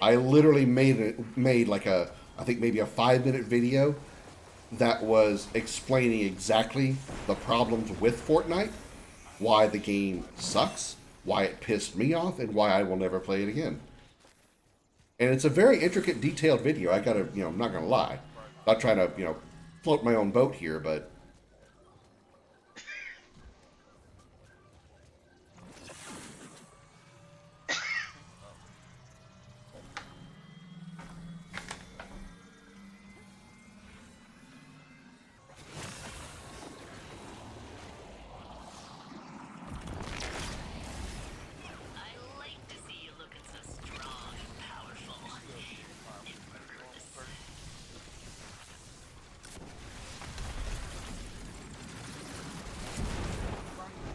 I literally made like I think maybe a 5-minute video that was explaining exactly the problems with Fortnite, why the game sucks, why it pissed me off, and why I will never play it again. And it's a very intricate, detailed video. I gotta, I'm not gonna lie. Not trying to, float my own boat here, but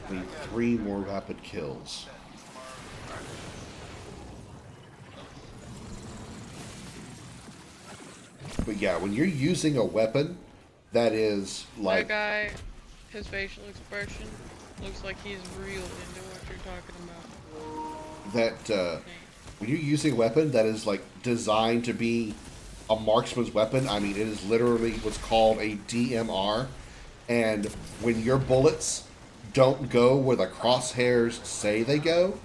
we need 3 more rapid kills. But yeah, when you're using a weapon that is like... That guy, his facial expression looks like he's real into what you're talking about. That, when you're using a weapon that is like designed to be a marksman's weapon, I mean, it is literally what's called a DMR. And when your bullets don't go where the crosshairs say they go,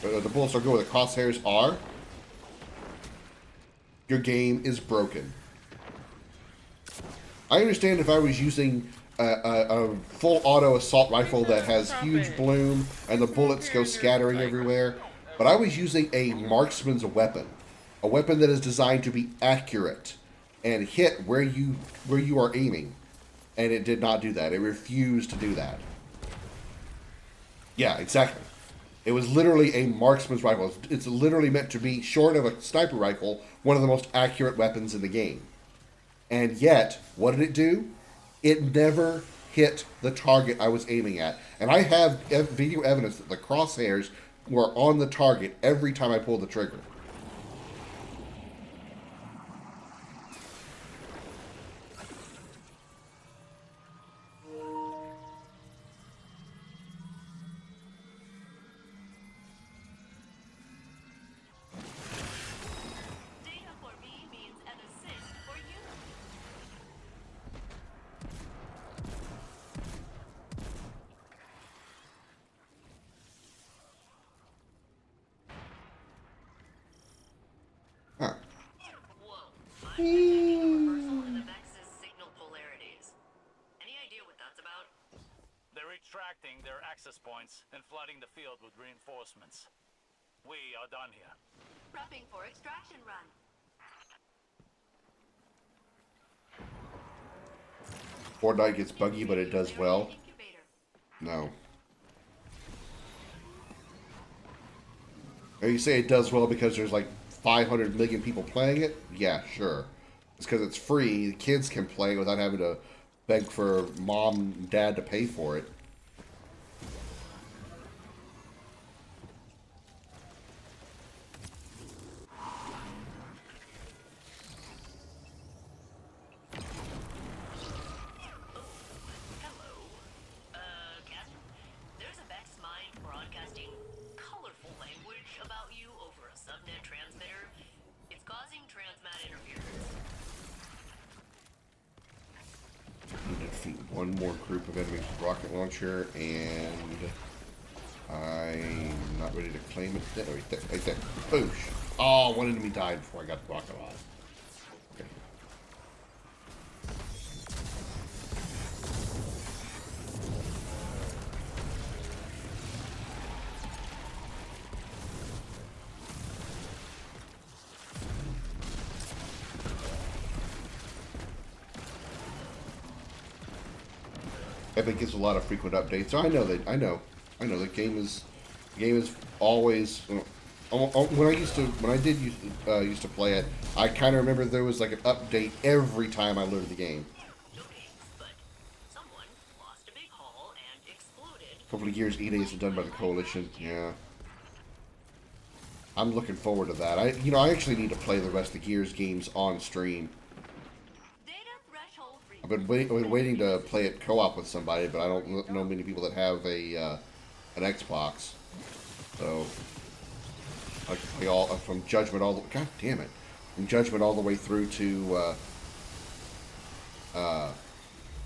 or the bullets don't go where the crosshairs are, your game is broken. I understand if I was using a full auto assault rifle that has huge bloom and the bullets go scattering everywhere, but I was using a marksman's weapon, a weapon that is designed to be accurate and hit where you are aiming, and it did not do that. It refused to do that. Yeah, exactly. It was literally a marksman's rifle. It's literally meant to be, short of a sniper rifle, one of the most accurate weapons in the game. And yet, what did it do? It never hit the target I was aiming at. And I have video evidence that the crosshairs were on the target every time I pulled the trigger. Extracting their access points and flooding the field with reinforcements. We are done here. Prepping for extraction run. Fortnite gets buggy, but it does well. No. Or you say it does well because there's like 500 million people playing it? Yeah, sure. It's because it's free. The kids can play without having to beg for mom and dad to pay for it. One more group of enemies with rocket launcher and I'm not ready to claim it. There, right there, right there. Boosh. Oh, one enemy died before I got the rocket on. Okay. Epic gives a lot of frequent updates. So I know that. I know the game is always. When I did used to play it, I kind of remember there was like an update every time I loaded the game. Hopefully, Gears E-Days are done by the Coalition. Yeah, I'm looking forward to that. I actually need to play the rest of the Gears games on stream. I've been waiting to play it co-op with somebody, but I don't know many people that have an Xbox. So I can play all from Judgment all the God damn it, from Judgment all the way through to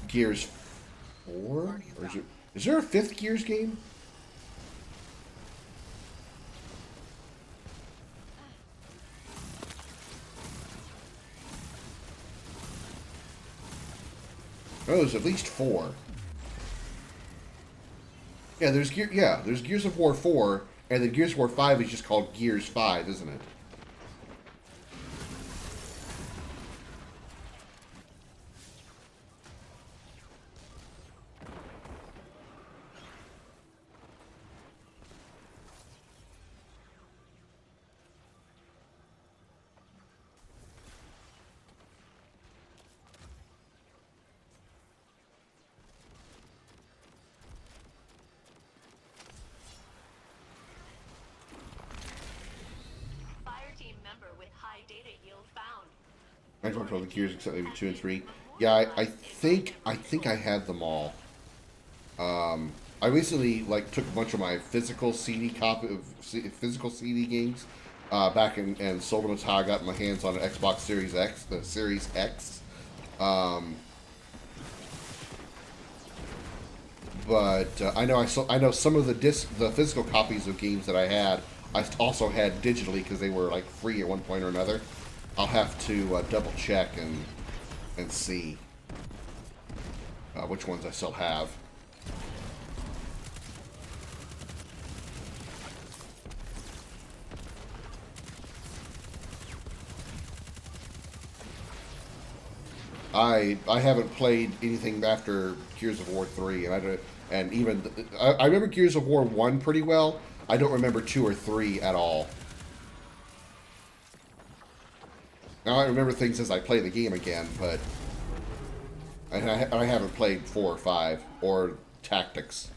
Gears 4, or is there a 5th Gears game? Oh, there's at least 4. Yeah, there's Gears of War 4, and then Gears of War 5 is just called Gears 5, isn't it? I talked about the Gears except maybe 2 and 3. Yeah, I think I had them all. I recently took a bunch of my physical CD games back and sold them. That's how I got my hands on an Xbox Series X, the Series X. But I know some of the physical copies of games that I had, I also had digitally because they were free at one point or another. I'll have to double check and see which ones I still have. I haven't played anything after Gears of War 3, and even I remember Gears of War 1 pretty well. I don't remember 2 or 3 at all. Now I remember things as I play the game again, but I haven't played 4 or 5 or Tactics.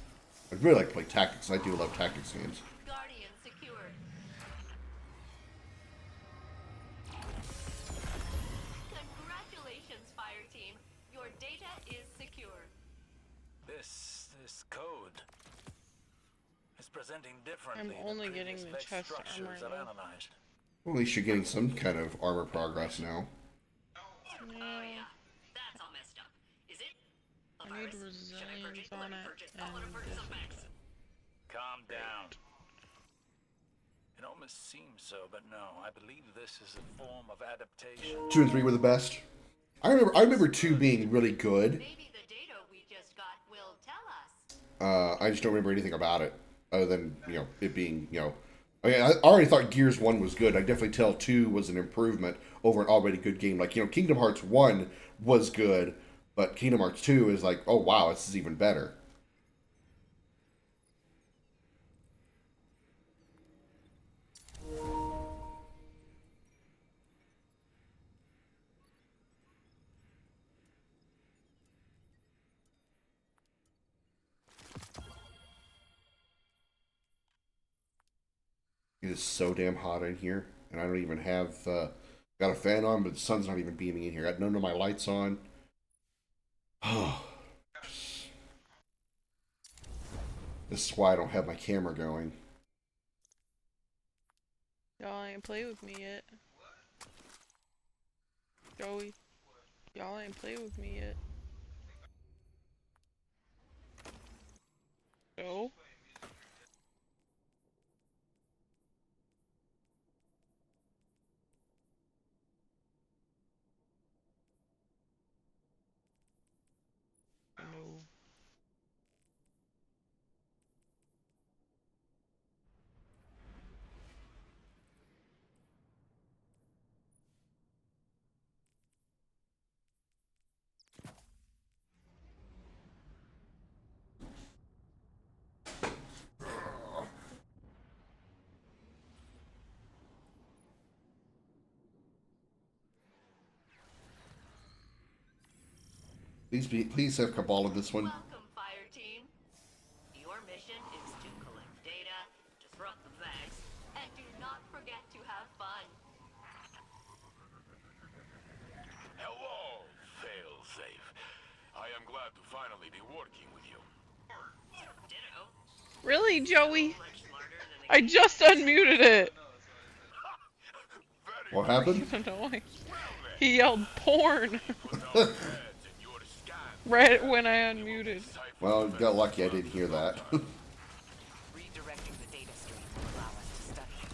I'd really like to play Tactics. I do love Tactics games. Guardian secured. Congratulations, fire team. Your data is secure. This code is presenting differently. I'm only getting the chest armor I've now. analyzed. Well, at least you're getting some kind of armor progress now. Oh yeah, that's all messed up. Is it? A I need virus? Should I resilience purchase? on Let me it, purchase. I want to purchase some packs. Calm down. It almost seems so, but no. I believe this is a form of adaptation. 2 and 3 were the best. I remember 2 being really good. Maybe the data we just got will tell us. I just don't remember anything about it other than it being I already thought Gears 1 was good. I definitely tell 2 was an improvement over an already good game. Kingdom Hearts 1 was good, but Kingdom Hearts 2 is oh wow, this is even better. It is so damn hot in here, and I don't even have got a fan on, but the sun's not even beaming in here. I got none of my lights on. Oh, this is why I don't have my camera going. Y'all ain't play with me yet. Joey, y'all ain't play with me yet. Joe? Please have Cabal in this one. Welcome, fire team. Your mission is to collect data, disrupt the Vex, and do not forget to have fun. Hello, failsafe. I am glad to finally be working with you. Ditto. Really, Joey? Much smarter than the I just unmuted it. What happened? Annoying. He yelled porn right when I unmuted. Well, got lucky I didn't hear that. Redirecting the data stream will allow us to study it,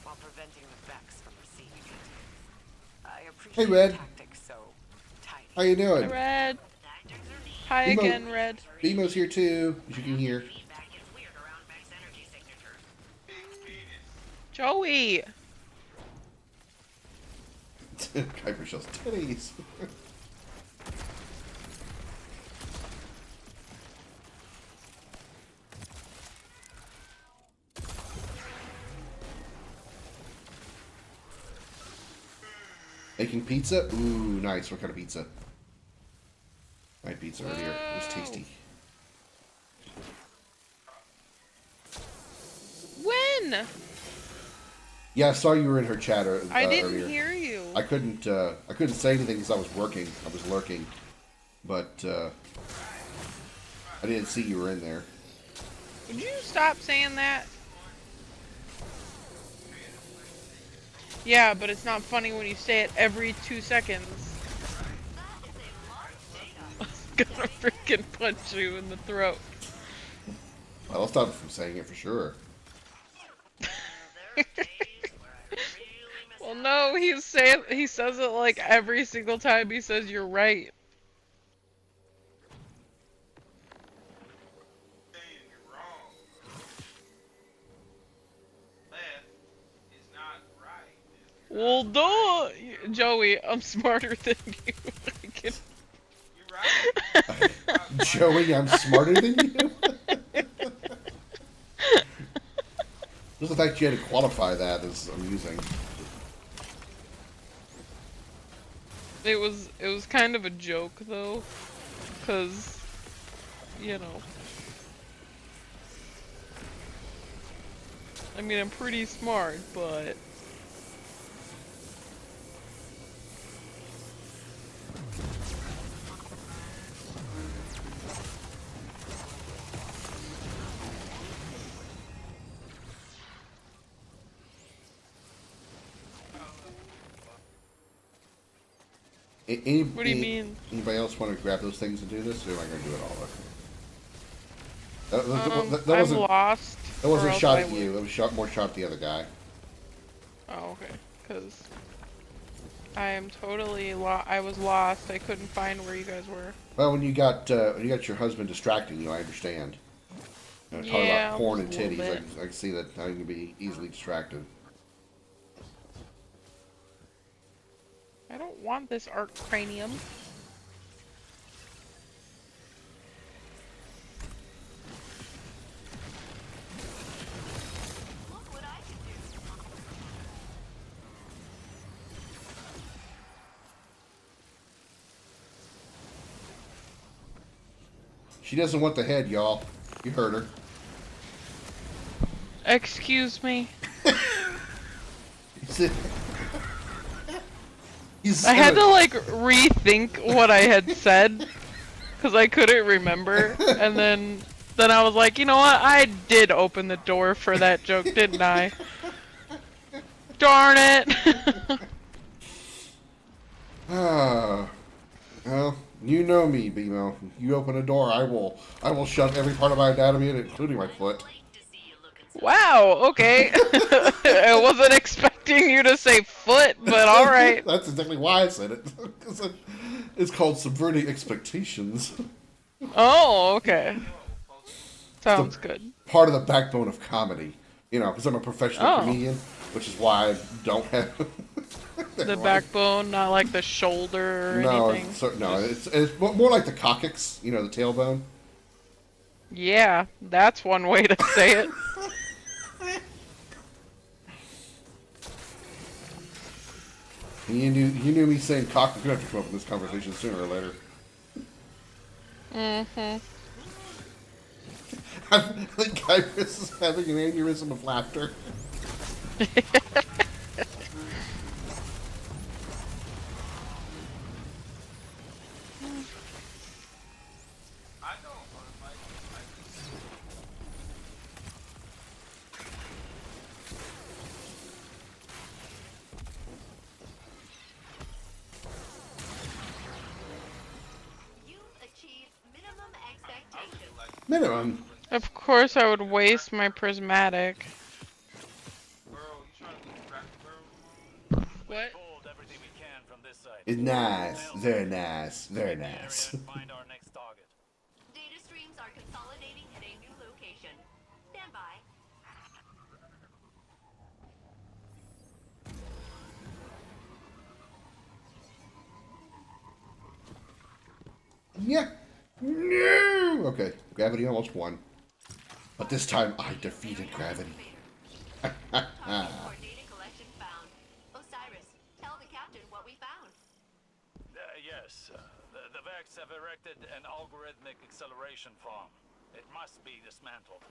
while preventing the Vex from receiving it. I appreciate Red. tactics so tidy. How you doing? Red. Hi Emo. again, Red. Bemo's here too, as you can hear. feedback is weird around Vex energy signatures. Joey. Kuiper shows titties. Making pizza? Ooh, nice. What kind of pizza? My pizza right here. It was tasty. When? Yeah, I saw you were in her chat I didn't earlier. hear you. I couldn't say anything because I was working. I was lurking, but I didn't see you were in there. Would you stop saying that? Yeah, but it's not funny when you say it every 2 seconds. I'm gonna freaking punch you in the throat. I'll stop from saying it for sure. Well, no, he says it like every single time he says you're right. Well, duh, Joey, I'm smarter than you. I can... You're right. Joey, I'm smarter than you? Just the fact you had to qualify that is amusing. It was kind of a joke though, cause, you know. I mean, I'm pretty smart, but. What do you mean? Anybody else want to grab those things and do this, or am I going to do it all? That I'm wasn't, lost. That wasn't a or shot else at I you. It was more shot at the other guy. Oh, okay. Because I am totally I was lost. I couldn't find where you guys were. Well, when you got your husband distracting you, I understand. Talking Yeah, about porn and just a little titties, bit. I can see that how you can be easily distracted. I don't want this arc cranium. Look what I can do. She doesn't want the head, y'all. You heard her. Excuse me. I had to like rethink what I had said because I couldn't remember, and then I was like, you know what? I did open the door for that joke, didn't I? Darn it! Well, you know me, Bimo. You open a door, I will shut every part of my anatomy in it, including my foot. Wow. Okay. I wasn't expecting you to say foot, but all right. That's exactly why I said it. It's called subverting expectations. Oh, okay. Sounds good. Part of the backbone of comedy, you know, because I'm a professional comedian, which is why I don't have the backbone, not like the shoulder or anything. No, it's more like the coccyx, you know, the tailbone. Yeah, that's one way to say it. You knew me saying cock was going to have to come up in this conversation sooner or later. Mm-hmm. I think Iris is having an aneurysm of laughter. I don't like I You've achieved minimum expectations. really like Minimum. Of course I would waste my prismatic. Burrow. You trying to do crack Burrow tomorrow? What? Pulled everything we can from this side. It's nice. Nails Very it. nice. Very Sweep the area nice. and find our next target. Data streams are consolidating at a new location. Stand by. Yeah. No. Okay. Gravity almost won. But this time I defeated gravity. Target for data collection found. Osiris, tell the captain what we found. Yes, the Vex have erected an algorithmic acceleration farm. It must be dismantled.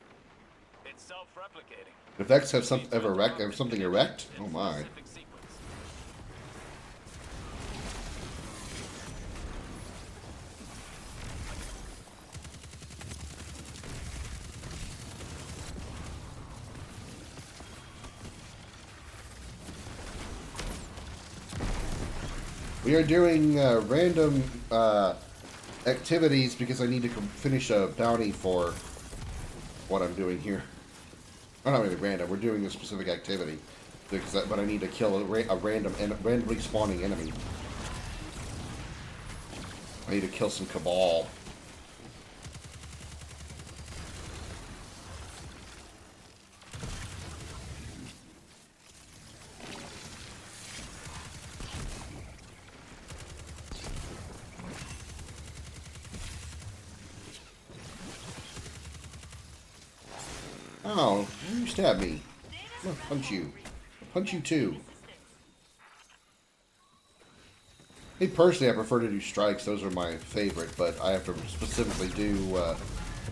It's self-replicating. The Vex have something erect? Oh my. Specific sequence. We are doing random activities because I need to finish a bounty for what I'm doing here. Oh, not really random. We're doing a specific activity, but I need to kill a randomly spawning enemy. I need to kill some Cabal. Oh, you stabbed me. I'm gonna punch you. I'll punch you too. Me personally, I prefer to do strikes. Those are my favorite, but I have to specifically do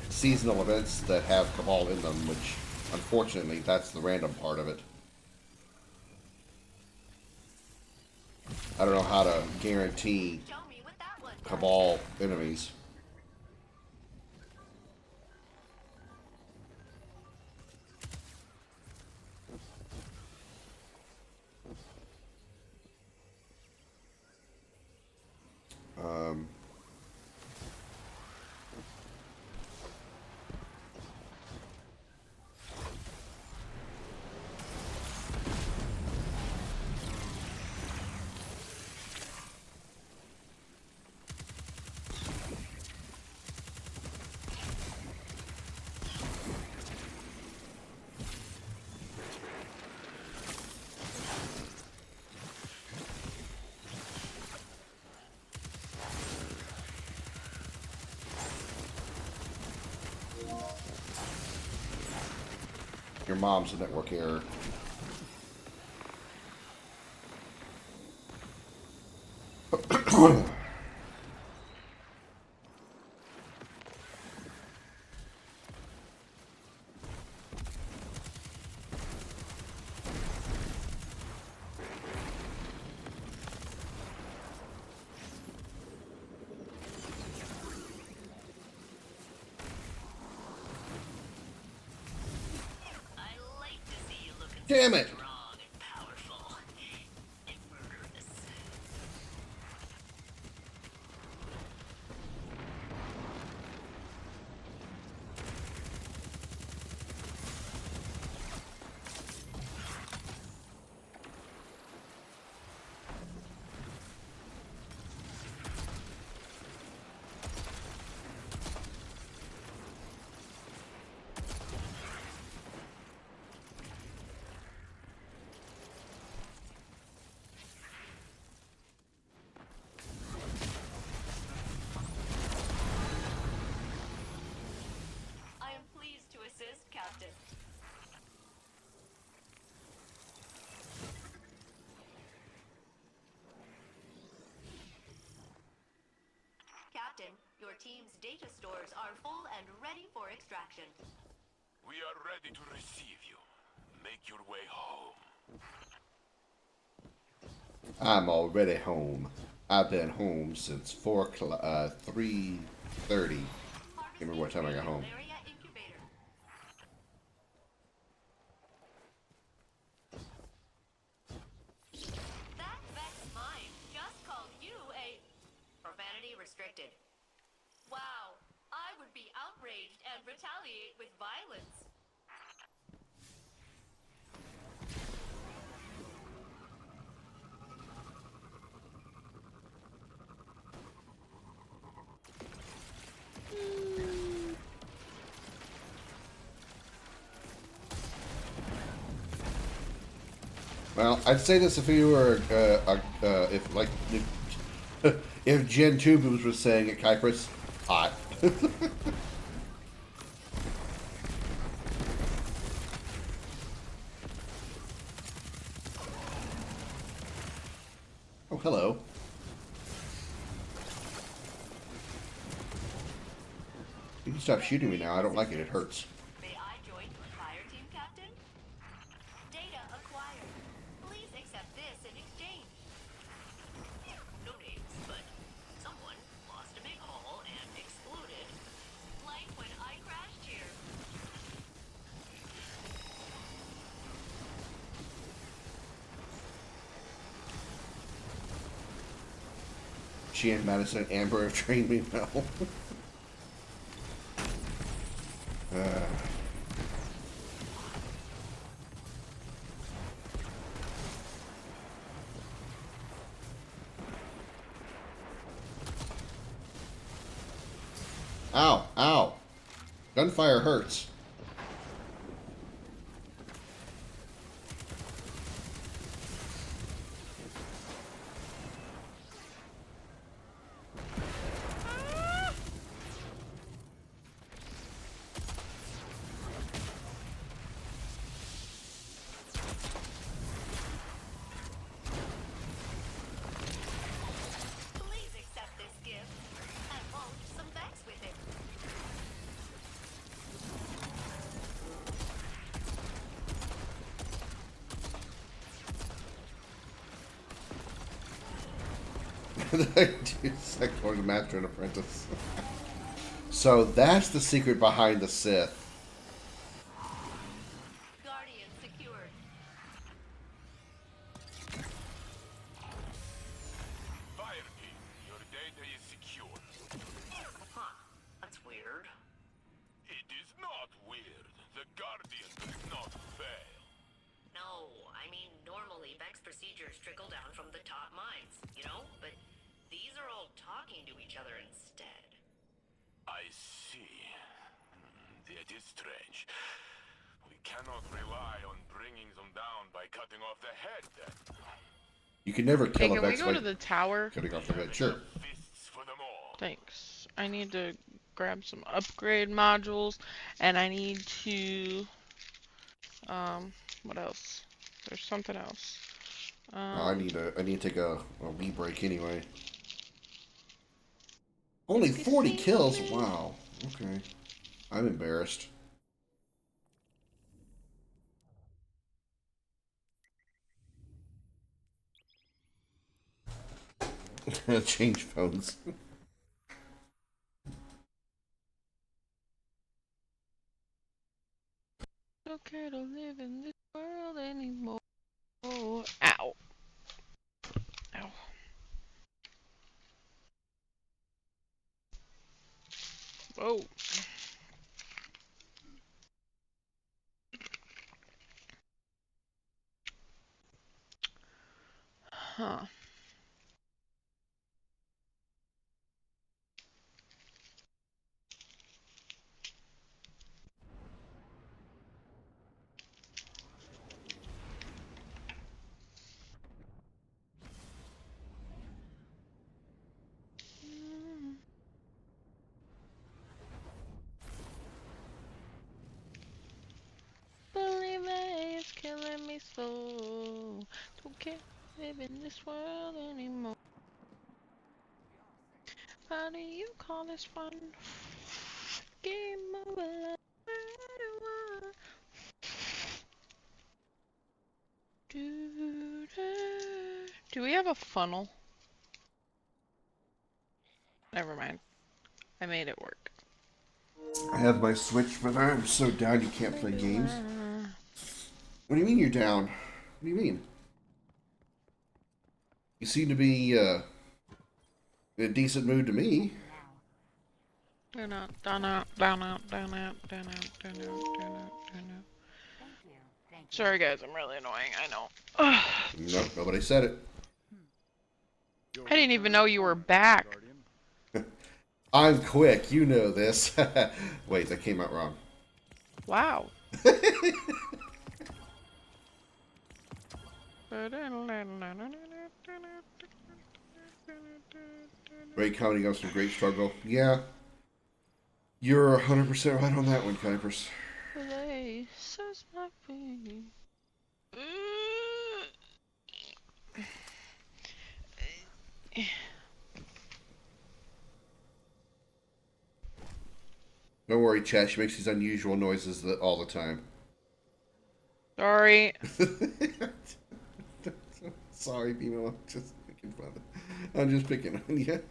seasonal events that have Cabal in them, which, unfortunately, that's the random part of it. I don't know how to guarantee Cabal enemies. Your mom's a network error. Damn it! Your team's data stores are full and ready for extraction. We are ready to receive you. Make your way home. I'm already home. I've been home since 3:30. Can't remember what time I got home. Malaria incubator. That Vex mine just called you a profanity restricted. Wow, I would be outraged and retaliate with violence. Well, I'd say this if you were, if like, if Gen 2 was saying it, Kyprus, hot. Oh, hello. You can stop shooting me now. I don't like it. It hurts. May I join your fire team, Captain? Data acquired. Please accept this in exchange. No names, but someone lost a big haul and exploded. Like when I crashed here. She and Madison and Amber have trained me well. Ow, ow. Gunfire hurts. Please accept this gift and launch some Vex with it. It's like going to Master and Apprentice. So that's the secret behind the Sith. Guardian secured. Fire team, your data is secure. Huh, that's weird. It is not weird. The Guardian does not fail. No, I mean, normally Vex procedures trickle down from the top minds, you know? But these are all talking to each other instead. I see. That is strange. We cannot rely on bringing them down by cutting off the head, then. You can never Hey, kill a can we Vex go by to the tower? cutting off the head. Sure. Fists for them all. Thanks. I need to grab some upgrade modules, and I need to, what else? There's something else. I need to take a wee break anyway. Only 40 kills? Wow. Okay. I'm embarrassed. Change phones. Okay to live in this world anymore. Ow. Ow. Whoa. Huh. Believe it's killing me slow. Don't care live in this world anymore. How do you call this fun? Game over. Do we have a funnel? Never mind. I made it work. I have my Switch, but I'm so down you can't play games. What do you mean you're down? What do you mean? You seem to be in a decent mood to me. Down out, down out, down out, down out, down out, down out, down out, down out. Sorry guys, I'm really annoying, I know. Nope, nobody said it. I didn't even know you were back. I'm quick, you know this. Wait, that came out wrong. Wow. Great comedy comes from great struggle. Yeah. You're 100% right on that one, Kuipers. Don't worry, Chad. She makes these unusual noises all the time. Sorry. Sorry, Bimo. I'm just making fun. I'm just picking on you.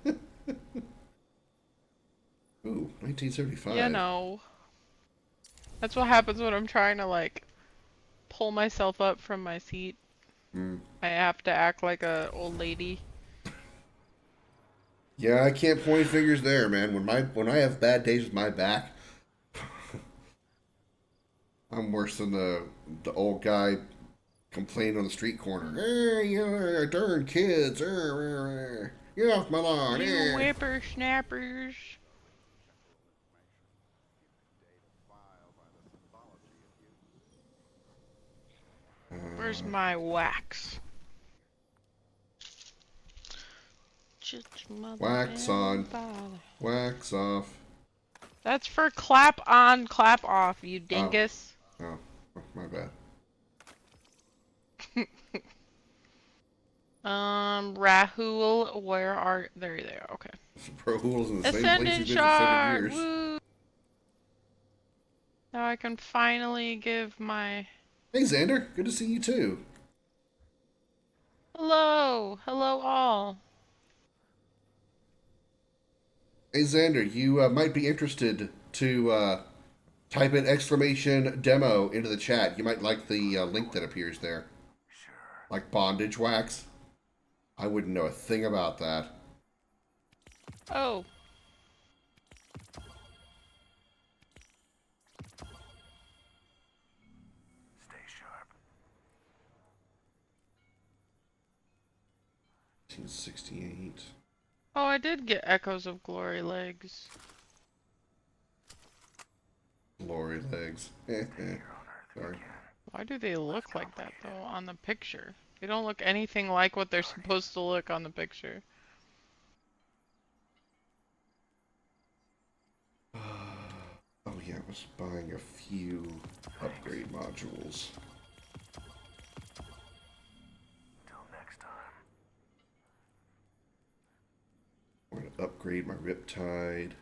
Ooh, 1975. You know. That's what happens when I'm trying to, like, pull myself up from my seat. I have to act like a old lady. Yeah, I can't point fingers there, man. When I have bad days with my back, I'm worse than the old guy complaining on the street corner. You darn kids! Get off my lawn! You whippersnappers! Where's my wax? Wax on. Wax off. That's for clap on, clap off, you dingus. Oh, my bad. Rahul, where are... There you are, okay. Rahul's in the same place Ascendant he's been for 7 shard! years. Woo! Now I can finally give my... Hey, Xander. Good to see you, too. Hello! Hello all. Hey, Xander, you might be interested to type in exclamation demo into the chat. You might like the link that appears there. Sure. Like bondage wax. I wouldn't know a thing about that. Oh. Stay sharp. 1968. Oh, I did get Echoes of Glory legs. Glory legs. Sorry. Why do they look like that, though, on the picture? They don't look anything like what they're supposed to look on the picture. Oh yeah, I was buying a few upgrade modules. Till next time. I'm going to upgrade my Riptide.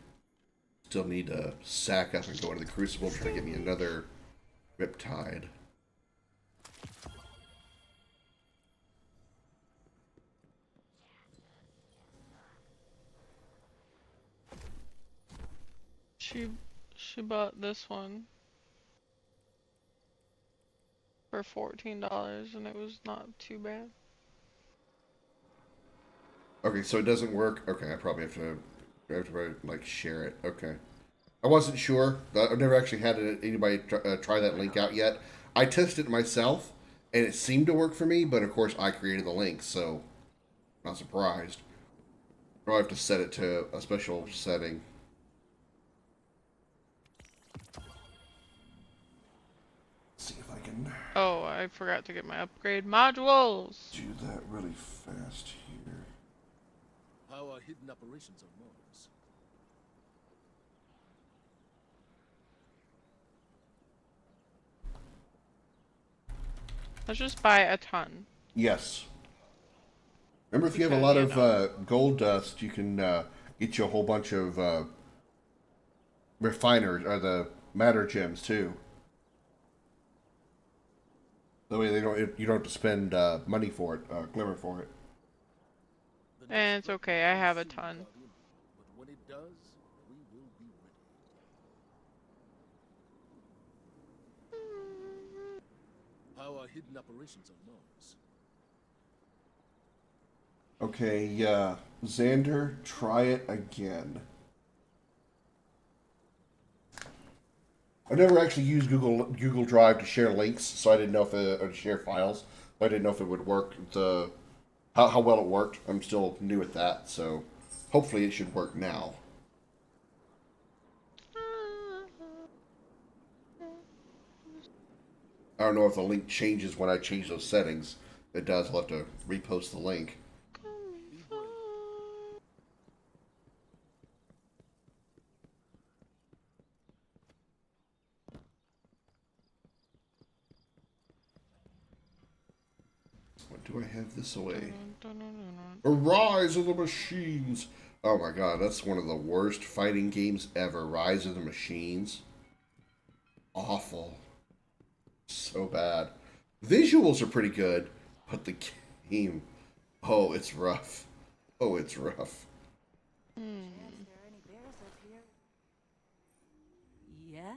Still need to sack up and go into the Crucible, try to get me another Riptide. She bought this one for $14 and it was not too bad. Okay, so it doesn't work. Okay, I probably have to like share it. Okay, I wasn't sure. I've never actually had anybody try that link out yet. I tested it myself, and it seemed to work for me. But of course, I created the link, so not surprised. I'll have to set it to a special setting. See if I can. Oh, I forgot to get my upgrade modules. Do that really fast here. How are hidden operations on Mars? Let's just buy a ton. Yes. Remember, if you have a lot of gold dust, you can get you a whole bunch of refiners or the matter gems too. That way you don't have to spend money for it, glimmer for it. And it's okay, I have a ton. But when it does, we will be ready. How are hidden operations on Mars? Okay, yeah. Xander, try it again. I never actually used Google Drive to share links, so I didn't know if or to share files. I didn't know if it would work. How well it worked. I'm still new at that, so hopefully it should work now. I don't know if the link changes when I change those settings. If it does, I'll have to repost the link. What do I have this away? Rise of the Machines! Oh my god, that's one of the worst fighting games ever. Rise of the Machines. Awful. So bad. Visuals are pretty good, but the game, oh, it's rough. Oh, it's rough. Yes?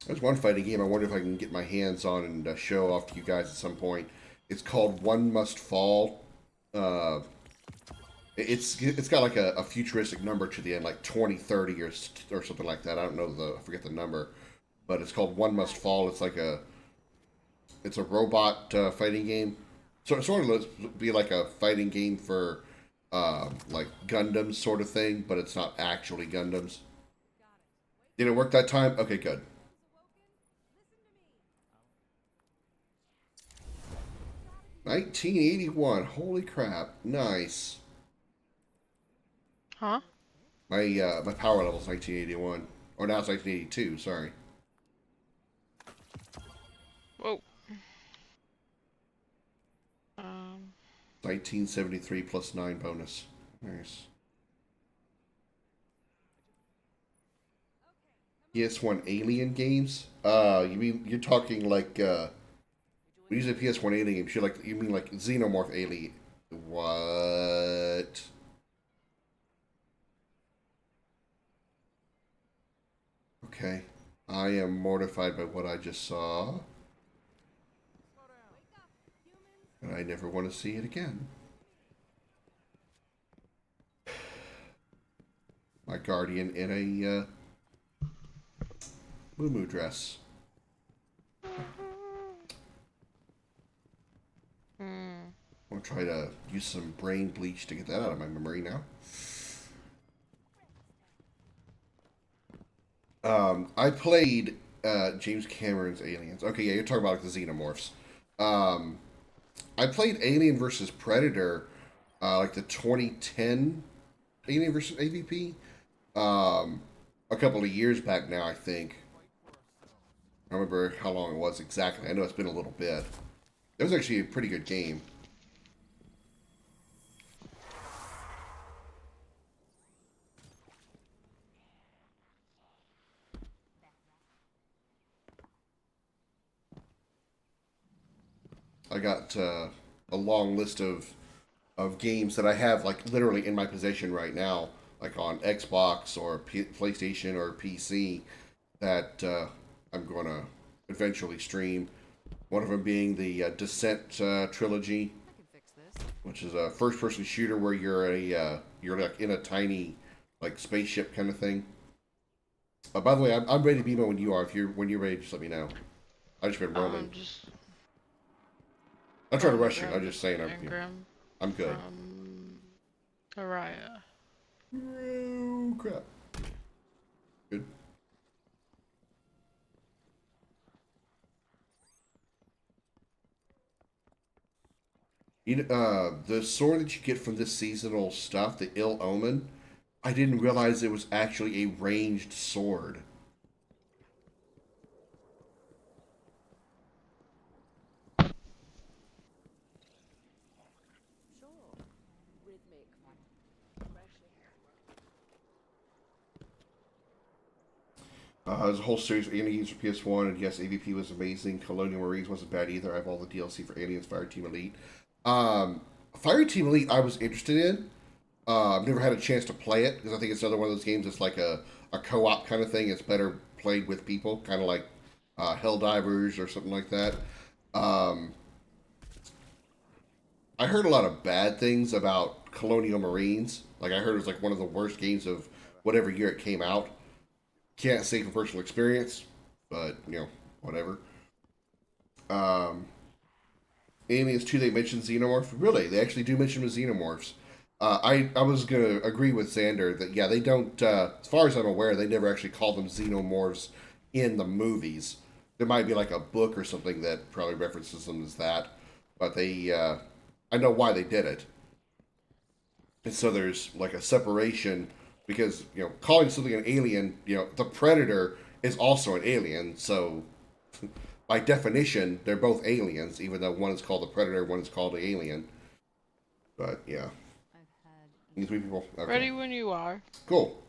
There's one fighting game I wonder if I can get my hands on and show off to you guys at some point. It's called One Must Fall. It's got like a futuristic number to the end, like 2030 or something like that. I don't know I forget the number, but it's called One Must Fall. It's a robot fighting game. So it sort of looks be like a fighting game for like Gundams sort of thing, but it's not actually Gundams. Did it work that time? Okay, good. $1981. Holy crap! Nice. Huh? My power level is 1981, or now it's 1982. Sorry. Whoa. 1973 plus 9 bonus. Nice. PS1 Alien games? You're talking like when you say PS1 Alien games, you mean like Xenomorph Alien? What? Okay. I am mortified by what I just saw. And I never want to see it again. My guardian in a moo dress. I'm gonna try to use some brain bleach to get that out of my memory now. I played James Cameron's Aliens. Okay, yeah, you're talking about like the Xenomorphs. I played Alien versus Predator, like the 2010 Alien versus AVP, a couple of years back now, I think. I don't remember how long it was exactly. I know it's been a little bit. It was actually a pretty good game. I got a long list of games that I have like literally in my possession right now, like on Xbox or PlayStation or PC, that I'm going to eventually stream. One of them being the Descent trilogy, which is a first-person shooter where you're like in a tiny like spaceship kind of thing. By the way, I'm ready to be when you are. When you're ready, just let me know. I just been rolling. I'm trying to rush you. I'm just saying I'm good. Araya. Oh, crap. Good. The sword that you get from this seasonal stuff, the Ill Omen, I didn't realize it was actually a ranged sword. There's a whole series of Aliens for PS1, and yes, AVP was amazing. Colonial Marines wasn't bad either. I have all the DLC for Aliens Fire Team Elite. Fire Team Elite I was interested in. I've never had a chance to play it, because I think it's another one of those games that's like a co-op kind of thing. It's better played with people, kind of like Helldivers or something like that. I heard a lot of bad things about Colonial Marines. Like, I heard it was like one of the worst games of whatever year it came out. Can't say from personal experience, but, you know, whatever. Aliens 2, they mentioned Xenomorphs. Really, they actually do mention the Xenomorphs. I was going to agree with Xander that, yeah, they don't, as far as I'm aware, they never actually call them Xenomorphs in the movies. There might be like a book or something that probably references them as that. But they, I know why they did it. And so there's like a separation because, you know, calling something an alien, you know, the Predator is also an alien. So by definition, they're both aliens, even though one is called the Predator, one is called the alien. But yeah. These three people. Okay. Ready when you are. Cool.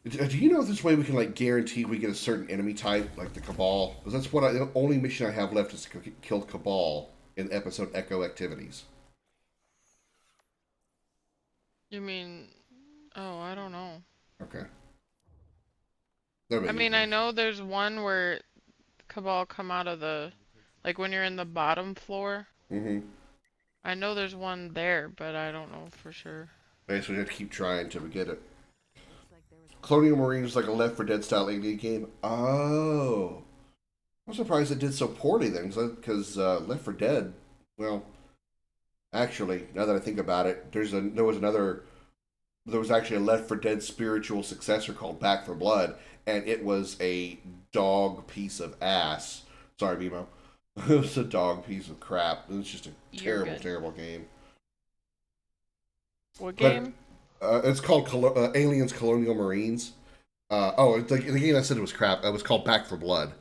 Do you know if this way we can like guarantee we get a certain enemy type, like the Cabal? Because that's what the only mission I have left is to kill Cabal in episode Echo activities. You mean? Oh, I don't know. Okay. I mean, I know there's one where Cabal come out of the, like when you're in the bottom floor. Mm-hmm. I know there's one there, but I don't know for sure. Okay, so we have to keep trying until we get it. Colonial Marines is like a Left 4 Dead style alien game. Oh. I'm surprised it did so poorly then, because Left 4 Dead, well, actually, now that I think about it, there was actually a Left 4 Dead spiritual successor called Back 4 Blood, and it was a dog piece of ass. Sorry, Bimo. It was a dog piece of crap. It was just a terrible, terrible game. What game? It's called Aliens Colonial Marines. The game I said it was crap. It was called Back 4 Blood.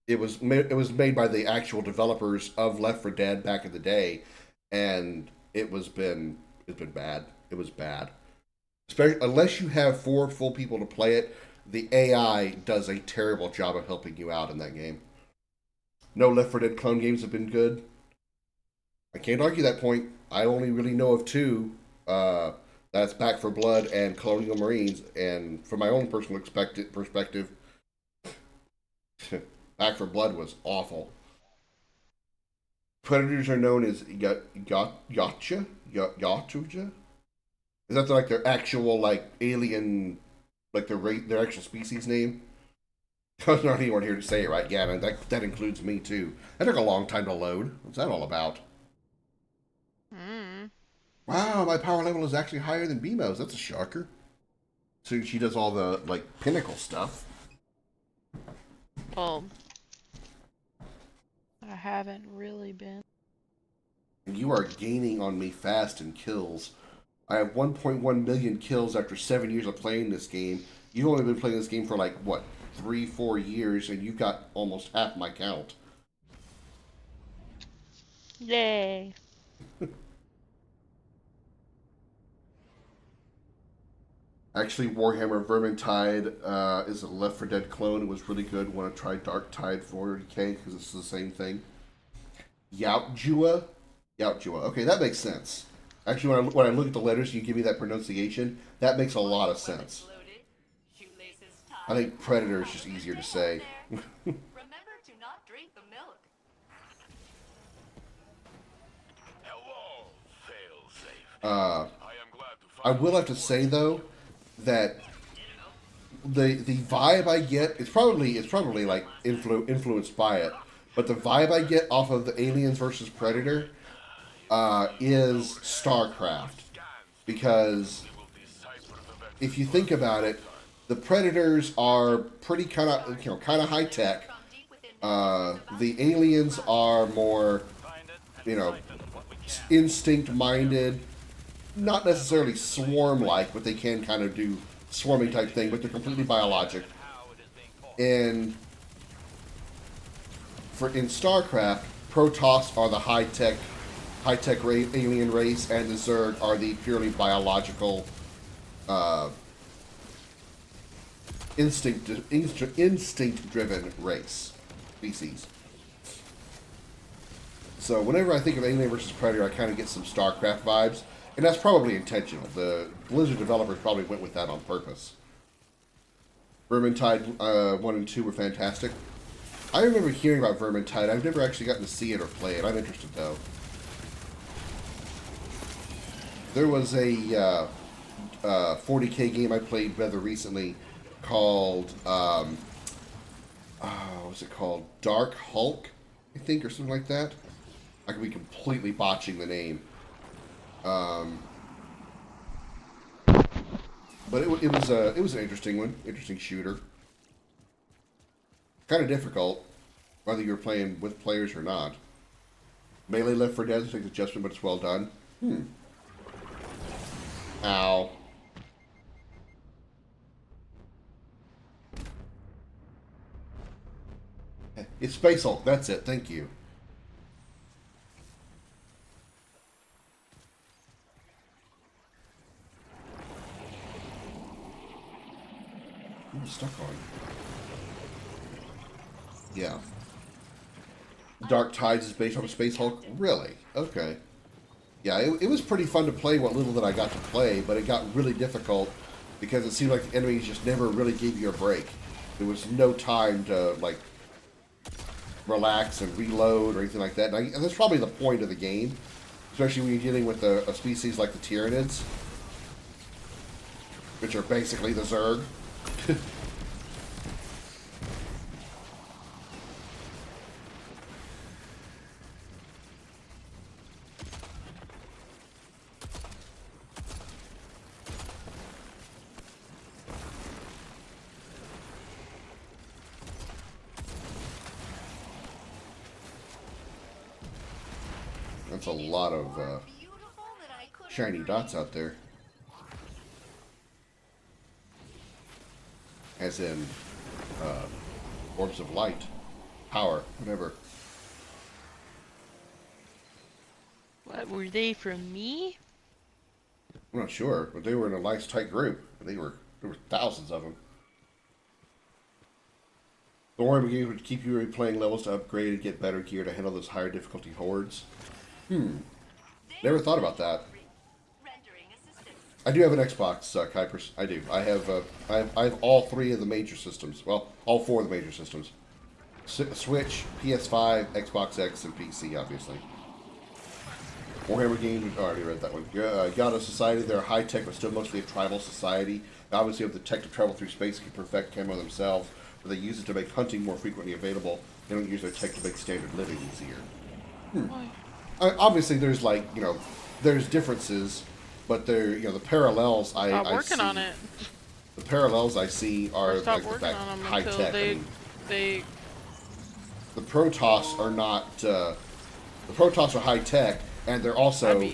It was made by the actual developers of Left 4 Dead back in the day, and it's been bad. It was bad. Especially, unless you have 4 full people to play it, the AI does a terrible job of helping you out in that game. No Left 4 Dead clone games have been good. I can't argue that point. I only really know of 2. That's Back 4 Blood and Colonial Marines, and from my own personal perspective, Back 4 Blood was awful. Predators are known as Yautja? Is that like their actual like alien, like their actual species name? There's not anyone here to say it right. Yeah, man, that includes me too. That took a long time to load. What's that all about? Wow, my power level is actually higher than Bemo's. That's a shocker. So she does all the like pinnacle stuff. Well, I haven't really been. You are gaining on me fast in kills. I have 1.1 million kills after 7 years of playing this game. You've only been playing this game for like, what, 3-4 years, and you've got almost half my count. Yay. Actually, Warhammer Vermintide is a Left 4 Dead clone. It was really good when I tried Dark Tide 40k because it's the same thing. Yautja. Okay, that makes sense. Actually, when I look at the letters, you give me that pronunciation. That makes a lot of sense. I think Predator is just easier to say. Remember to not drink the milk. Hello, failsafe. I will have to say though that the vibe I get it's probably like influenced by it, but the vibe I get off of the Aliens versus Predator is StarCraft, because if you think about it, the Predators are pretty kind of high tech. The Aliens are more, instinct minded. Not necessarily swarm-like, but they can kind of do swarming type thing, but they're completely biologic. In StarCraft, Protoss are the high-tech alien race, and the Zerg are the purely biological instinct-driven race species. So whenever I think of Alien vs. Predator, I kind of get some StarCraft vibes, and that's probably intentional. The Blizzard developers probably went with that on purpose. Vermintide 1 and 2 were fantastic. I remember hearing about Vermintide. I've never actually gotten to see it or play it. I'm interested, though. There was a 40k game I played rather recently called, what was it called? Dark Hulk, I think, or something like that. I could be completely botching the name. But it was an interesting one, interesting shooter. Kind of difficult, whether you're playing with players or not. Melee Left 4 Dead takes adjustment, but it's well done. Ow. It's Space Hulk. That's it. Thank you. I'm stuck on. Yeah. Dark Tides is based on a Space Hulk? Really? Okay. Yeah, it was pretty fun to play what little that I got to play, but it got really difficult because it seemed like the enemies just never really gave you a break. There was no time to, like, relax and reload or anything like that. And that's probably the point of the game, especially when you're dealing with a species like the Tyranids, which are basically the Zerg. That's a lot of shiny dots out there. As in, orbs of light, power, whatever. What, were they from me? I'm not sure, but they were in a nice tight group. There were thousands of them. The Warhammer games would keep you replaying levels to upgrade and get better gear to handle those higher difficulty hordes. Never thought about that. I do have an Xbox, Kuipers. I do. I have all three of the major systems. Well, all four of the major systems. Switch, PS5, Xbox X, and PC, obviously. Warhammer games, I already read that one. Yada Society, they're high-tech, but still mostly a tribal society. They obviously have the tech to travel through space and can perfect camo themselves, but they use it to make hunting more frequently available. They don't use their tech to make standard living easier. Obviously, there's, like, you know, there's differences, but they're, you know, the parallels I see. Working on it. The parallels I see are like the fact high tech. The Protoss are not. The Protoss are high tech, and they're also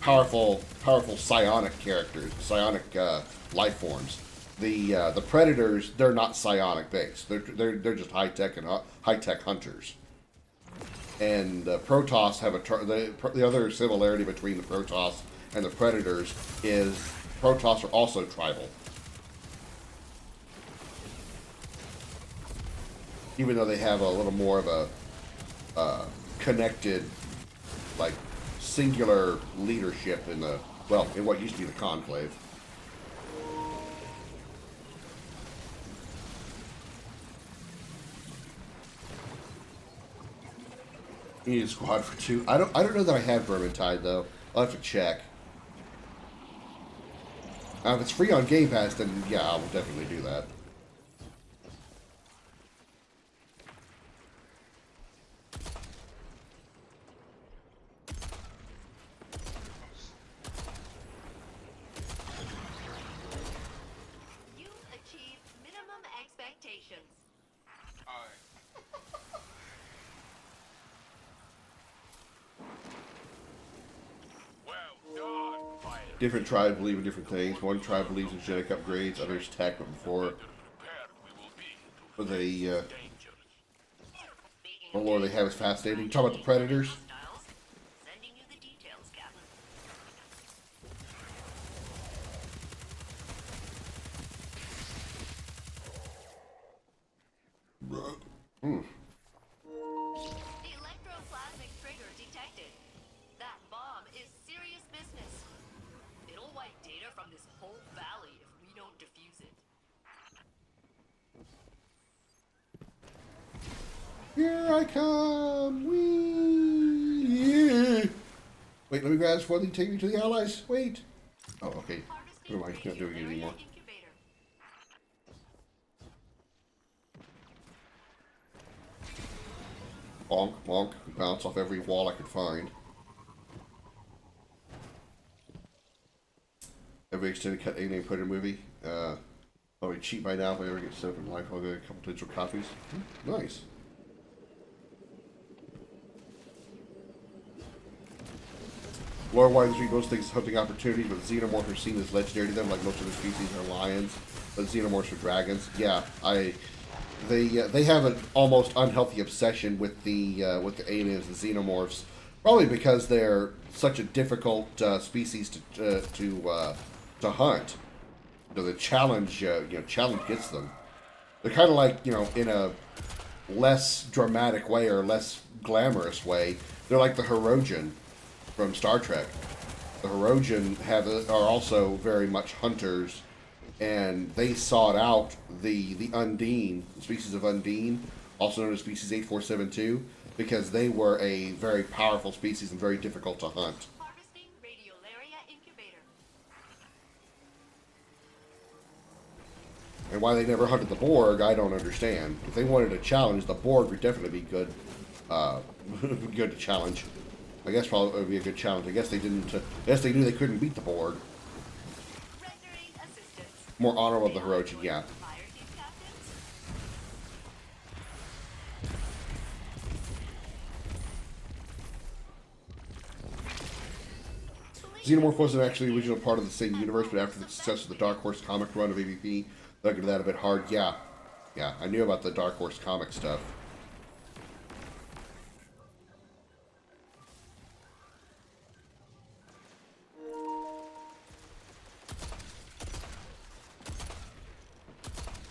powerful psionic characters, psionic life forms. The Predators, they're not psionic based. They're just high tech and high tech hunters. And the Protoss have the other similarity between the Protoss and the Predators is Protoss are also tribal. Even though they have a little more of a connected, like, singular leadership in the, well, in what used to be the Conclave. You need a squad for 2. I don't know that I have Vermintide though. I'll have to check. If it's free on Game Pass, then yeah, I will definitely do that. You achieved minimum expectations. Different tribes believe in different things. One tribe believes in genetic upgrades, others tech, but they, the lore they have is fascinating. Talk about the Predators. Here I come! Whee! Yeah. Wait, let me grab this before they take me to the Allies. Wait! Oh, okay. Never mind, he's not doing it anymore. Bonk, bonk. Bounce off every wall I could find. Every extended cut alien Predator movie. Probably cheap by now if I ever get set up in life. I'll get a couple digital copies. Nice. Lore-wise, most things hunting opportunities, but xenomorphs are seen as legendary to them, like most of the species are lions, but xenomorphs are dragons. Yeah, they have an almost unhealthy obsession with the aliens, the xenomorphs, probably because they're such a difficult species to hunt. You know, the challenge challenge gets them. They're kind of like, in a less dramatic way or less glamorous way, they're like the Hirogen from Star Trek. The Hirogen are also very much hunters, and they sought out the Undine, the species of Undine, also known as species 8472, because they were a very powerful species and very difficult to hunt. And why they never hunted the Borg, I don't understand. If they wanted a challenge, the Borg would definitely be good, good to challenge. I guess probably it would be a good challenge. I guess they didn't. I guess they knew they couldn't beat the Borg. More honorable of the Hirogen, yeah. Xenomorph wasn't actually the original part of the same universe, but after the success of the Dark Horse comic run of AVP, dug into that a bit hard. Yeah, I knew about the Dark Horse comic stuff.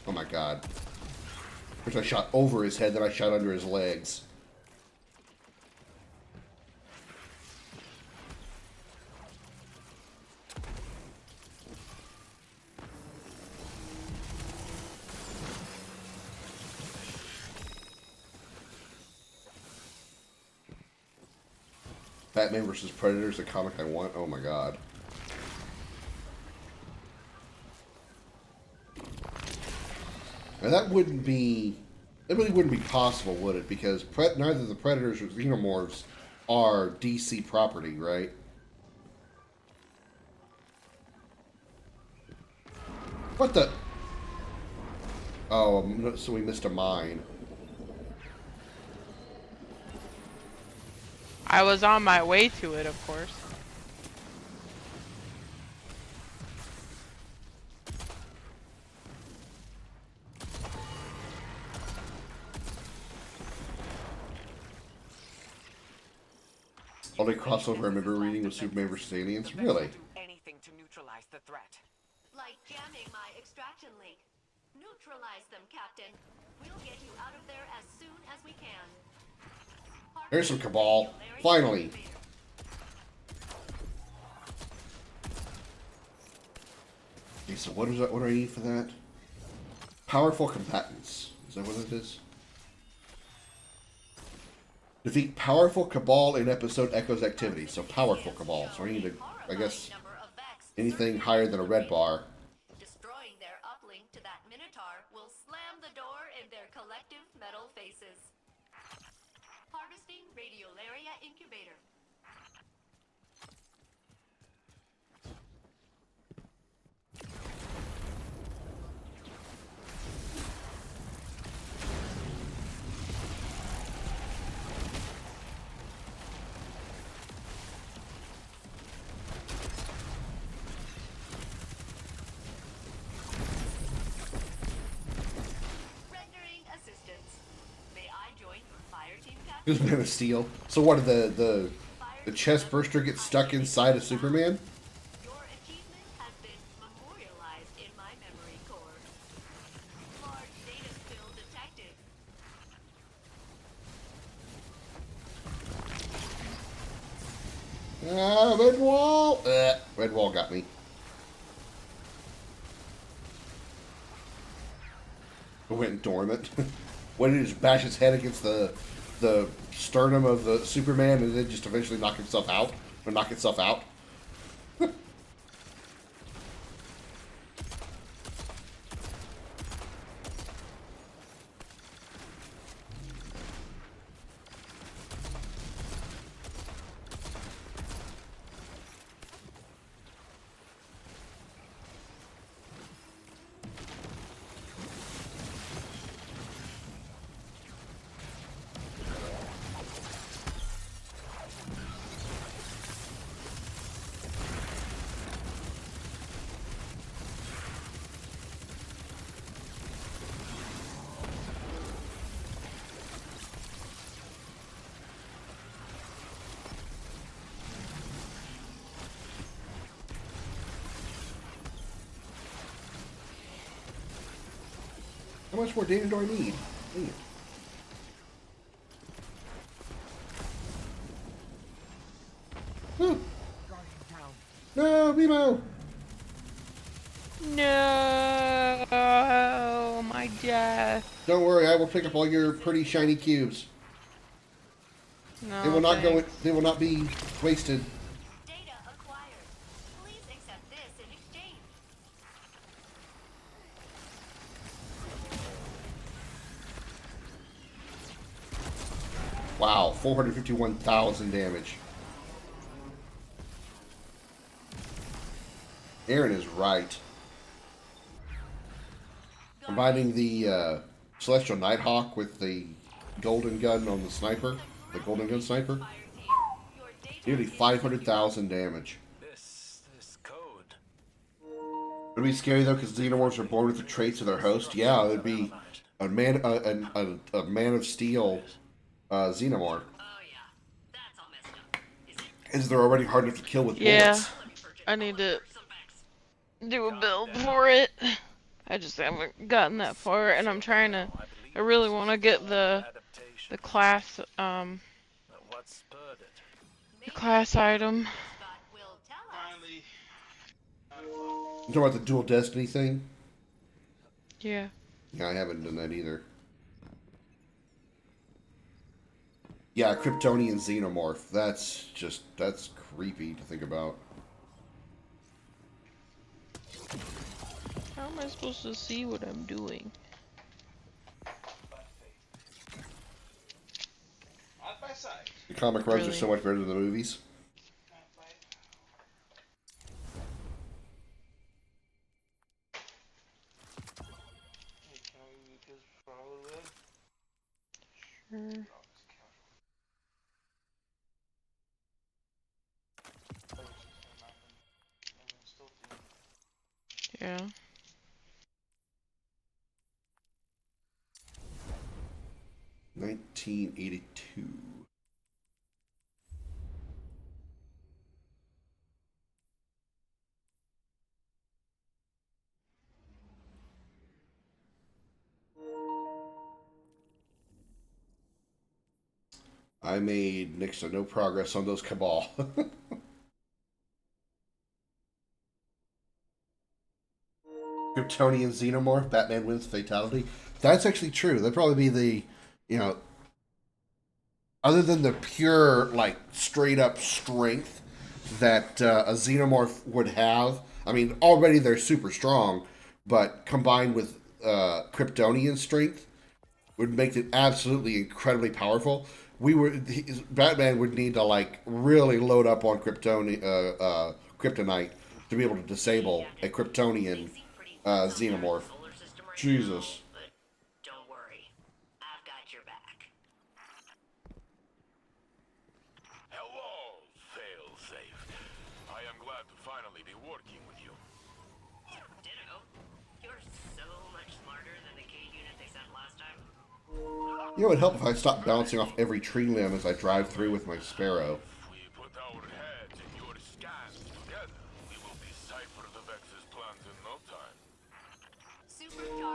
Oh my god. First I shot over his head, then I shot under his legs. Batman vs. Predator is the comic I want. Oh my god. Now that wouldn't be... It really wouldn't be possible, would it? Because neither the Predators or Xenomorphs are DC property, right? What the... Oh, so we missed a mine. I was on my way to it, of course. Only crossover I remember reading was Superman vs. Aliens. Really? Anything to neutralize the threat. Like jamming my extraction link. Neutralize them, Captain. We'll get you out of there as soon as we can. There's some Cabal. Finally. Okay, so what is that? What do I need for that? Powerful combatants. Is that what it is? Defeat powerful Cabal in episode Echo's activity. So powerful Cabal. So I need to, I guess, anything higher than a red bar. Destroying their uplink to that Minotaur will slam the door in their collective metal faces. Harvesting Radiolaria Incubator. Who's Man of Steel? So what did the chest burster get stuck inside of Superman? Your achievement has been memorialized in my memory core. Large data spill detected. Ah, red wall! Red wall got me. I went dormant. When he just bash his head against the sternum of the Superman and then just eventually knock himself out or knock itself out. How much more data do I need? Dang it. Oh. No, Mimo! No, my death. Don't worry, I will pick up all your pretty shiny cubes. No, They will not thanks. go. They will not be wasted. Data acquired. Please accept this in exchange. Wow, 451,000 damage. Aaron is right. Combining the Celestial Nighthawk with the golden gun on the sniper, the golden gun sniper, nearly 500,000 damage. This code. Would it be scary though, because xenomorphs are born with the traits of their host? Yeah, it'd be a man of steel xenomorph. Is they're already hard enough to kill with bullets. I need to do a build for it. I just haven't gotten that far, and I'm trying to. I really want to get the class the class item. Finally. You talking about the dual destiny thing? Yeah. Yeah, I haven't done that either. Yeah, Kryptonian xenomorph. That's creepy to think about. How am I supposed to see what I'm doing? Side by side. The comic runs are Really? so much better than the movies. Hey, can we mute this for a little bit? Sure. Yeah. Yeah. 1982. I made next to no progress on those Cabal. Kryptonian xenomorph, Batman wins fatality. That's actually true. That'd probably be the, other than the pure, like, straight up strength that a xenomorph would have. I mean, already they're super strong, but combined with Kryptonian strength would make it absolutely incredibly powerful. Batman would need to like really load up on kryptonite to be able to disable a Kryptonian xenomorph. Jesus. Don't worry, I've got your back. Hello, failsafe. I am glad to finally be working with you. Ditto. You're so much smarter than the K unit they sent last time. You know, it would help if I stopped bouncing off every tree limb as I drive through with my Sparrow. If we put our heads in your scans together, we will decipher the Vex's plans in no time.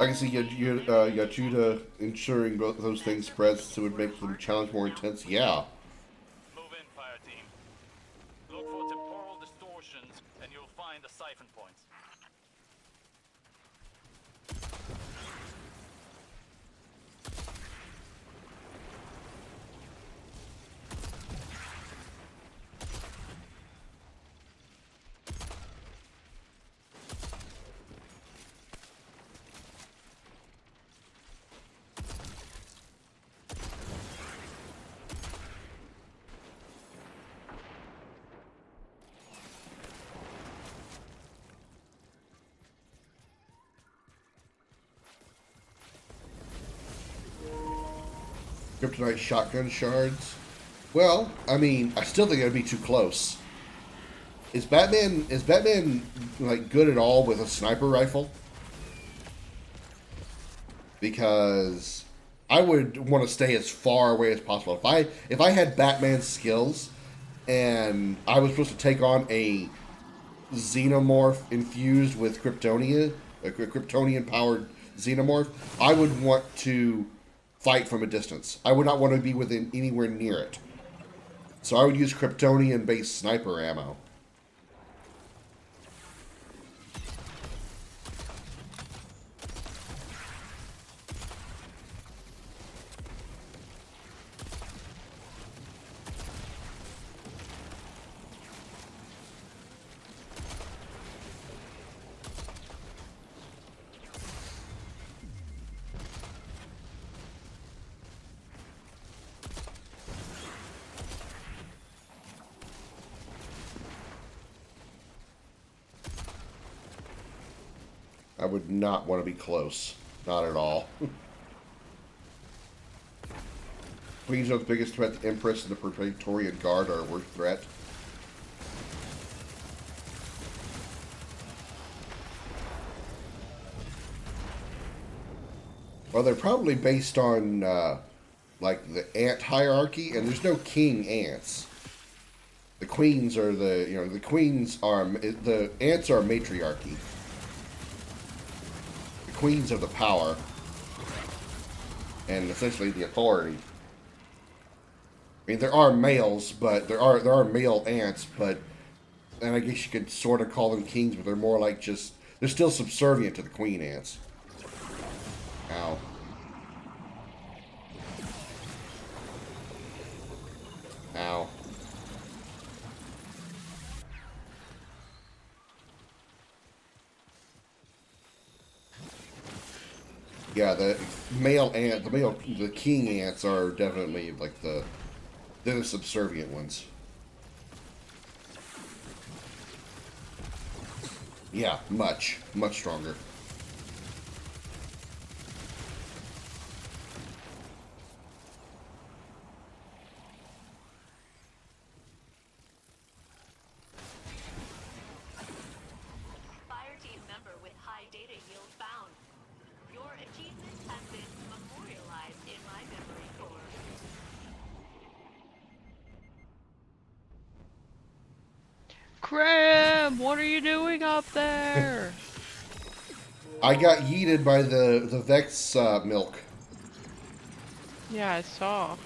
I can see you got Judah ensuring both those things' presence would make the challenge more intense. Yeah. Move in, fire team. Look for temporal distortions, and you'll find the siphon points. Kryptonite shotgun shards. Well, I mean, I still think that'd be too close. Is Batman like good at all with a sniper rifle? Because I would want to stay as far away as possible. If I had Batman's skills and I was supposed to take on a xenomorph infused with Kryptonia, a Kryptonian powered xenomorph, I would want to fight from a distance. I would not want to be within anywhere near it. So I would use Kryptonian based sniper ammo. I would not want to be close. Not at all. Queen's the biggest threat. The Empress and the Praetorian Guard are a worst threat. Well, they're probably based on, like, the ant hierarchy, and there's no king ants. The queens are the queens are, the ants are a matriarchy. Queens of the power and essentially the authority. I mean, there are males, but there are male ants, but and I guess you could sort of call them kings, but they're more like just they're still subservient to the queen ants. Ow. Ow. Yeah, the king ants are definitely like they're the subservient ones. Yeah, much stronger. Fire team member with high data yield found. Your achievement has been memorialized in my memory core. Krim, what are you doing up there? I got yeeted by the Vex milk. Yeah, I saw.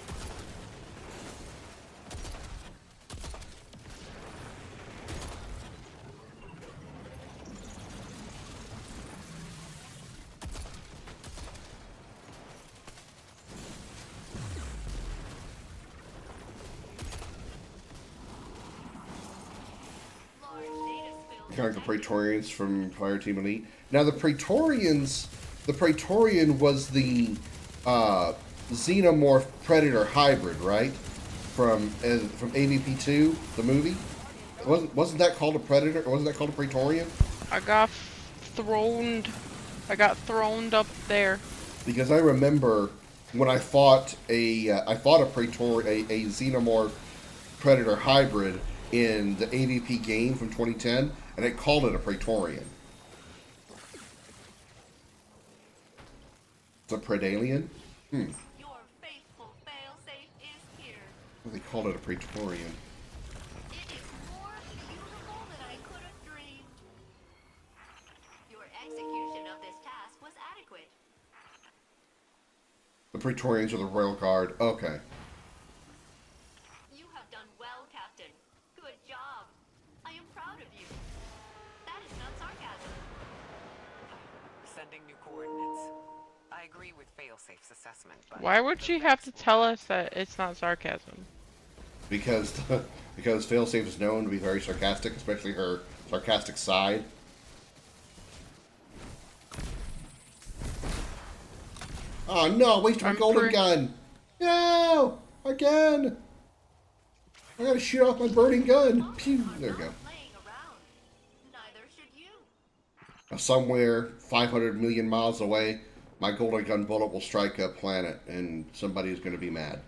Kind of like the Praetorians from Fire Team Elite. Now the Praetorian was the Xenomorph Predator hybrid, right? From AVP2, the movie. Wasn't that called a Predator? Or wasn't that called a Praetorian? I got throned. I got throned up there. Because I remember when I fought a Xenomorph Predator hybrid in the AVP game from 2010, and it called it a Praetorian. It's a Predalien? Your faithful failsafe is here. Well, they called it a Praetorian. It is more beautiful than I could have dreamed. Your execution of this task was adequate. The Praetorians are the Royal Guard. Okay. You have done well, Captain. Good job. I am proud of you. That is not sarcasm. Sending new coordinates. I agree with Failsafe's assessment, but Why would she have to tell us that it's not sarcasm? Because Failsafe is known to be very sarcastic, especially her sarcastic side. Oh no, wasted my golden gun! No! Again! I gotta shoot off my burning gun! Pew! There we go. Neither should you. Now, somewhere 500 million miles away, my golden gun bullet will strike a planet, and somebody's going to be mad.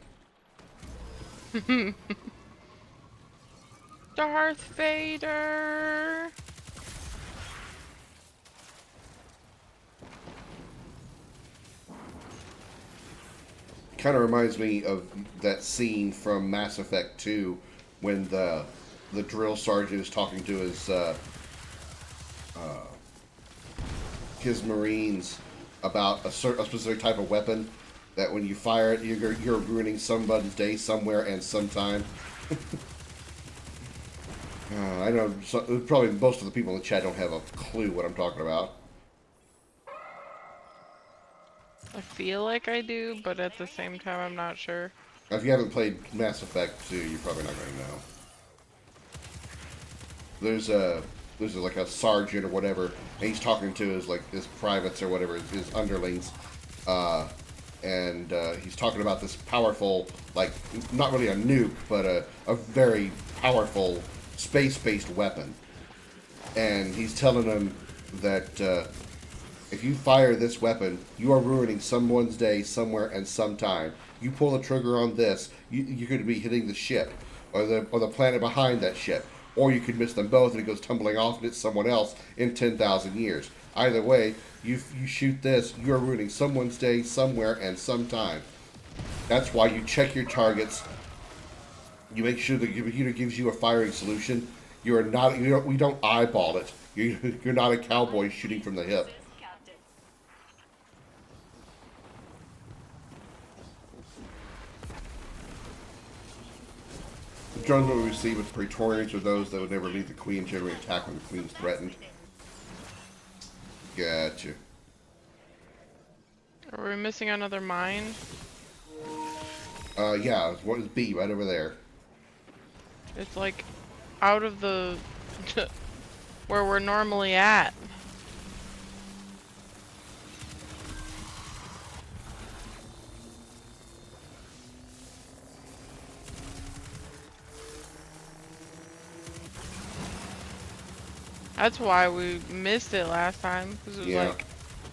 Darth Vader. Kind of reminds me of that scene from Mass Effect 2 when the drill sergeant is talking to his Marines about a specific type of weapon that when you fire it, you're ruining somebody's day somewhere and sometime. I know probably most of the people in the chat don't have a clue what I'm talking about. I feel like I do, but at the same time, I'm not sure. If you haven't played Mass Effect 2, you're probably not going to know. There's like a sergeant or whatever, and he's talking to his privates or whatever, his underlings, and he's talking about this powerful, like, not really a nuke, but a very powerful space-based weapon. And he's telling them that if you fire this weapon, you are ruining someone's day somewhere and sometime. You pull the trigger on this, you're going to be hitting the ship or the planet behind that ship. Or you could miss them both and it goes tumbling off and hits someone else in 10,000 years. Either way, you shoot this, you're ruining someone's day somewhere and sometime. That's why you check your targets. You make sure the computer gives you a firing solution. We don't eyeball it. You're not a cowboy shooting from the hip. The drones that we receive with Praetorians are those that would never leave the Queen, generally attack when the Queen is threatened. Gotcha. Are we missing another mine? Yeah, what is B right over there? It's like out of the where we're normally at. That's why we missed it last time, because it was it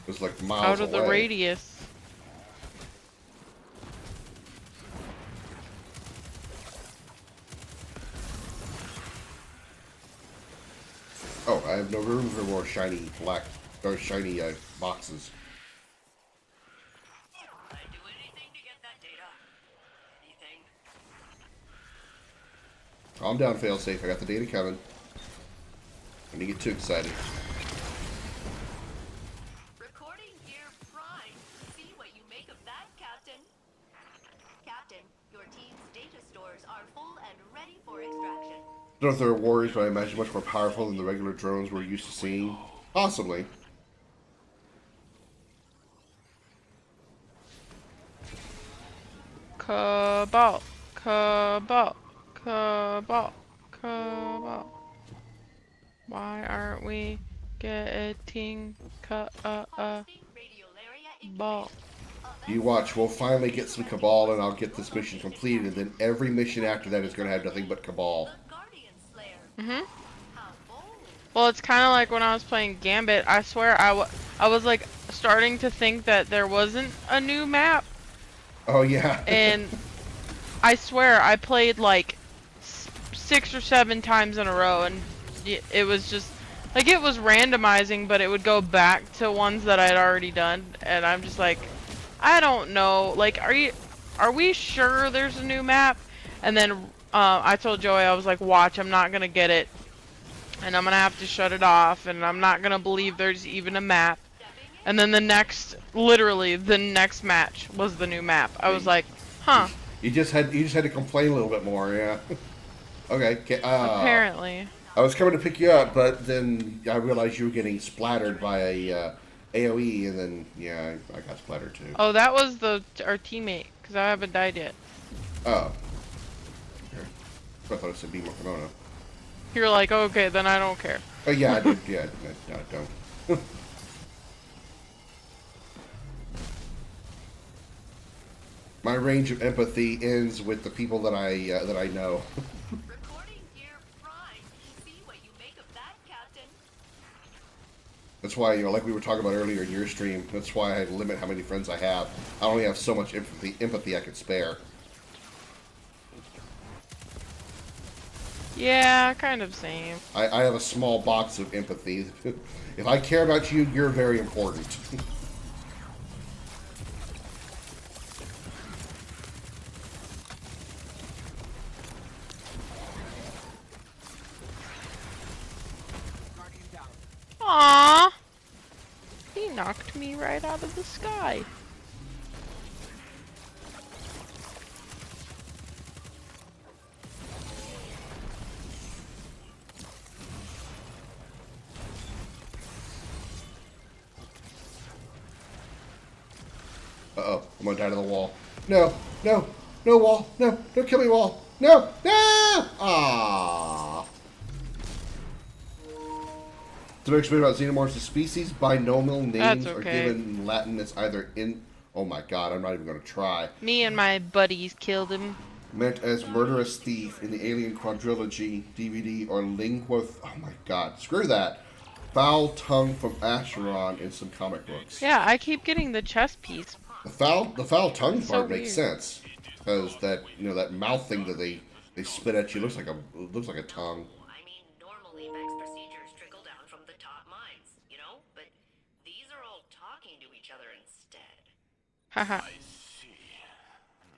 was like miles out of away. the radius. Oh, I have no room for more shiny black or shiny boxes. I'd do anything to get that data. Anything. Calm down, failsafe. I got the data coming. When you get too excited. Recording gear prime. See what you make of that, Captain. Captain, your team's data stores are full and ready for extraction. I don't know if they're warriors, but I imagine much more powerful than the regular drones we're used to seeing. Possibly. Cabal, cabal, cabal, cabal. Why aren't we getting ball? You watch, we'll finally get some Cabal and I'll get this mission completed, and then every mission after that is going to have nothing but Cabal. Well, it's kind of like when I was playing Gambit. I swear I was like starting to think that there wasn't a new map. Oh yeah. And I swear I played like 6 or 7 times in a row, and it was just like it was randomizing, but it would go back to ones that I'd already done, and I'm just like, I don't know. Like, are we sure there's a new map? And then I told Joey, I was like, watch, I'm not gonna get it, and I'm gonna have to shut it off, and I'm not gonna believe there's even a map. And then literally the next match was the new map. I was like, huh. You just had to complain a little bit more, yeah. Okay. Apparently. I was coming to pick you up, but then I realized you were getting splattered by a AOE, and then yeah, I got splattered too. Oh, that was our teammate, because I haven't died yet. Oh. Okay. I thought it said Beam Corona. You're like, okay, then I don't care. Oh yeah, I did. Yeah, no, I don't. My range of empathy ends with the people that I know. Recording gear prime. See what you make of that, Captain. That's why, like we were talking about earlier in your stream, that's why I limit how many friends I have. I only have so much empathy I can spare. Yeah, kind of same. I have a small box of empathy. If I care about you, you're very important. Aww. He knocked me right out of the sky. Uh-oh, I'm gonna die to the wall. No, no, no wall, no, don't kill me wall. No, no! Ah. To explain about xenomorphs, the species binomial names are given in Latin as either in... Oh my god, I'm not even gonna try. Me and my buddies killed him. Meant as murderous thief in the Alien Quadrilogy DVD or lingua... Oh my god, screw that. Foul tongue from Acheron in some comic books. Yeah, I keep getting the chest piece. The foul tongue part makes weird. sense, because that that mouth thing that they spit at you looks like a tongue. I mean, normally Vex procedures trickle down from the top minds, you know? But these are all talking to each other instead. Haha. I see.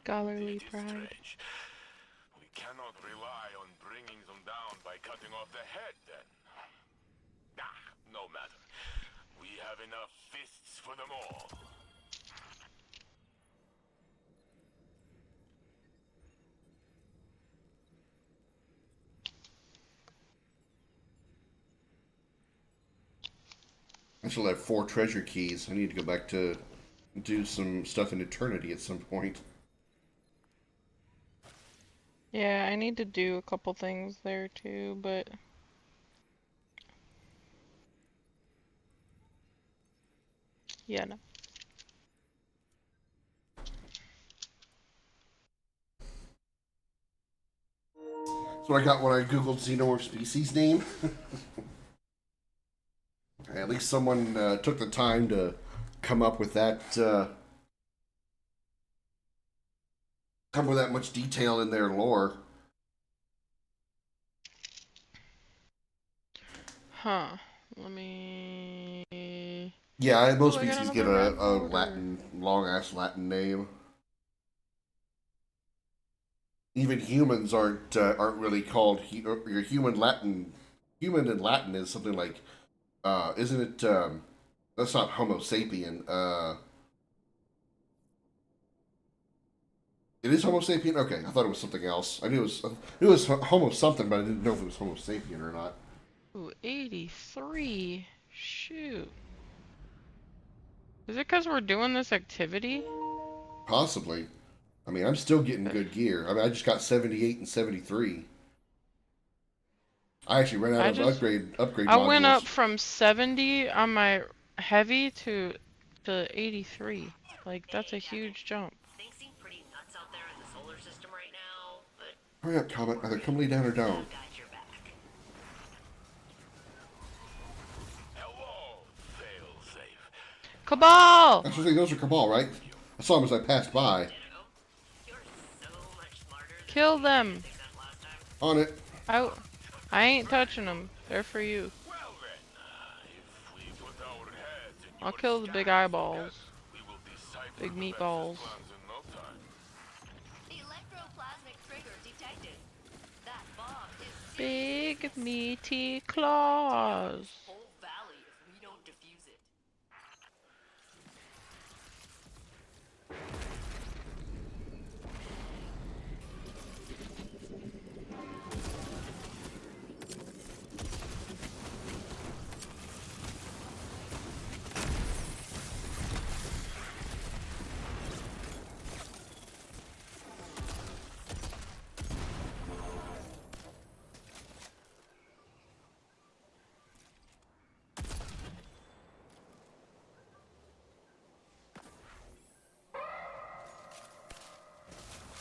Scholarly It is pride. strange. We cannot rely on bringing them down by cutting off the head, then. No matter. We have enough fists for them all. I still have 4 treasure keys. I need to go back to do some stuff in Eternity at some point. Yeah, I need to do a couple things there too, but... Yeah, no. That's what I got when I googled xenomorph species name. At least someone took the time to come up with that much detail in their lore. Huh. Let me... Yeah, most Ooh, I got species get another red a border. long-ass Latin name. Even humans aren't really called your human Latin. Human in Latin is something like, isn't it? That's not Homo sapien. It is Homo sapien. Okay, I thought it was something else. I knew it was Homo something, but I didn't know if it was Homo sapien or not. Ooh, 83. Shoot. Is it because we're doing this activity? Possibly. I mean, I'm still getting good gear. I mean, I just got 78 and 73. I actually ran out of upgrade I modules. went up from 70 on my heavy to 83. Like, that's a huge jump. Things seem pretty nuts out there in the solar system right now, but Hurry up, Comet. Either come lay down or don't. I've got your back. Hello, failsafe. Cabal! That's the thing. Those are Cabal, right? I saw them as I passed by. You're so much smarter than Kill them! I think that last time. On it. I ain't touching them. They're for you. Well then, if we put our heads in I'll your kill the big scanners eyeballs. together, we will decipher Big the meatballs. Vex's plans in no time. Electroplasmic trigger detected. That bomb is Big meaty claws. whole valley if we don't defuse it.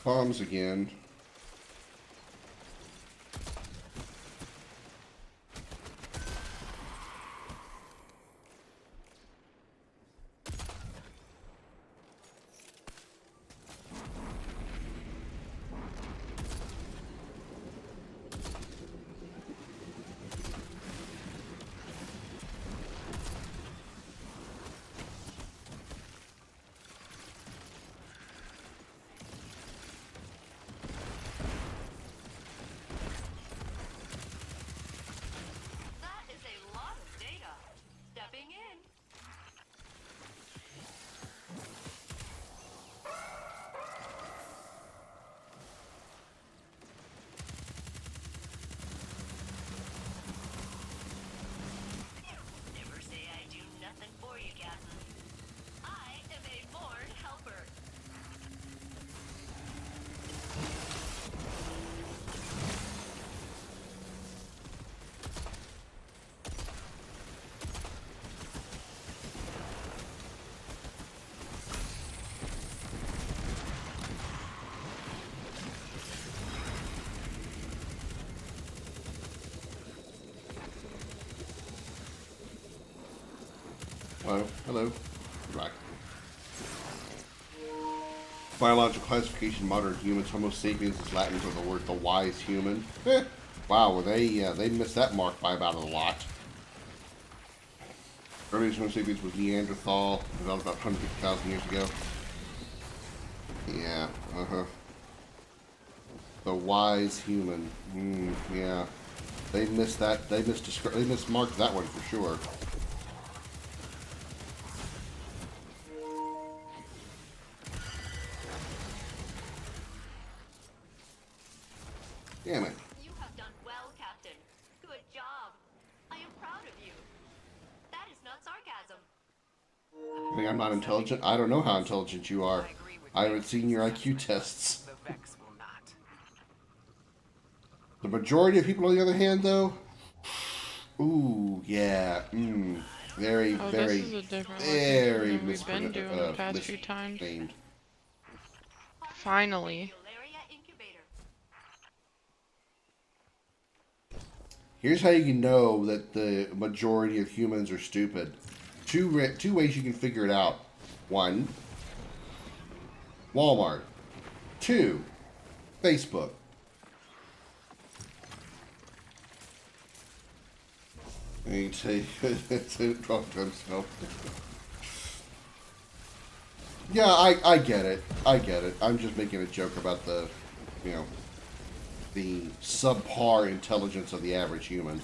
Bombs again. Hello. Hello. You're back. Biological classification: modern humans. Homo sapiens is Latin for the word the wise human. Wow, well, they missed that mark by about a lot. Earliest Homo sapiens was Neanderthal, developed about 150,000 years ago. Yeah, The wise human. Yeah. They missed that. They mismarked that one for sure. Damn it. You have done well, Captain. Good job. I am proud of you. That is not sarcasm. I think I'm not intelligent. I don't know how intelligent you are. I haven't seen your IQ tests. The Vex will not. The majority of people, on the other hand, though, ooh, yeah, very, Oh, very, this is a different very location than we've been doing the past few times. misnamed. Finally. Here's how you can know that the majority of humans are stupid. Two ways you can figure it out. One, Walmart. Two, Facebook. And you take it 12 times no. Yeah, I get it. I get it. I'm just making a joke about the, the subpar intelligence of the average human.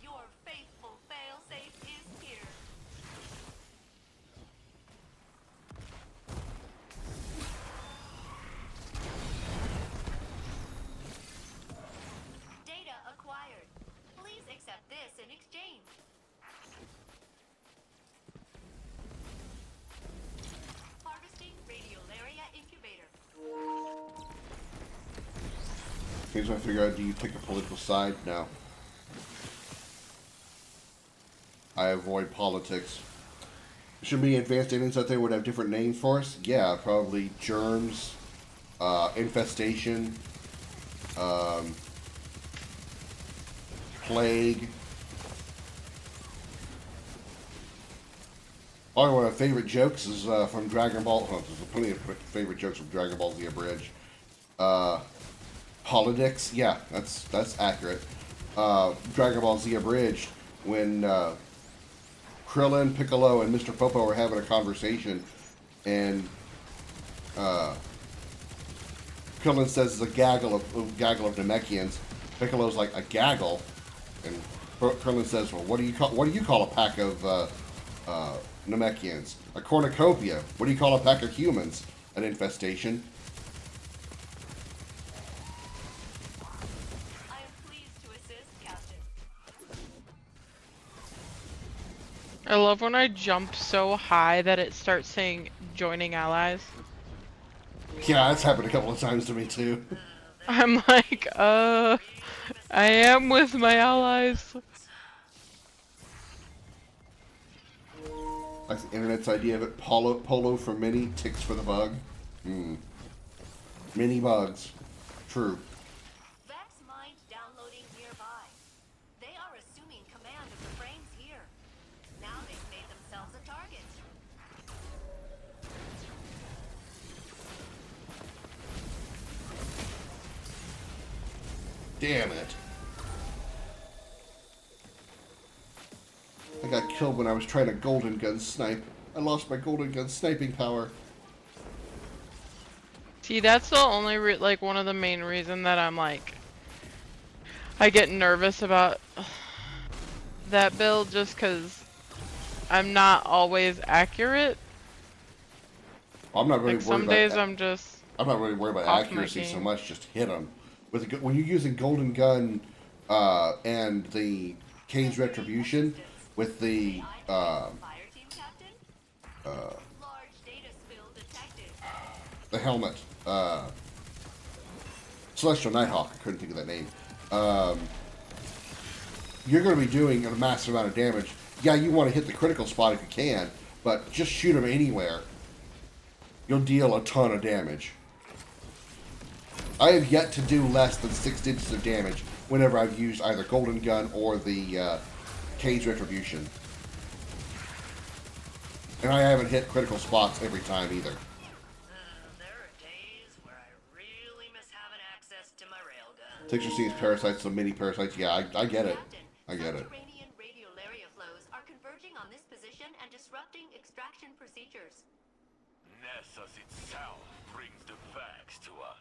Your faithful failsafe is here. Data acquired. Please accept this in exchange. Harvesting radiolaria incubator. Here's what I figure out. Do you pick a political side? No. I avoid politics. Should be advanced aliens out there would have different names for us? Yeah, probably germs, infestation, plague. Probably one of my favorite jokes is from Dragon Ball. Oh, there's plenty of favorite jokes from Dragon Ball Z Abridged. Politics, yeah, that's accurate. Dragon Ball Z Abridged, when Krillin, Piccolo, and Mr. Popo were having a conversation, and Krillin says it's a gaggle of Namekians. Piccolo's like, a gaggle, and Krillin says, well, what do you call a pack of Namekians? A cornucopia. What do you call a pack of humans? An infestation. I am pleased to assist, Captain. I love when I jump so high that it starts saying joining allies. Yeah, that's happened a couple of times to me too. I'm like, I am with my allies. Like the internet's idea of it, polo for mini, ticks for the bug. Mini bugs. True. Vex mind downloading nearby. They are assuming command of the frames here. Now they've made themselves a target. Damn it. I got killed when I was trying to golden gun snipe. I lost my golden gun sniping power. See, that's the only like one of the main reason that I'm like, I get nervous about that build, just because I'm not always accurate. I'm not really Like worried some about days that. I'm not really worried about off my accuracy so game. much. Just hit them. When you're using golden gun and the Kane's retribution with the Fire team captain? Large data spill detected. the helmet, Celestial Nighthawk. I couldn't think of that name. You're going to be doing a massive amount of damage. Yeah, you want to hit the critical spot if you can, but just shoot them anywhere. You'll deal a ton of damage. I have yet to do less than 6 digits of damage whenever I've used either Golden Gun or the Cage Retribution. And I haven't hit critical spots every time either. There are days where I really miss having access to my railgun. Texture sees parasites, so mini parasites. Yeah, I get it. I get it. Subterranean radiolaria flows are converging on this position and disrupting extraction procedures. Nessus itself brings the facts to us.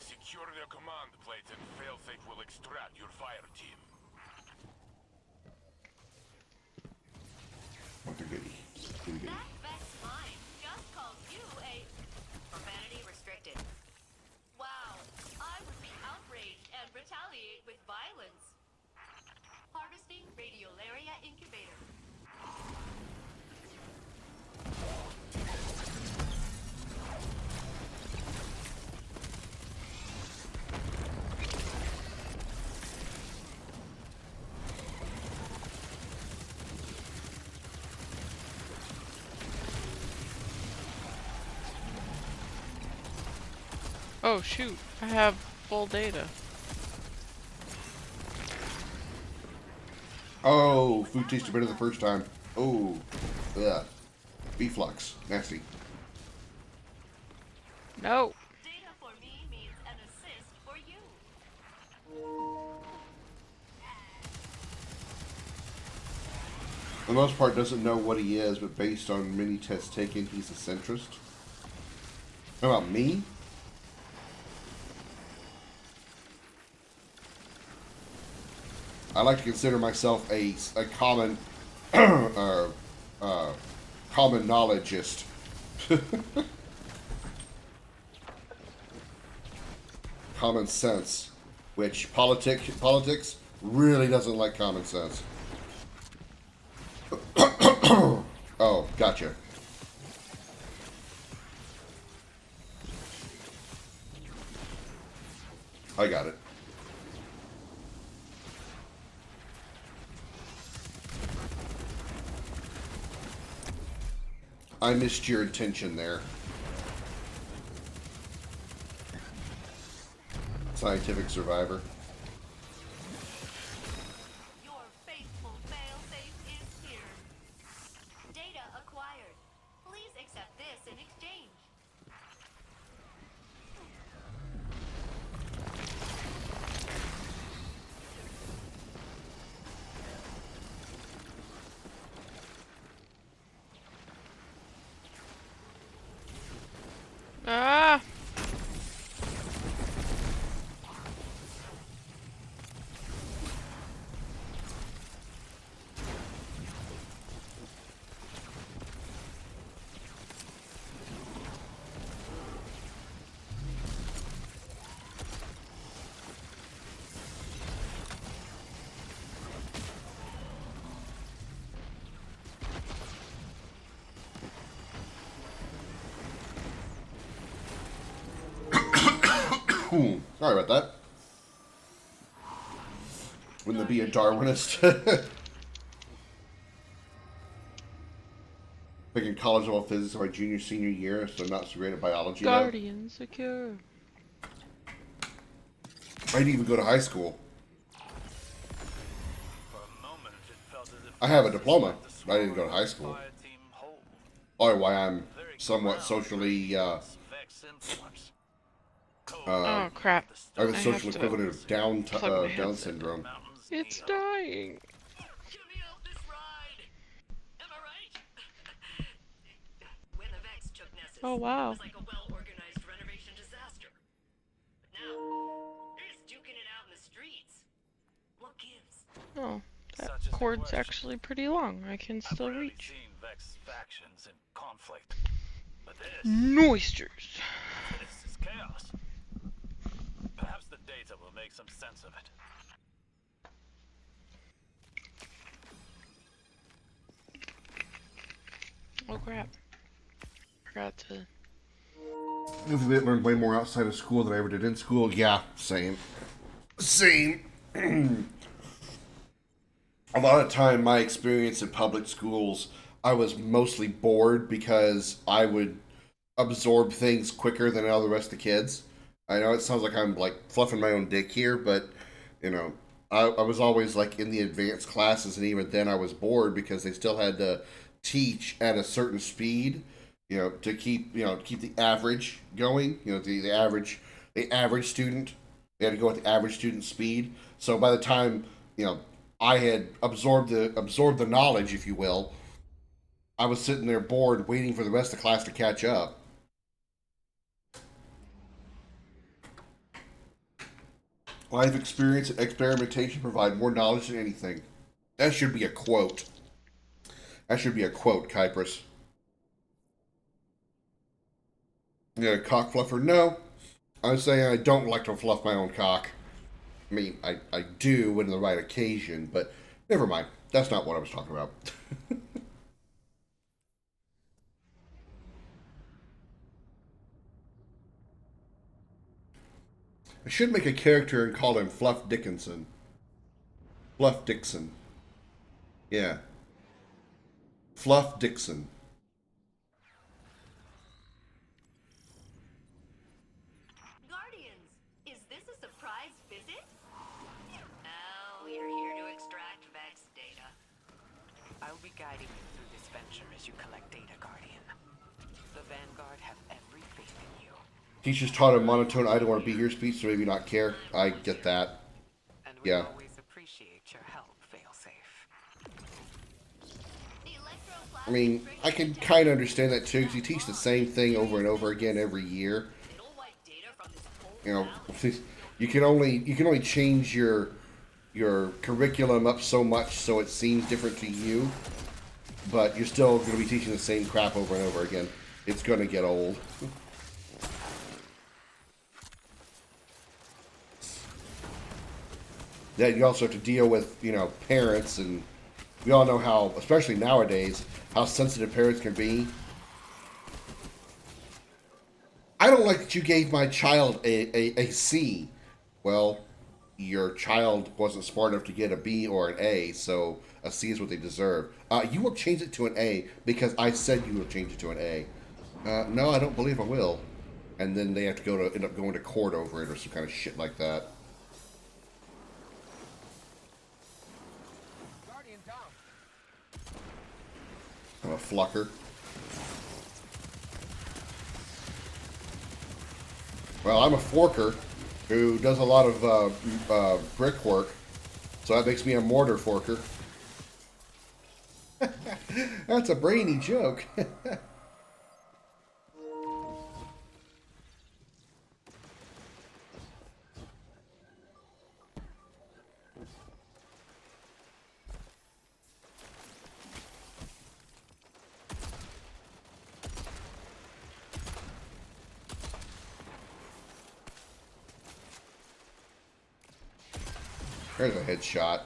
Secure their command plates and failsafe will extract your fire team. What the goodie? Goody. That Vex mine just called you a Profanity restricted. wow. I would be outraged and retaliate with violence. Harvesting radiolaria incubator. Oh shoot, I have full data. Oh, food tasted better the first time. Oh, yeah. Beeflux. Nasty. No. Data for me means an assist for you. For the most part, doesn't know what he is, but based on many tests taken, he's a centrist. How about me? I like to consider myself a common common knowledgeist. Common sense, which politics really doesn't like common sense. Oh, gotcha. I got it. I missed your intention there. Scientific survivor. Your faithful failsafe is here. Data acquired. Please accept this in exchange. Ah! Sorry about that. Wouldn't it be a Darwinist? Picking college level physics in my senior year, so not so great at biology. Guardian secure. I didn't even go to high school. I have a diploma, but I didn't go to high school. Or why I'm somewhat socially, Oh crap. I have a I social have to equivalent of Down plug my Down headset. syndrome. It's dying. Get me off this ride! Am I right? When the Vex took Nessus, Oh wow. it was like a well-organized renovation disaster. But now, they're just duking it out in the streets. What gives? Oh, that Such is the cord's question. actually pretty long. I can I've still rarely reach. seen Vex factions in conflict, but this Noisters. is chaos. Perhaps the data will make some sense of it. Oh crap. Forgot to. I've learned way more outside of school than I ever did in school. Yeah, same. Same. A lot of time, my experience in public schools, I was mostly bored because I would absorb things quicker than all the rest of the kids. I know it sounds like I'm like fluffing my own dick here, but you know, I was always like in the advanced classes, and even then I was bored because they still had to teach at a certain speed, you know, to keep keep the average going. You know, the average student, they had to go at the average student speed. So by the time I had absorbed the knowledge, if you will, I was sitting there bored, waiting for the rest of the class to catch up. Life experience and experimentation provide more knowledge than anything. That should be a quote. That should be a quote, Kyprus. Yeah, cock fluffer. No, I'm saying I don't like to fluff my own cock. I mean, I do when the right occasion, but never mind. That's not what I was talking about. I should make a character and call him Fluff Dickinson. Fluff Dixon. Yeah. Fluff Dixon. Guardians, is this a surprise visit? No, we are here to extract Vex data. I will be guiding you through this venture as you collect data, Guardian. The Vanguard have every faith in you. Teachers taught a monotone "I don't want to be here" speech, so maybe not care. I get that. And we always appreciate your help, Failsafe. I mean, I can kind of understand that too, because you teach the same thing over and over again every year. You know, you can only change your curriculum up so much so it seems different to you, but you're still going to be teaching the same crap over and over again. It's going to get old. Then you also have to deal with, parents, and we all know how, especially nowadays, how sensitive parents can be. I don't like that you gave my child a C. Well, your child wasn't smart enough to get a B or an A, so a C is what they deserve. You will change it to an A because I said you will change it to an A. No, I don't believe I will. And then they have to end up going to court over it or some kind of shit like that. I'm a flucker. Well, I'm a forker who does a lot of brickwork, so that makes me a mortar forker. That's a brainy joke. There's a headshot.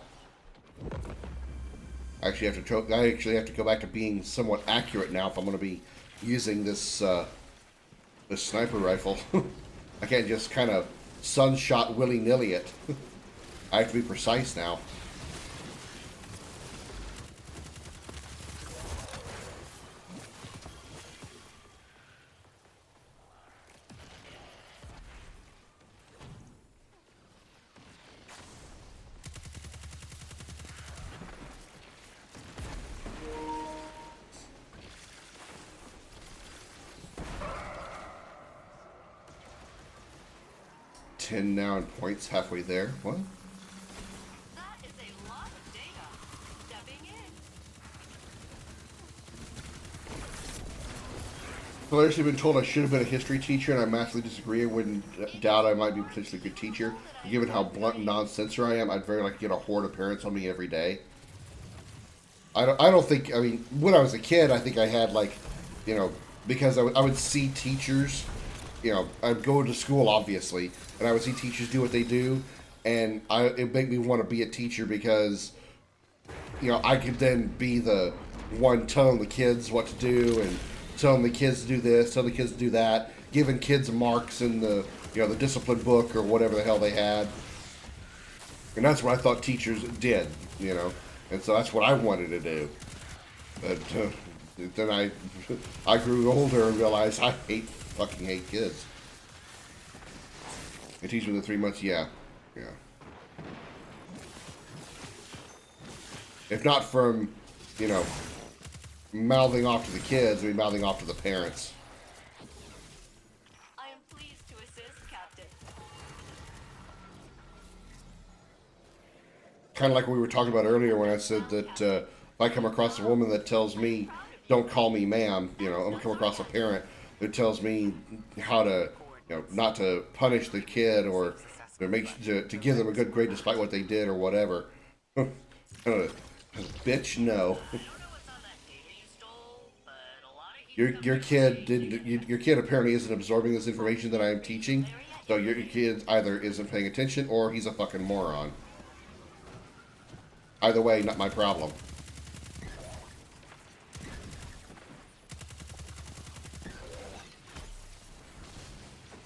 I actually have to go back to being somewhat accurate now if I'm going to be using this this sniper rifle. I can't just kind of sunshot willy-nilly it. I have to be precise now. Now and points halfway there. What? That is a lot of data. Stepping in. Well, I've actually been told I should have been a history teacher, and I massively disagree. I wouldn't doubt I might be potentially a good teacher. Given how blunt and non-censor I am, I'd very like to get a horde of parents on me every day. I don't think, I mean, when I was a kid, I think I had, like, because I would see teachers, I'd go to school, obviously, and I would see teachers do what they do, and it made me want to be a teacher because, I could then be the one telling the kids what to do and telling the kids to do this, telling the kids to do that, giving kids marks in the, the discipline book or whatever the hell they had. And that's what I thought teachers did, and so that's what I wanted to do. But then I grew older and realized I fucking hate kids. It teaches within 3 months, yeah. Yeah. If not from, you know, mouthing off to the kids, I mean mouthing off to the parents. I am pleased to assist, Captain. Kind of like we were talking about earlier when I said that if I come across a woman that tells me, don't call me ma'am, you know, I'm going to come across a parent that tells me how to, you know, not to punish the kid or to give them a good grade despite what they did or whatever. Bitch, no. Your kid didn't. Your kid apparently isn't absorbing this information that I am teaching. So your kid either isn't paying attention or he's a fucking moron. Either way, not my problem.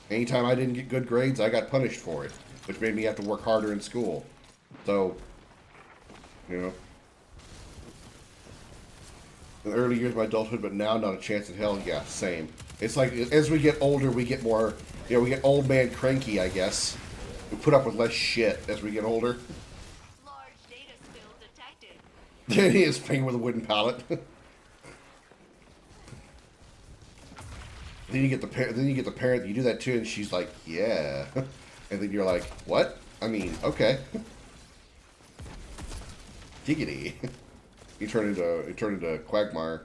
Anytime I didn't get good grades, I got punished for it, which made me have to work harder in school. So, you know. In the early years of my adulthood, but now not a chance in hell. Yeah, same. It's like as we get older, we get more, you know, we get old man cranky, I guess. We put up with less shit as we get older. Large data spill detected. He is playing with a wooden pallet. Then you get the parent that you do that too, and she's like, yeah, and then you're like, what? I mean, okay. Giggity. You turn into Quagmire.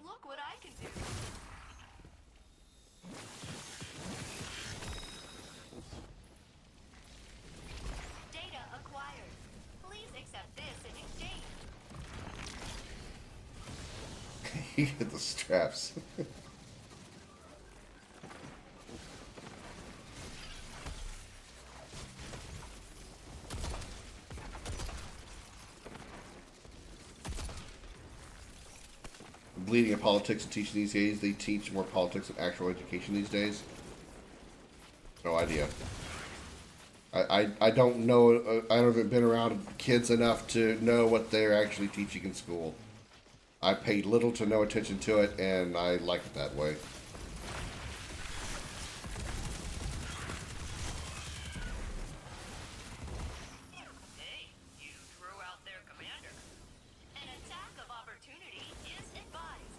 Look what I can do. Data acquired. Please accept this in exchange. He hit the straps. Bleeding in politics and teaching these days. They teach more politics than actual education these days. No idea. I don't know. I haven't been around kids enough to know what they're actually teaching in school. I paid little to no attention to it, and I like it that way. Hey, you threw out their commander. An attack of opportunity is advised.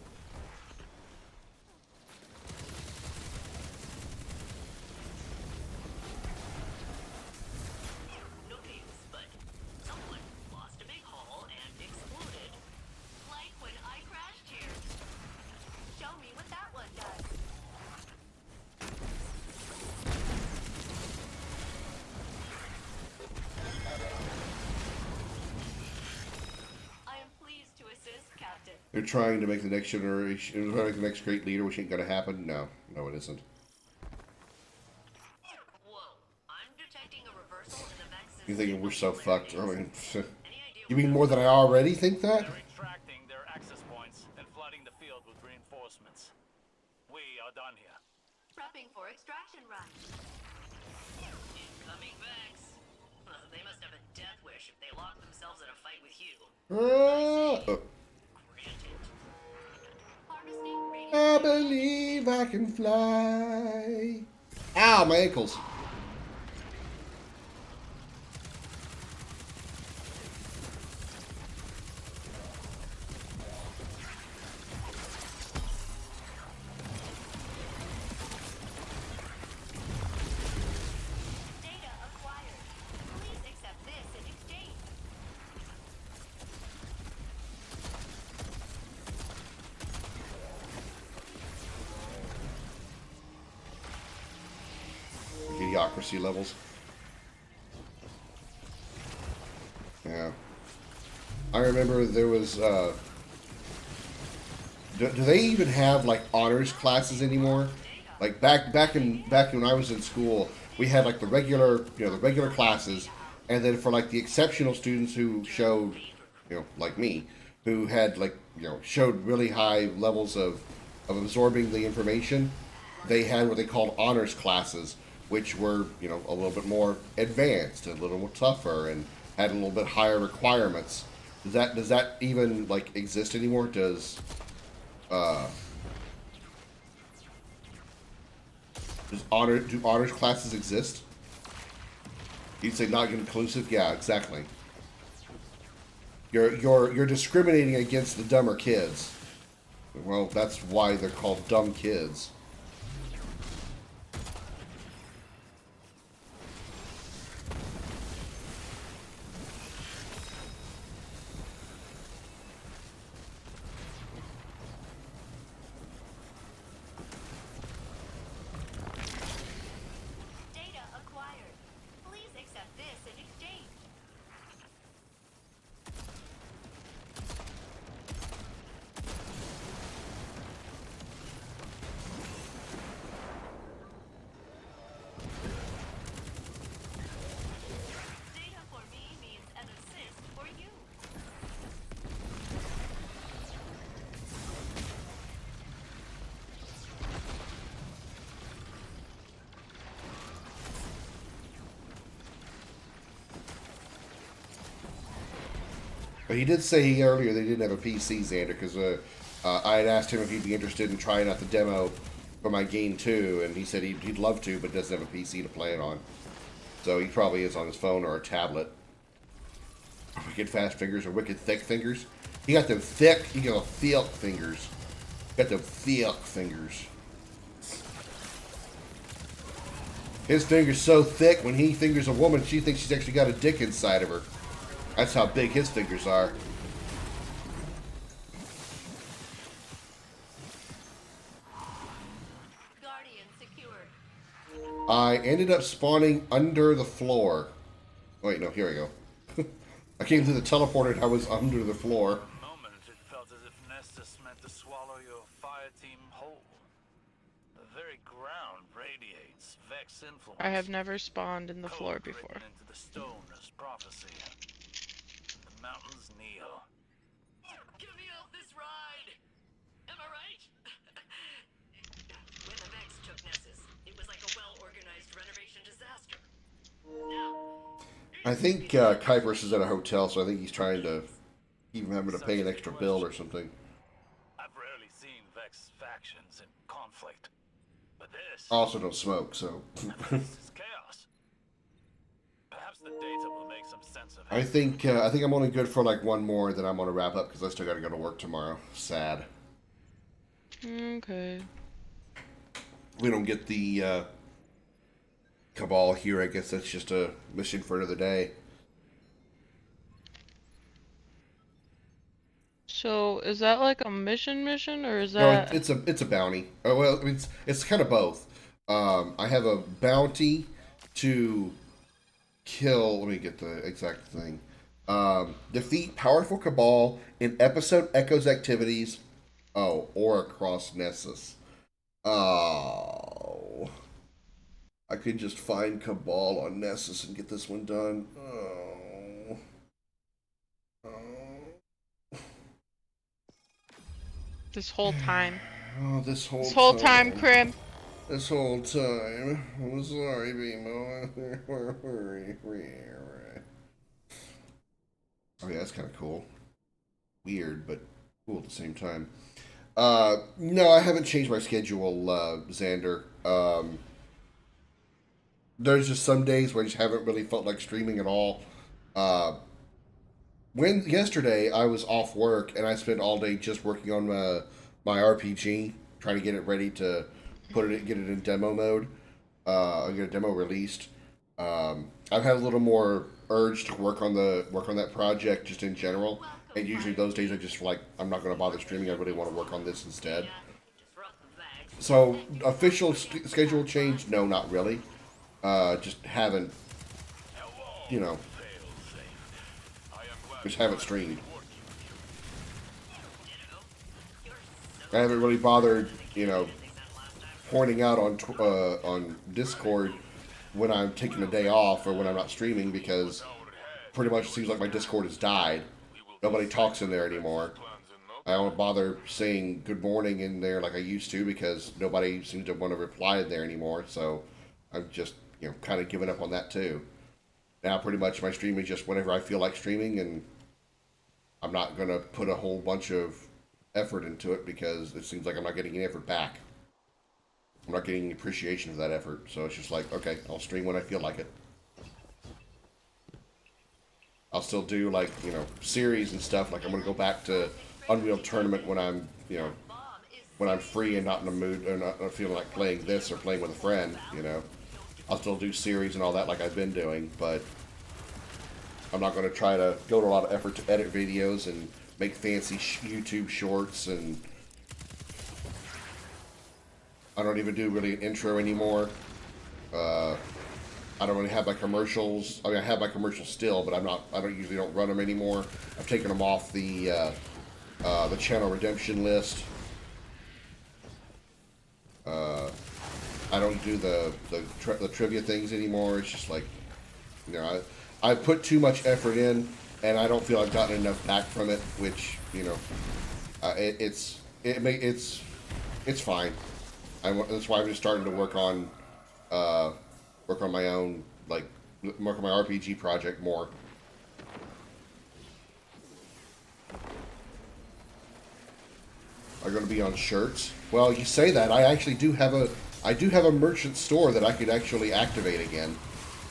No names, but someone lost a big haul and exploded. Like when I crashed here. Show me what that one does. I am pleased to assist, Captain. They're trying to make the next generation, trying to make the next great leader, which ain't gonna happen. No, no, it isn't. Whoa, I'm detecting a reversal in the Vex's You thinking we're so fucked? I mean, Any idea you mean more than I already think that? They're extracting their access points and flooding the field with reinforcements. We are done here. Prepping for extraction run. incoming Vex? They must have a death wish if they lock themselves in a fight with you. Oh, Granted. Harvesting radio. I believe I can fly. Ow, my ankles. Data acquired. Please accept this in exchange. Idiocracy levels. Yeah. I remember there was, do they even have, like, honors classes anymore? Like, back when I was in school, we had, like, the regular classes, and then for, like, the exceptional students who showed, like me, who had, like, showed really high levels of absorbing the information, they had what they called honors classes, which were, a little bit more advanced, a little more tougher, and had a little bit higher requirements. Does that even like exist anymore? Uh do honors classes exist? You'd say not inclusive? Yeah, exactly. You're discriminating against the dumber kids. Well, that's why they're called dumb kids. Data acquired. Please accept this in exchange. Data for me means an assist for you. But he did say earlier they didn't have a PC, Xander, because I had asked him if he'd be interested in trying out the demo for my game too, and he said he'd love to, but doesn't have a PC to play it on. So he probably is on his phone or a tablet. Wicked fast fingers or wicked thick fingers. He got them thick. He got thick fingers. Got them thick fingers. His finger's so thick, when he fingers a woman, she thinks she's actually got a dick inside of her. That's how big his fingers are. Guardian secured. I ended up spawning under the floor. Wait, no, here we go. I came through the teleporter and I was under the floor. Moment, it felt as if Nestus meant to swallow your fire team whole. The very ground radiates Vex influence. I have never spawned in the Code floor written before. into the stone as prophecy. The mountains kneel. Get me off this ride! Am I right? When the Vex took Nessus, it was like a well-organized renovation disaster. Now, I think Kuipers is at a hotel, so I think he's trying to keep him having to pay an extra bill or something. I've rarely seen Vex factions in conflict. But this I also don't smoke, so. is chaos. Perhaps the data will make some sense of it. I think I'm only good for like one more, then I'm gonna wrap up because I still gotta go to work tomorrow. Sad. Okay. We don't get the Cabal here. I guess that's just a mission for another day. So, is that like a mission or is No, that... it's a bounty. Oh, well, it's kind of both. I have a bounty to kill. Let me get the exact thing. Defeat powerful Cabal in episode Echo's activities. Oh, or across Nessus. Oh, I could just find Cabal on Nessus and get this one done. Oh. This whole time. Oh, this whole time, Krim. This whole time. I'm sorry, Bimo. Oh, yeah, that's kind of cool. Weird, but cool at the same time. No, I haven't changed my schedule, Xander. There's just some days where I just haven't really felt like streaming at all. Yesterday I was off work and I spent all day just working on my RPG, trying to get it ready to get it in demo mode, get a demo released. I've had a little more urge to work on that project just in general, and usually those days I just like I'm not going to bother streaming. I really want to work on this instead. So official schedule change? No, not really. Just haven't, just haven't streamed. I haven't really bothered, pointing out on Discord when I'm taking a day off or when I'm not streaming because pretty much it seems like my Discord has died. Nobody talks in there anymore. I don't bother saying good morning in there like I used to because nobody seems to want to reply in there anymore. So I'm just, kind of giving up on that too. Now pretty much my stream is just whenever I feel like streaming, and I'm not gonna put a whole bunch of effort into it because it seems like I'm not getting any effort back. I'm not getting any appreciation of that effort, so it's just like, okay, I'll stream when I feel like it. I'll still do, like, you know, series and stuff. Like, I'm gonna go back to Unreal Tournament when I'm, you know, when I'm free and not in the mood, or not feeling like playing this or playing with a friend, you know. I'll still do series and all that like I've been doing, but I'm not going to try to go to a lot of effort to edit videos and make fancy YouTube shorts, and I don't even do really an intro anymore. I don't really have my commercials. I mean, I have my commercials still, but I don't usually run them anymore. I've taken them off the channel redemption list. I don't do the trivia things anymore. It's just like, you know, I put too much effort in, and I don't feel I've gotten enough back from it. Which, you know, it's fine. That's why I'm just starting to work on my own, like, work on my RPG project more. Are going to be on shirts? Well, you say that. I actually do have a merchant store that I could actually activate again.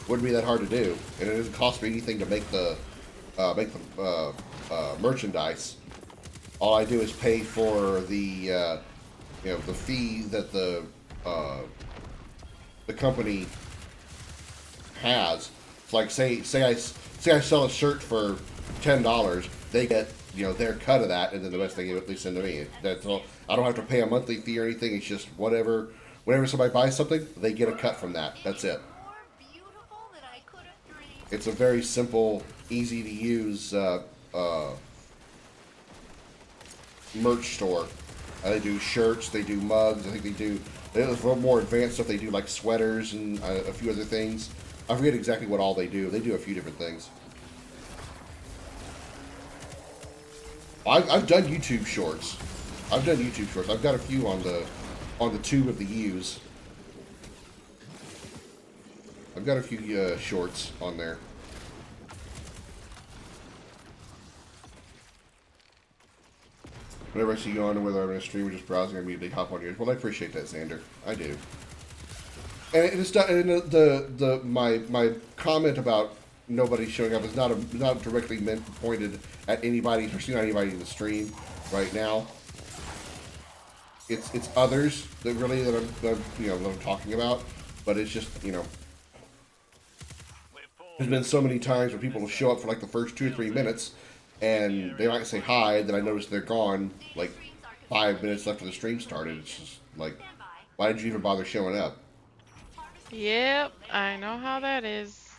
Wouldn't be that hard to do, and it doesn't cost me anything to make the merchandise. All I do is pay for the you know, the fee that the company has. It's like, say I sell a shirt for $10, they get, you know, their cut of that, and then the rest they send to me. That's all. I don't have to pay a monthly fee or anything. It's just whenever somebody buys something, they get a cut from that. That's it. It's a very simple, easy to use merch store. They do shirts, they do mugs. I think they do a little more advanced stuff. They do like sweaters and a few other things. I forget exactly what all they do. They do a few different things. I've done YouTube shorts. I've got a few on the tube of the U's. I've got a few shorts on there. Whenever I see you on, whether I'm in a stream or just browsing, I immediately hop on yours. Well, I appreciate that, Xander. I do. And it's not, and my comment about nobody showing up is not directly pointed at anybody, especially not anybody in the stream right now. It's others that really that I'm talking about, but it's just, you know, there's been so many times where people will show up for like the first 2 or 3 minutes, and they might say hi, then I notice they're gone like 5 minutes after the stream started. It's just like, why did you even bother showing up? Yep, I know how that is.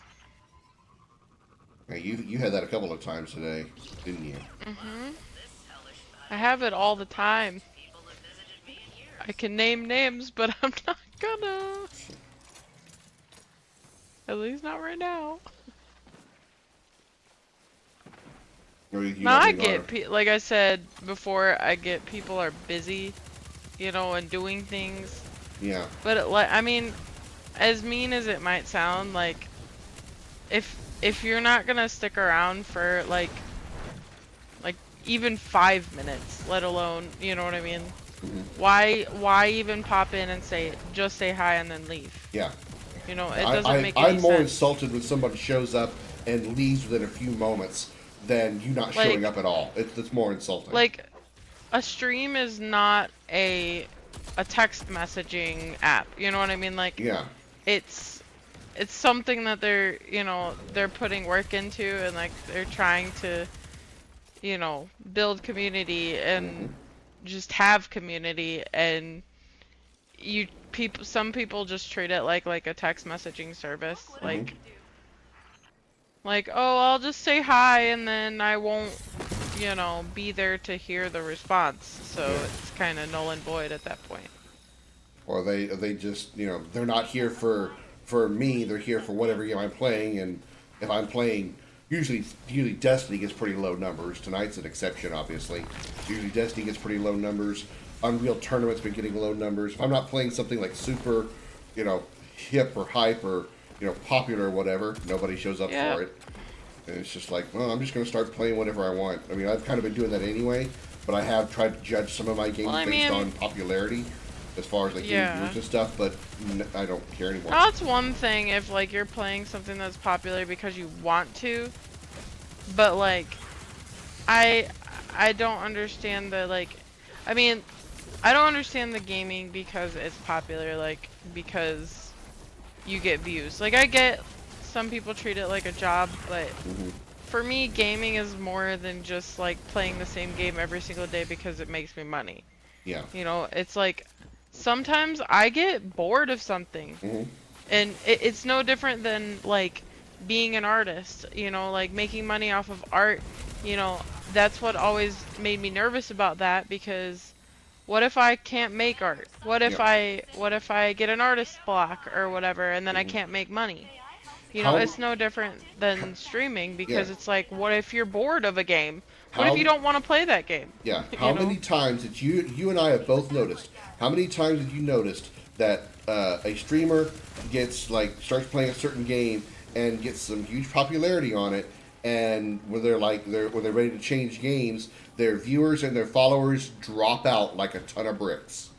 Hey, you had that a couple of times today, didn't you? Mm-hmm. I have it all the time. I can name names, but I'm not gonna. At least not right now. No, I get, like I said before, I get people are busy, you know, and doing things. Yeah. But I mean, as mean as it might sound, like, if you're not gonna stick around for like even 5 minutes, let alone, you know what I mean? Mm-hmm. Why even pop in and just say hi and then leave? Yeah. You know, it doesn't make any sense. I'm more insulted when somebody shows up and leaves within a few moments than you not showing up at all. It's more insulting. Like, a stream is not a text messaging app. You know what I mean? Like, yeah, it's something that they're putting work into, and like they're trying to, you know, build community and just have community, and some people just treat it like a text messaging service, like, oh, I'll just say hi and then I won't, you know, be there to hear the response. So it's kind of null and void at that point. Or they just, you know, they're not here for me. They're here for whatever game I'm playing, and if I'm playing, usually Destiny gets pretty low numbers. Tonight's an exception, obviously. Usually Destiny gets pretty low numbers. Unreal Tournament's been getting low numbers. If I'm not playing something like super, you know, hip or hype or, you know, popular or whatever, nobody shows up for it. And it's just like, well, I'm just going to start playing whatever I want. I mean, I've kind of been doing that anyway, but I have tried to judge some of my games based on popularity, as far as like viewers and stuff. But I don't care anymore. That's one thing if like you're playing something that's popular because you want to, but like, I don't understand the like, I mean, I don't understand the gaming because it's popular, like because you get views. Like I get some people treat it like a job, but for me, gaming is more than just like playing the same game every single day because it makes me money. Yeah. You know, it's like sometimes I get bored of something, and it's no different than like being an artist. You know, like making money off of art. You know, that's what always made me nervous about that, because what if I can't make art? What if I get an artist block or whatever, and then I can't make money? You know, it's no different than streaming, because it's like, what if you're bored of a game? What if you don't want to play that game? Yeah. How many times did you and I have both noticed? How many times have you noticed that a streamer starts playing a certain game and gets some huge popularity on it, and when they're ready to change games, their viewers and their followers drop out like a ton of bricks?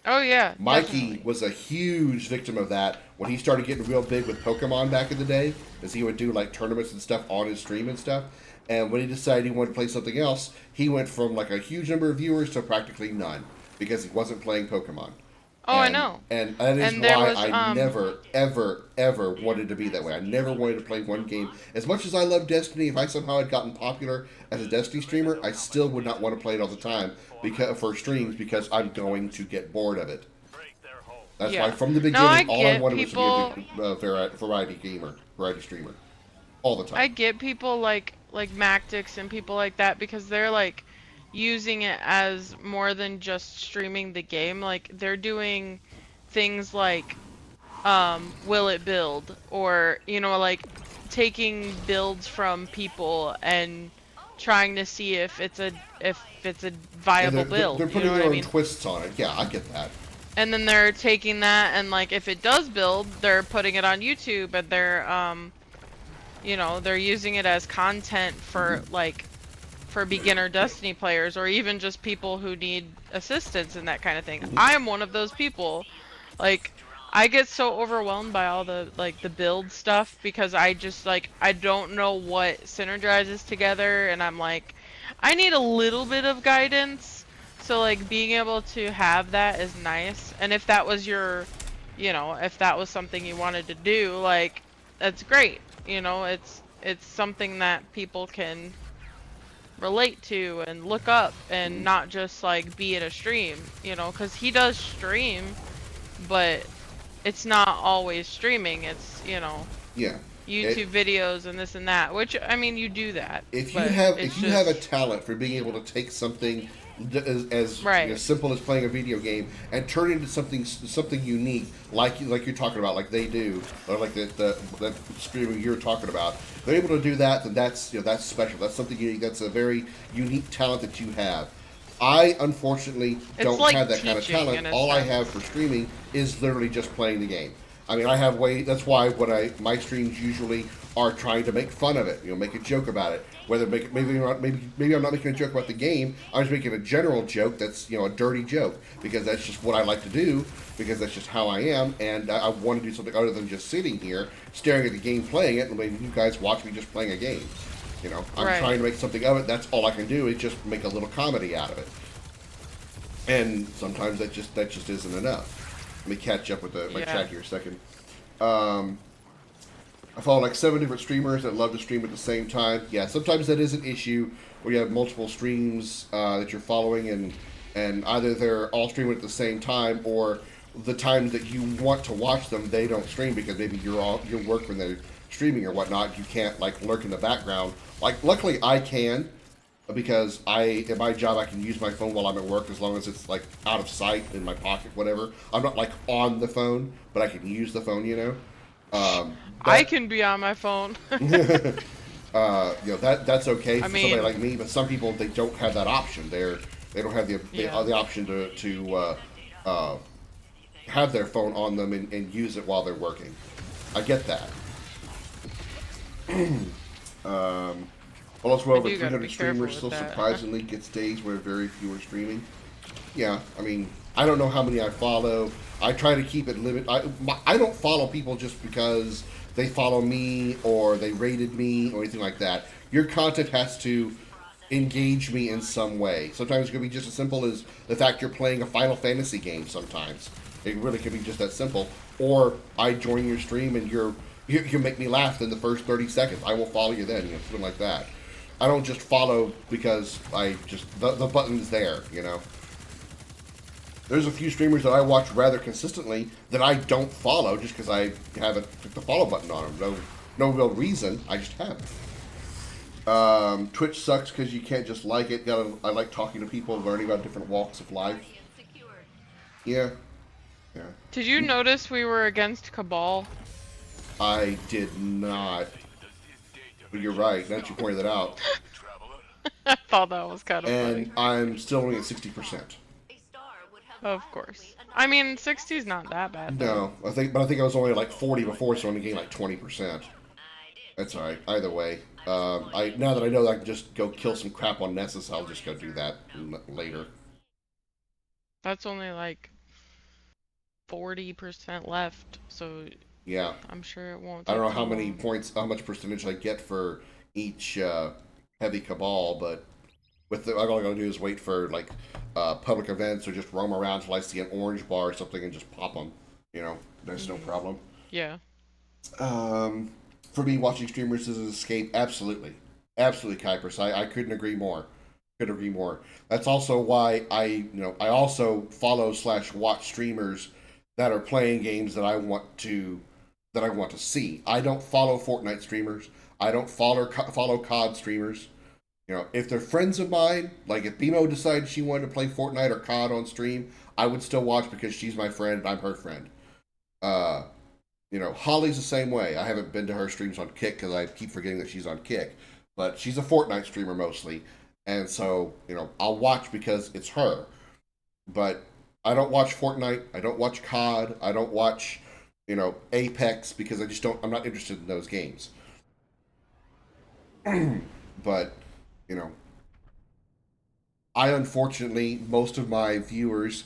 Oh yeah. Mikey was a huge victim of that when he started getting real big with Pokemon back in the day, as he would do like tournaments and stuff on his stream and stuff. And when he decided he wanted to play something else, he went from like a huge number of viewers to practically none, because he wasn't playing Pokemon. Oh, I know. And that is why I never, ever, ever wanted to be that way. I never wanted to play one game. As much as I love Destiny, if I somehow had gotten popular as a Destiny streamer, I still would not want to play it all the time for streams, because I'm going to get bored of it. That's why from the beginning, all I wanted was to be a variety streamer, all the time. I get people like Mactix and people like that, because they're like using it as more than just streaming the game. Like they're doing things like will it build, or you know, like taking builds from people and trying to see if it's a viable build. They're putting their own twists on it. Yeah, I get that. And then they're taking that, and like if it does build, they're putting it on YouTube, and they're you know, they're using it as content for for beginner Destiny players, or even just people who need assistance and that kind of thing. I am one of those people. Like, I get so overwhelmed by all the the build stuff, because I just I don't know what synergizes together, and I'm like, I need a little bit of guidance. So like being able to have that is nice. And if that was your, you know, if that was something you wanted to do, like that's great. You know, it's something that people can relate to and look up, and not just like be in a stream, you know, because he does stream, but it's not always streaming. It's, you know, YouTube videos and this and that, which I mean, you do that. If you have a talent for being able to take something as simple as playing a video game and turn it into something unique, like you're talking about, like they do, or like the streamer you're talking about, they're able to do that, then that's that's special. That's something unique. That's a very unique talent that you have. I unfortunately don't have that kind of talent. All I have for streaming is literally just playing the game. I mean, I have that's why my streams usually are trying to make fun of it, make a joke about it. Whether maybe I'm not making a joke about the game, I'm just making a general joke that's a dirty joke, because that's just what I like to do, because that's just how I am, and I want to do something other than just sitting here staring at the game, playing it, and letting you guys watch me just playing a game. I'm trying to make something of it. That's all I can do, is just make a little comedy out of it. And sometimes that just isn't enough. Let me catch up with my chat here a second. I follow like 7 different streamers that love to stream at the same time. Yeah, sometimes that is an issue where you have multiple streams that you're following, and either they're all streaming at the same time, or the times that you want to watch them, they don't stream because maybe you're work when they're streaming or whatnot. You can't like lurk in the background. Like, luckily I can, because in my job I can use my phone while I'm at work, as long as it's like out of sight, in my pocket, whatever. I'm not like on the phone, but I can use the phone, I can be on my phone. That's okay for somebody like me, but some people, they don't have that option. They don't have the option to have their phone on them and use it while they're working. I get that. Well, as well, I over do gotta 300 be careful streamers with still that. surprisingly gets days where very few are streaming. Yeah, I mean, I don't know how many I follow. I try to keep it limit. I don't follow people just because they follow me or they rated me or anything like that. Your content has to engage me in some way. Sometimes it can be just as simple as the fact you're playing a Final Fantasy game. Sometimes it really can be just that simple. Or I join your stream and you make me laugh in the first 30 seconds. I will follow you then, something like that. I don't just follow because the button's there, There's a few streamers that I watch rather consistently that I don't follow just because I haven't clicked the follow button on them. No real reason. I just haven't. Twitch sucks because you can't just like it. I like talking to people, learning about different walks of life. Yeah. Did you notice we were against Cabal? I did not. But you're right. Now that you pointed that out. I thought that was kind of funny. And I'm still only at 60%. Of course. I mean, 60's not that bad. No, I think I was only like 40 before, so I only gained like 20%. That's alright. Either way, now that I know that I can just go kill some crap on Nessus, I'll just go do that later. That's only like 40% left, so yeah, I'm sure it won't. I don't know how many points, how much percentage I get for each heavy Cabal, but all I gotta do is wait for like public events or just roam around until I see an orange bar or something and just pop them. That's no problem. Yeah. For me, watching streamers is an escape. Absolutely, Kuipers. I couldn't agree more. That's also why I also follow / watch streamers that are playing games that I want to see. I don't follow Fortnite streamers. I don't follow COD streamers. If they're friends of mine, like if BMO decided she wanted to play Fortnite or COD on stream, I would still watch because she's my friend and I'm her friend. Holly's the same way. I haven't been to her streams on Kick because I keep forgetting that she's on Kick. But she's a Fortnite streamer mostly. And so, I'll watch because it's her. But I don't watch Fortnite. I don't watch COD. I don't watch, Apex because I'm not interested in those games. But, I unfortunately, most of my viewers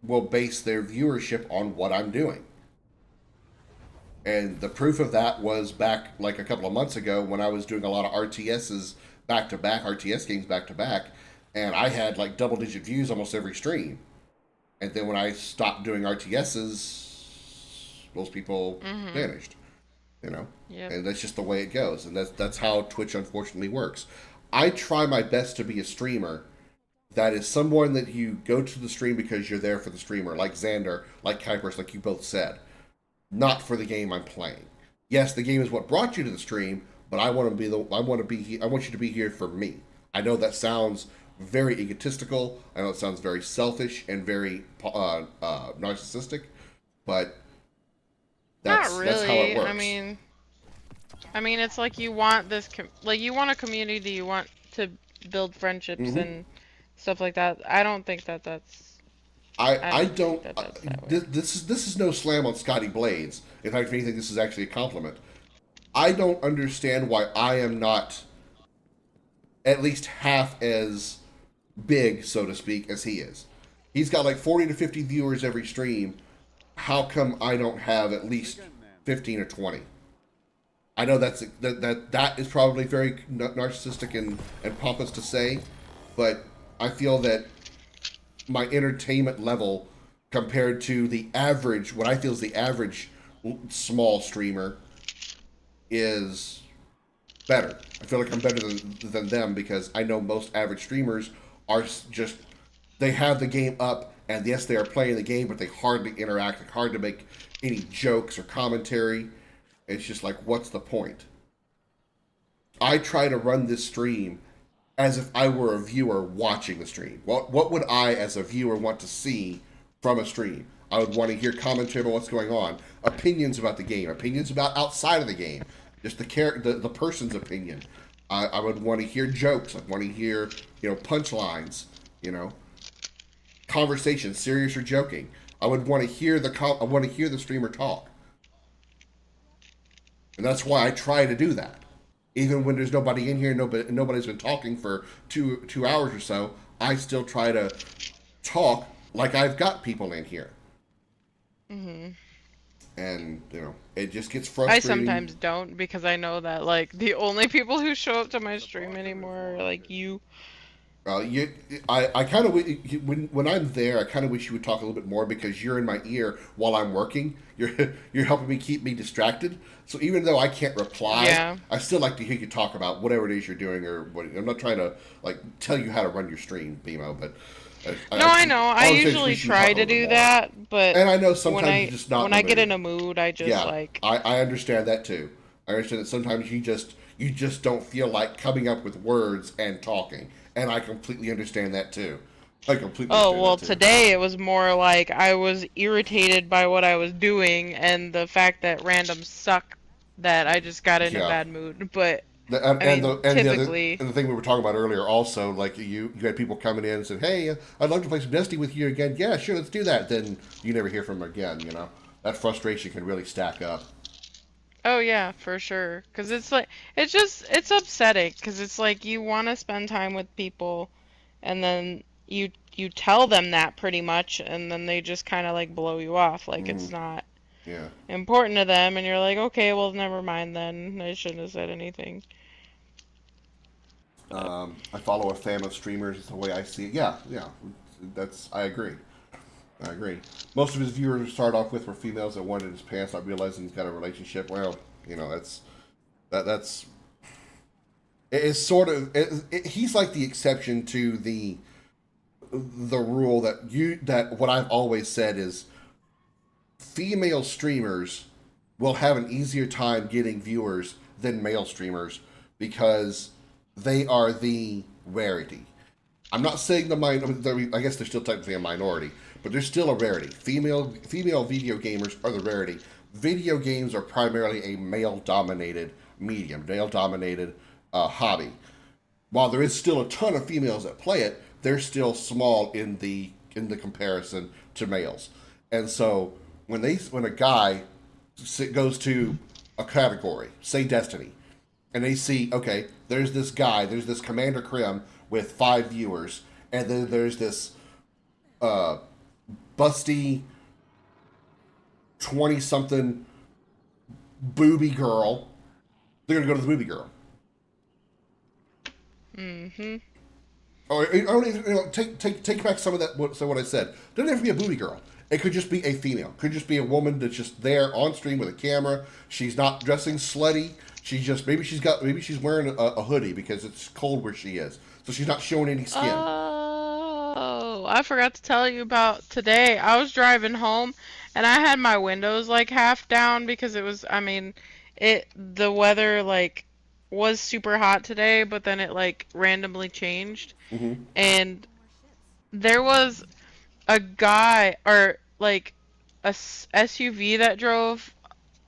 will base their viewership on what I'm doing. And the proof of that was back like a couple of months ago when I was doing a lot of RTS games back to back, and I had like double-digit views almost every stream. And then when I stopped doing RTSs, those people vanished. Yep. And that's just the way it goes, and that's how Twitch unfortunately works. I try my best to be a streamer that is someone that you go to the stream because you're there for the streamer, like Xander, like Kuipers, like you both said. Not for the game I'm playing. Yes, the game is what brought you to the stream, but I want you to be here for me. I know that sounds very egotistical. I know it sounds very selfish and very narcissistic, but that's how it works. I mean, it's like you want you want a community, you want to build friendships and stuff like that. I don't think that's. This is no slam on Scotty Blades. In fact, if anything, this is actually a compliment. I don't understand why I am not at least half as big, so to speak, as he is. He's got like 40 to 50 viewers every stream. How come I don't have at least 15 or 20? I know that is probably very narcissistic and pompous to say, but I feel that my entertainment level compared to the average, what I feel is the average small streamer, is better. I feel like I'm better than them because I know most average streamers are just, they have the game up and yes, they are playing the game, but they hardly interact, like hard to make any jokes or commentary. It's just like, what's the point? I try to run this stream as if I were a viewer watching the stream. What would I, as a viewer, want to see from a stream? I would want to hear commentary about what's going on, opinions about the game, opinions about outside of the game, just the person's opinion. I would want to hear jokes. I'd want to hear, punchlines, conversations, serious or joking. I would want to hear the streamer talk, and that's why I try to do that. Even when there's nobody in here, nobody's been talking for two hours or so, I still try to talk like I've got people in here. Mhm. And, it just gets I frustrating. sometimes don't because I know that like the only people who show up to my stream anymore are like you. I kind of when I'm there, I kind of wish you would talk a little bit more because you're in my ear while I'm working. You're helping me keep me distracted. So even though I can't reply, Yeah. I still like to hear you talk about whatever it is you're doing or what. I'm not trying to like tell you how to run your stream, BMO, but No, I know. I all I'm saying is usually wish you would talk try a to little bit do more. that, but And I know when sometimes you're just not in when the I get in mood. a mood, I just Yeah, like I understand that too. I understand that sometimes you just don't feel like coming up with words and talking, and I completely understand that too. I completely oh, understand well, that too. today it was more like I was irritated by what I was doing and the fact that randoms suck that I just got in a Yeah, bad mood. But and I and mean, the and the other typically, and the thing we were talking about earlier also, like you had people coming in and said, "Hey, I'd love to play some Destiny with you again." Yeah, sure, let's do that. Then you never hear from them again. That frustration can really stack up. oh yeah, for sure. 'Cause it's like it's upsetting 'cause it's like you want to spend time with people and then you tell them that pretty much and then they just kind of like blow you off like Hmm. it's not Yeah. important to them and you're like, "Okay, well, never mind then. I shouldn't have said anything." But I follow a fam of streamers. It's the way I see it. Yeah, yeah. I agree. I agree. Most of his viewers to start off with were females that wanted his pants, not realizing he's got a relationship. Well, that's it's sort of he's like the exception to the rule that what I've always said is female streamers will have an easier time getting viewers than male streamers because they are the rarity. I'm not saying I guess they're still technically a minority, but they're still a rarity. Female video gamers are the rarity. Video games are primarily a male dominated medium, male dominated hobby. While there is still a ton of females that play it, they're still small in the comparison to males. And so when a guy goes to a category, say Destiny, and they see, okay, there's this Commander Krim with 5 viewers, and then there's this uh, busty 20-something booby girl. They're gonna go to the booby girl. mhm. Or take back some of that. What I said. Doesn't have to be a booby girl. It could just be a female. Could just be a woman that's just there on stream with a camera. She's not dressing slutty. She's just maybe she's wearing a hoodie because it's cold where she is, so she's not showing any skin. Oh, I forgot to tell you about today. I was driving home and I had my windows like half down because it was, I mean, the weather like was super hot today, but then it like randomly changed. Hmm. And there was a guy or like SUV that drove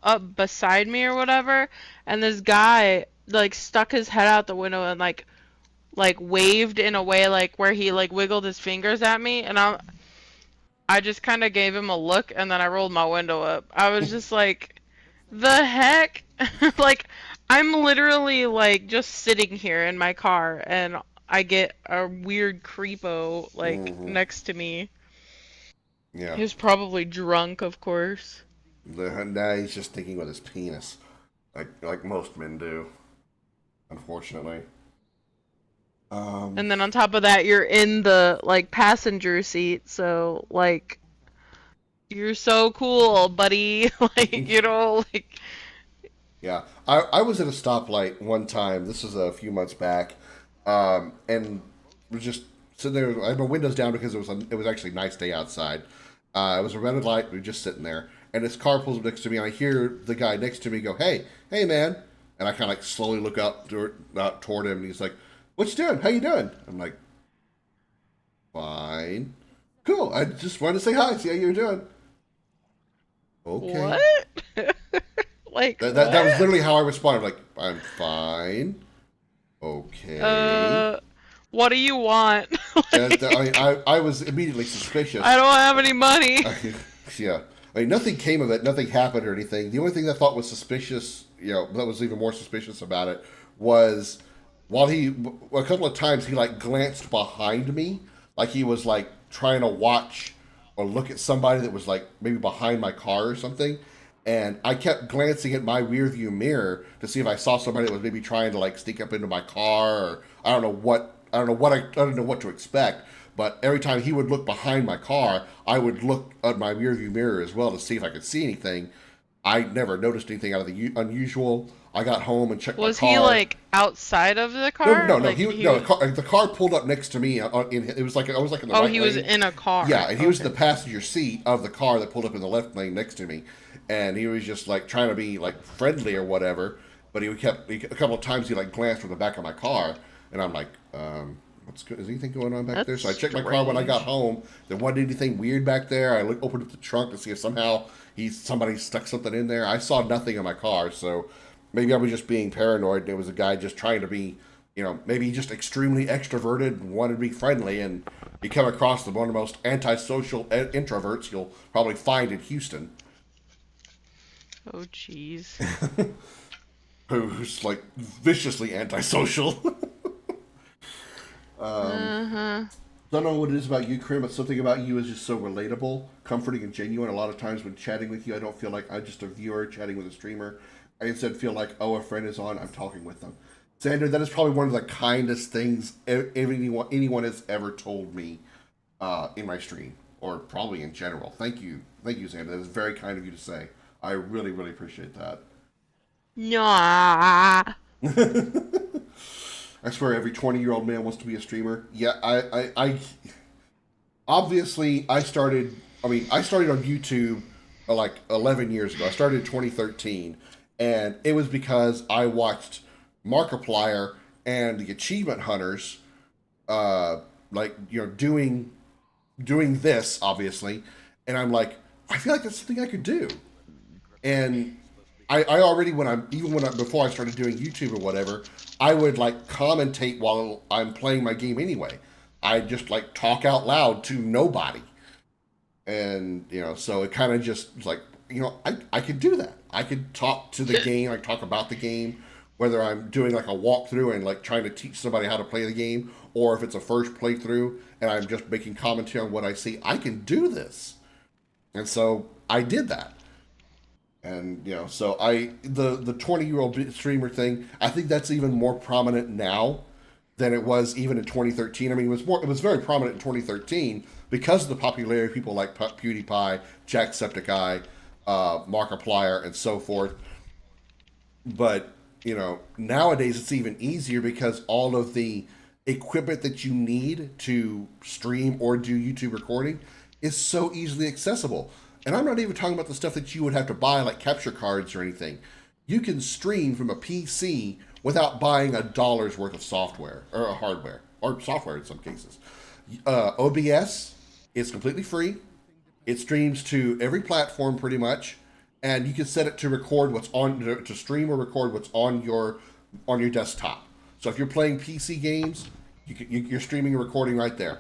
up beside me or whatever, and this guy like stuck his head out the window and like waved in a way like where he like wiggled his fingers at me and I just kind of gave him a look and then I rolled my window up. I was just like, the heck? Like I'm literally like just sitting here in my car and I get a weird creepo like Hmm. next to me. Yeah. He was probably drunk, of course. Now he's just thinking with his penis, like most men do, unfortunately. Um, And then on top of that, you're in the like passenger seat, so like you're so cool, buddy. Like, like Yeah, I was at a stoplight one time. This was a few months back, and was just sitting there. I had my windows down because it was actually a nice day outside. It was a red light. We were just sitting there, and this car pulls up next to me. And I hear the guy next to me go, "Hey, hey, man!" And I kind of like slowly look up toward him, and he's like, "What you doing? How you doing?" I'm like, "Fine, cool. I just wanted to say hi, see how you're doing." Okay. what? Like That was what? literally how I responded. Like, I'm fine. Okay. Uh, what do you want? And Like, I was immediately I suspicious. don't have any money. Yeah. I mean, nothing came of it. Nothing happened or anything. The only thing I thought was suspicious, that was even more suspicious about it was while a couple of times he like glanced behind me, like he was like trying to watch or look at somebody that was like maybe behind my car or something. And I kept glancing at my rear view mirror to see if I saw somebody that was maybe trying to like sneak up into my car, or I don't know what to expect. But every time he would look behind my car, I would look at my rear view mirror as well to see if I could see anything. I never noticed anything out of the unusual. I got home and checked my car. Was he like outside of the car? No. Like The car pulled up next to me. It was like I was like in the right lane. he was in a car. Yeah, and he was in the passenger seat of the car that pulled up in the left lane next to me, and he was just like trying to be like friendly or whatever. But a couple of times he like glanced from the back of my car, and I'm like, is anything going on back there? So I checked my car when I got home. There wasn't anything weird back there. I opened up the trunk to see if somehow somebody stuck something in there. I saw nothing in my car, so maybe I was just being paranoid. There was a guy just trying to be, maybe just extremely extroverted and wanted to be friendly, and you come across one of the most antisocial introverts you'll probably find in Houston. Oh, jeez. Who's like viciously antisocial. Don't know what it is about you, Krim, but something about you is just so relatable, comforting, and genuine. A lot of times when chatting with you, I don't feel like I'm just a viewer chatting with a streamer. I instead feel like, a friend is on, I'm talking with them. Xander, that is probably one of the kindest things anyone has ever told me in my stream, or probably in general. Thank you, Xander. That is very kind of you to say. I really, really appreciate that. Nah. I swear every 20-year-old man wants to be a streamer. Yeah, I obviously I started on YouTube like 11 years ago. I started in 2013, and it was because I watched Markiplier and the Achievement Hunters doing this, obviously, and I'm like, I feel like that's something I could do. And I already, before I started doing YouTube or whatever, I would like commentate while I'm playing my game anyway. I just like talk out loud to nobody. And, so it kind of just was like, I could do that. I could talk to the game, like talk about the game, whether I'm doing like a walkthrough and like trying to teach somebody how to play the game, or if it's a first playthrough and I'm just making commentary on what I see. I can do this. And so I did that. And, so the 20-year-old streamer thing, I think that's even more prominent now than it was even in 2013. I mean, it was very prominent in 2013 because of the popularity of people like PewDiePie, Jacksepticeye, Markiplier, and so forth. But, nowadays it's even easier because all of the equipment that you need to stream or do YouTube recording is so easily accessible. And I'm not even talking about the stuff that you would have to buy, like capture cards or anything. You can stream from a PC without buying $1 worth of software, or hardware, or software in some cases. OBS is completely free. It streams to every platform pretty much, and you can set it to record to stream or record what's on your desktop. So if you're playing PC games, you're streaming and recording right there.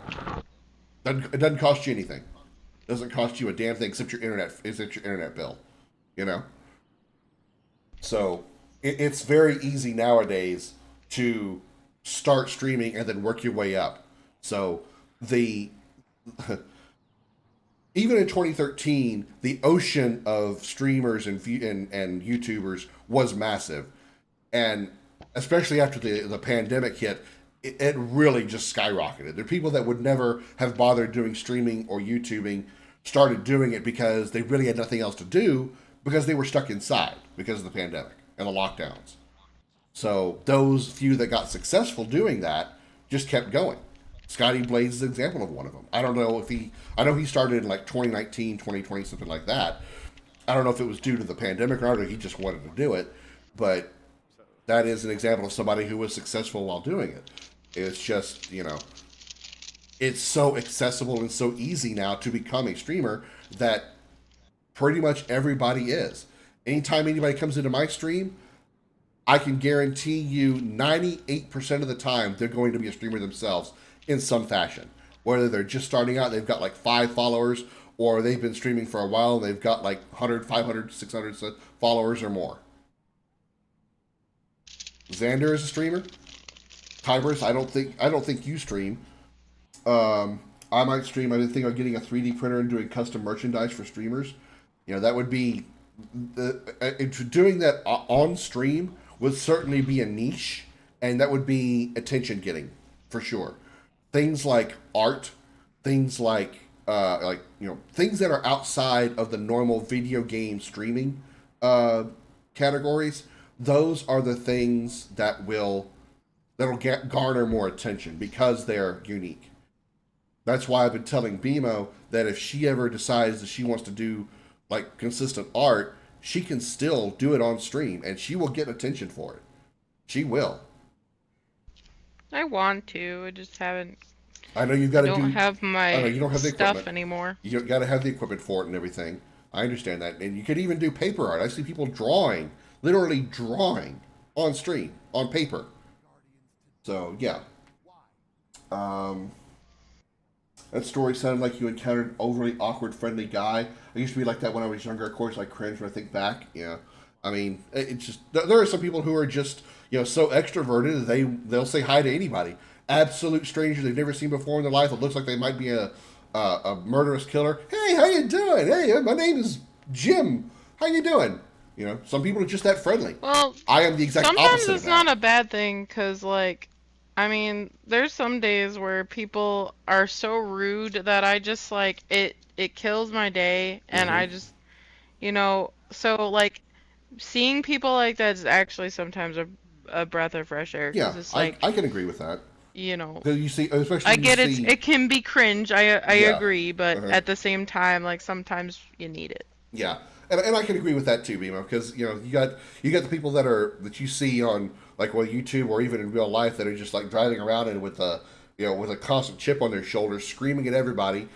It doesn't cost you anything. Doesn't cost you a damn thing except your internet bill, So it's very easy nowadays to start streaming and then work your way up. So even in 2013, the ocean of streamers and YouTubers was massive, and especially after the pandemic hit, it really just skyrocketed. There are people that would never have bothered doing streaming or YouTubing started doing it because they really had nothing else to do because they were stuck inside because of the pandemic and the lockdowns. So those few that got successful doing that just kept going. Scotty Blades is an example of one of them. I know he started in like 2019, 2020, something like that. I don't know if it was due to the pandemic or he just wanted to do it, but that is an example of somebody who was successful while doing it. It's just, it's so accessible and so easy now to become a streamer that pretty much everybody is. Anytime anybody comes into my stream, I can guarantee you 98% of the time they're going to be a streamer themselves in some fashion. Whether they're just starting out, they've got like 5 followers, or they've been streaming for a while and they've got like 100, 500, 600 followers or more. Xander is a streamer. Tybers, I don't think you stream. I might stream. I didn't think of getting a 3D printer and doing custom merchandise for streamers. That would be doing that on stream would certainly be a niche, and that would be attention getting for sure. Things like art, things like things that are outside of the normal video game streaming categories. Those are the things that'll garner more attention because they're unique. That's why I've been telling BMO that if she ever decides that she wants to do like consistent art, she can still do it on stream and she will get attention for it. She will. I want to. I just haven't. I know you've got to do. I don't have my you don't have the stuff equipment anymore. You got to have the equipment for it and everything. I understand that, and you could even do paper art. I see people literally drawing on stream on paper. So yeah. That story sounded like you encountered an overly awkward, friendly guy. I used to be like that when I was younger. Of course, I cringe when I think back. Yeah, I mean, it's just there are some people who are just so extroverted that they'll say hi to anybody, absolute strangers they've never seen before in their life. It looks like they might be a murderous killer. Hey, how you doing? Hey, my name is Jim. How you doing? Some people are just that friendly. Well, I am the exact opposite. Sometimes it's not a bad thing, because I mean, there's some days where people are so rude that I just it kills my day, and I just so seeing people like that is actually sometimes a breath of fresh air. Yeah, it's I can agree with that. You see, especially I get it can be cringe. I agree, but Uh-huh. at the same time, sometimes you need it. Yeah, and I can agree with that too, Bimo, because you got the people that you see on YouTube or even in real life that are just driving around and with a constant chip on their shoulder, screaming at everybody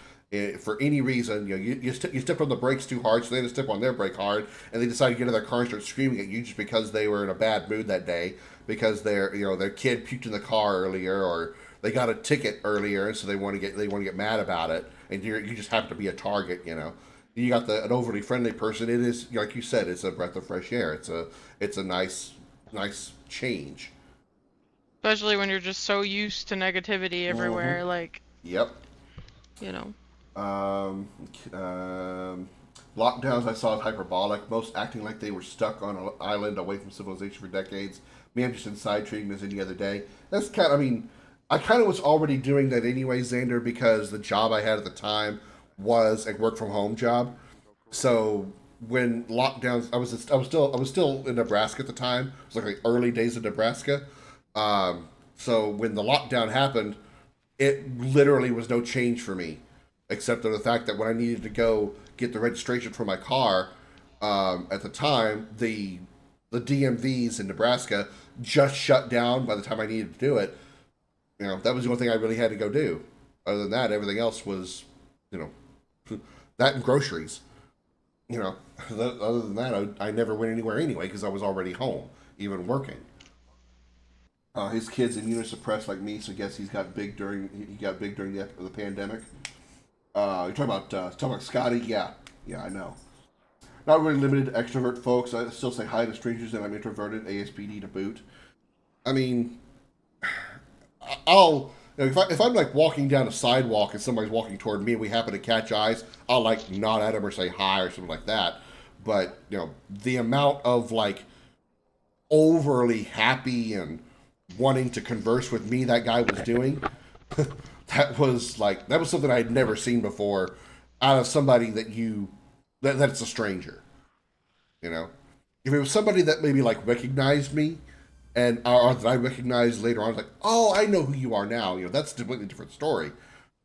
for any reason. You step on the brakes too hard, so they just step on their brake hard, and they decide to get in their car and start screaming at you just because they were in a bad mood that day, because their kid puked in the car earlier, or they got a ticket earlier, and so they want to get mad about it, and you just happen to be a target. You got an overly friendly person. It is, like you said, it's a breath of fresh air. It's a nice change. Especially when you're just so used to negativity everywhere, Yep. Lockdowns I saw as hyperbolic, most acting like they were stuck on an island away from civilization for decades. Me, I'm just inside treating this any other day. That's I kind of was already doing that anyway, Xander, because the job I had at the time was a work from home job. So when lockdowns, I was still in Nebraska at the time. It was the early days of Nebraska. So when the lockdown happened, it literally was no change for me, except for the fact that when I needed to go get the registration for my car, at the time the DMVs in Nebraska just shut down by the time I needed to do it. That was the only thing I really had to go do. Other than that, everything else was, that and groceries. Other than that, I never went anywhere anyway because I was already home, even working. His kid's immunosuppressed like me, so I guess he got big during the pandemic. You're talking about Scotty? Yeah, I know. Not really limited to extrovert folks. I still say hi to strangers, and I'm introverted. ASPD to boot. I mean, I'll if I'm walking down a sidewalk and somebody's walking toward me and we happen to catch eyes, I'll nod at them or say hi or something like that. But the amount of overly happy and wanting to converse with me that guy was doing, that was something I had never seen before out of somebody that's a stranger. If it was somebody that maybe recognized me, and or that I recognized later on, oh, I know who you are now. That's a completely different story.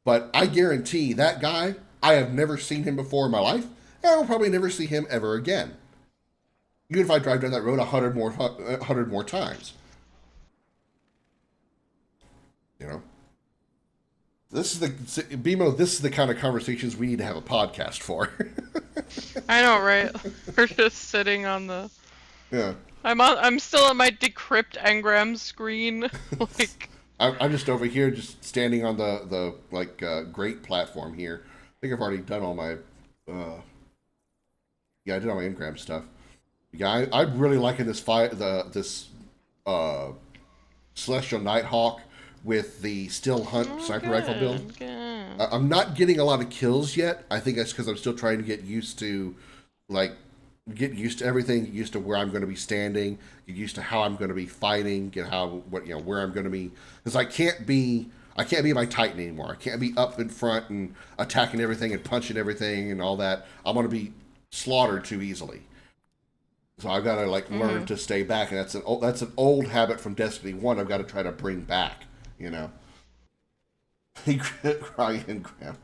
But I guarantee that guy, I have never seen him before in my life, and I will probably never see him ever again. Even if I drive down that road 100 more times. This is BMO. This is the kind of conversations we need to have a podcast for. I know, right? We're just sitting on the. Yeah. I'm still at my decrypt engram screen. I'm just over here, just standing on the great platform here. I think I've already done all my. I did all my engram stuff. Yeah, I'm really liking this Celestial Nighthawk with the Still Hunt sniper rifle build. Good. I'm not getting a lot of kills yet. I think that's because I'm still trying to get used to, like, get used to everything, get used to where I'm going to be standing, get used to how I'm going to be fighting, where I'm going to be. Because I can't be my Titan anymore. I can't be up in front and attacking everything and punching everything and all that. I'm going to be slaughtered too easily. So I've got to learn to stay back, and that's an old habit from Destiny 1. I've got to try to bring back. He crying grandma.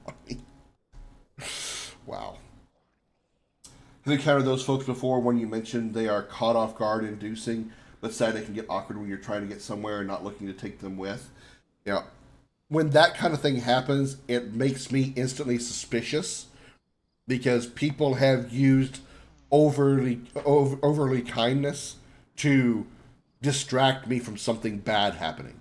Wow. Have you encountered those folks before when you mentioned they are caught off guard inducing, but sad they can get awkward when you're trying to get somewhere and not looking to take them with? When that kind of thing happens, it makes me instantly suspicious because people have used overly kindness to distract me from something bad happening.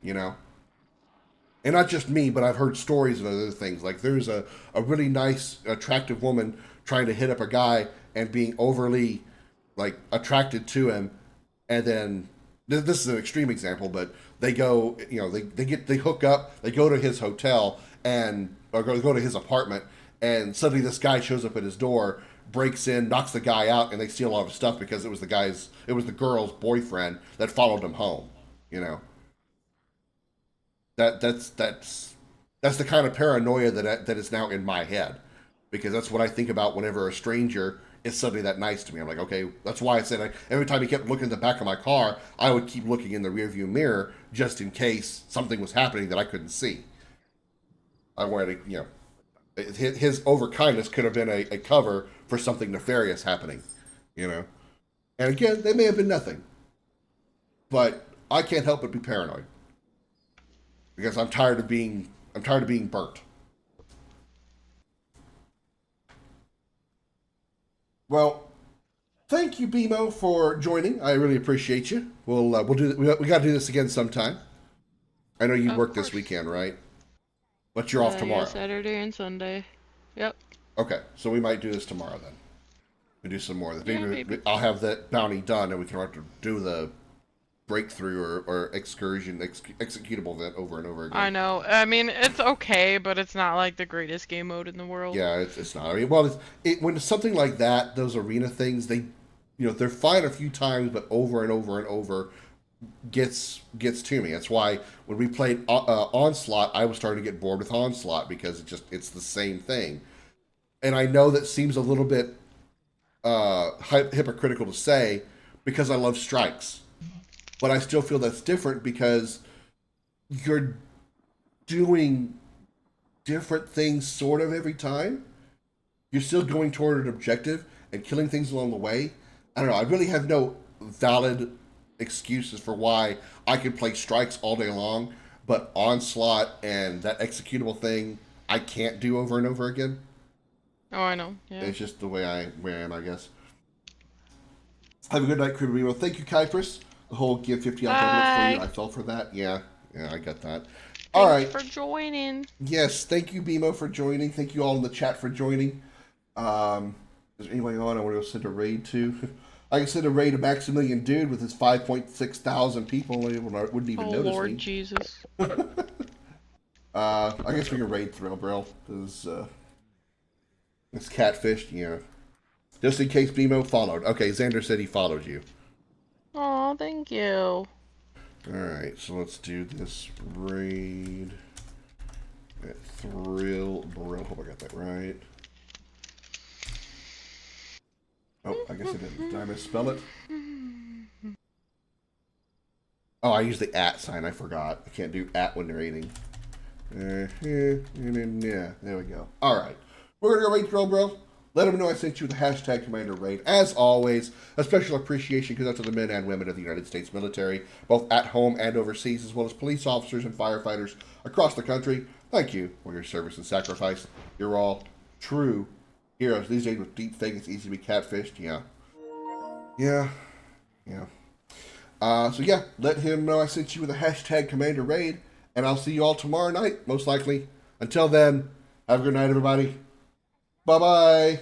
And not just me, but I've heard stories of other things. Like there's a really nice, attractive woman trying to hit up a guy and being overly attracted to him, and then this is an extreme example, but they go, they hook up, they go to his hotel or go to his apartment, and suddenly this guy shows up at his door, breaks in, knocks the guy out, and they steal all of his stuff because it was the girl's boyfriend that followed him home. That's the kind of paranoia that is now in my head, because that's what I think about whenever a stranger is suddenly that nice to me. I'm like, okay, that's why I said every time he kept looking at the back of my car, I would keep looking in the rearview mirror just in case something was happening that I couldn't see. I wanted to, his overkindness could have been a cover for something nefarious happening, And again, they may have been nothing, but I can't help but be paranoid because I'm tired of being burnt. Well, thank you, BMO, for joining. I really appreciate you. We'll do. We got to do this again sometime. I know you work this weekend, right? But you're off tomorrow. Yeah, Saturday and Sunday. Yep. Okay, so we might do this tomorrow then. We do some more. Maybe. I'll have that bounty done, and we can have to do the breakthrough or excursion executable event over and over again. I know. I mean, it's okay, but it's not like the greatest game mode in the world. Yeah, it's not. I mean, well, when it's something like that, those arena things, they're fine a few times, but over and over and over gets to me. That's why when we played Onslaught, I was starting to get bored with Onslaught because it's the same thing. And I know that seems a little bit hypocritical to say because I love Strikes. But I still feel that's different because you're doing different things sort of every time. You're still going toward an objective and killing things along the way. I don't know. I really have no valid excuses for why I could play Strikes all day long, but Onslaught and that executable thing I can't do over and over again. Oh, I know. Yeah. It's just the way I am, I guess. Have a good night, Krim. Well, thank you, Kypress. The whole give 50 out for you. I fell for that. Yeah, I got that. All right. Thanks for joining. Yes, thank you, BMO, for joining. Thank you all in the chat for joining. Is there anybody on I want to go send a raid to? I can send a raid to Maximilian Dude with his 5.6 thousand people. Wouldn't even notice me. Oh, Lord Jesus. I guess we can raid Thrill Brill because it's catfished. Yeah. Just in case BMO followed. Okay, Xander said he followed you. Aw, thank you. Alright, so let's do this raid at Thrill Brill. Hope I got that right. Oh, I guess I didn't. Did I misspell it? Oh, I used the @ sign. I forgot. I can't do @ when narrating. Yeah, there we go. Alright. We're going to go raid Thrill Brill. Let them know I sent you the hashtag Commander Raid. As always, a special appreciation goes out to the men and women of the United States military, both at home and overseas, as well as police officers and firefighters across the country. Thank you for your service and sacrifice. You're all true heroes. These days with deep fake, it's easy to be catfished. Yeah. So yeah, let him know I sent you with a hashtag Commander Raid, and I'll see you all tomorrow night, most likely. Until then, have a good night, everybody. Bye-bye.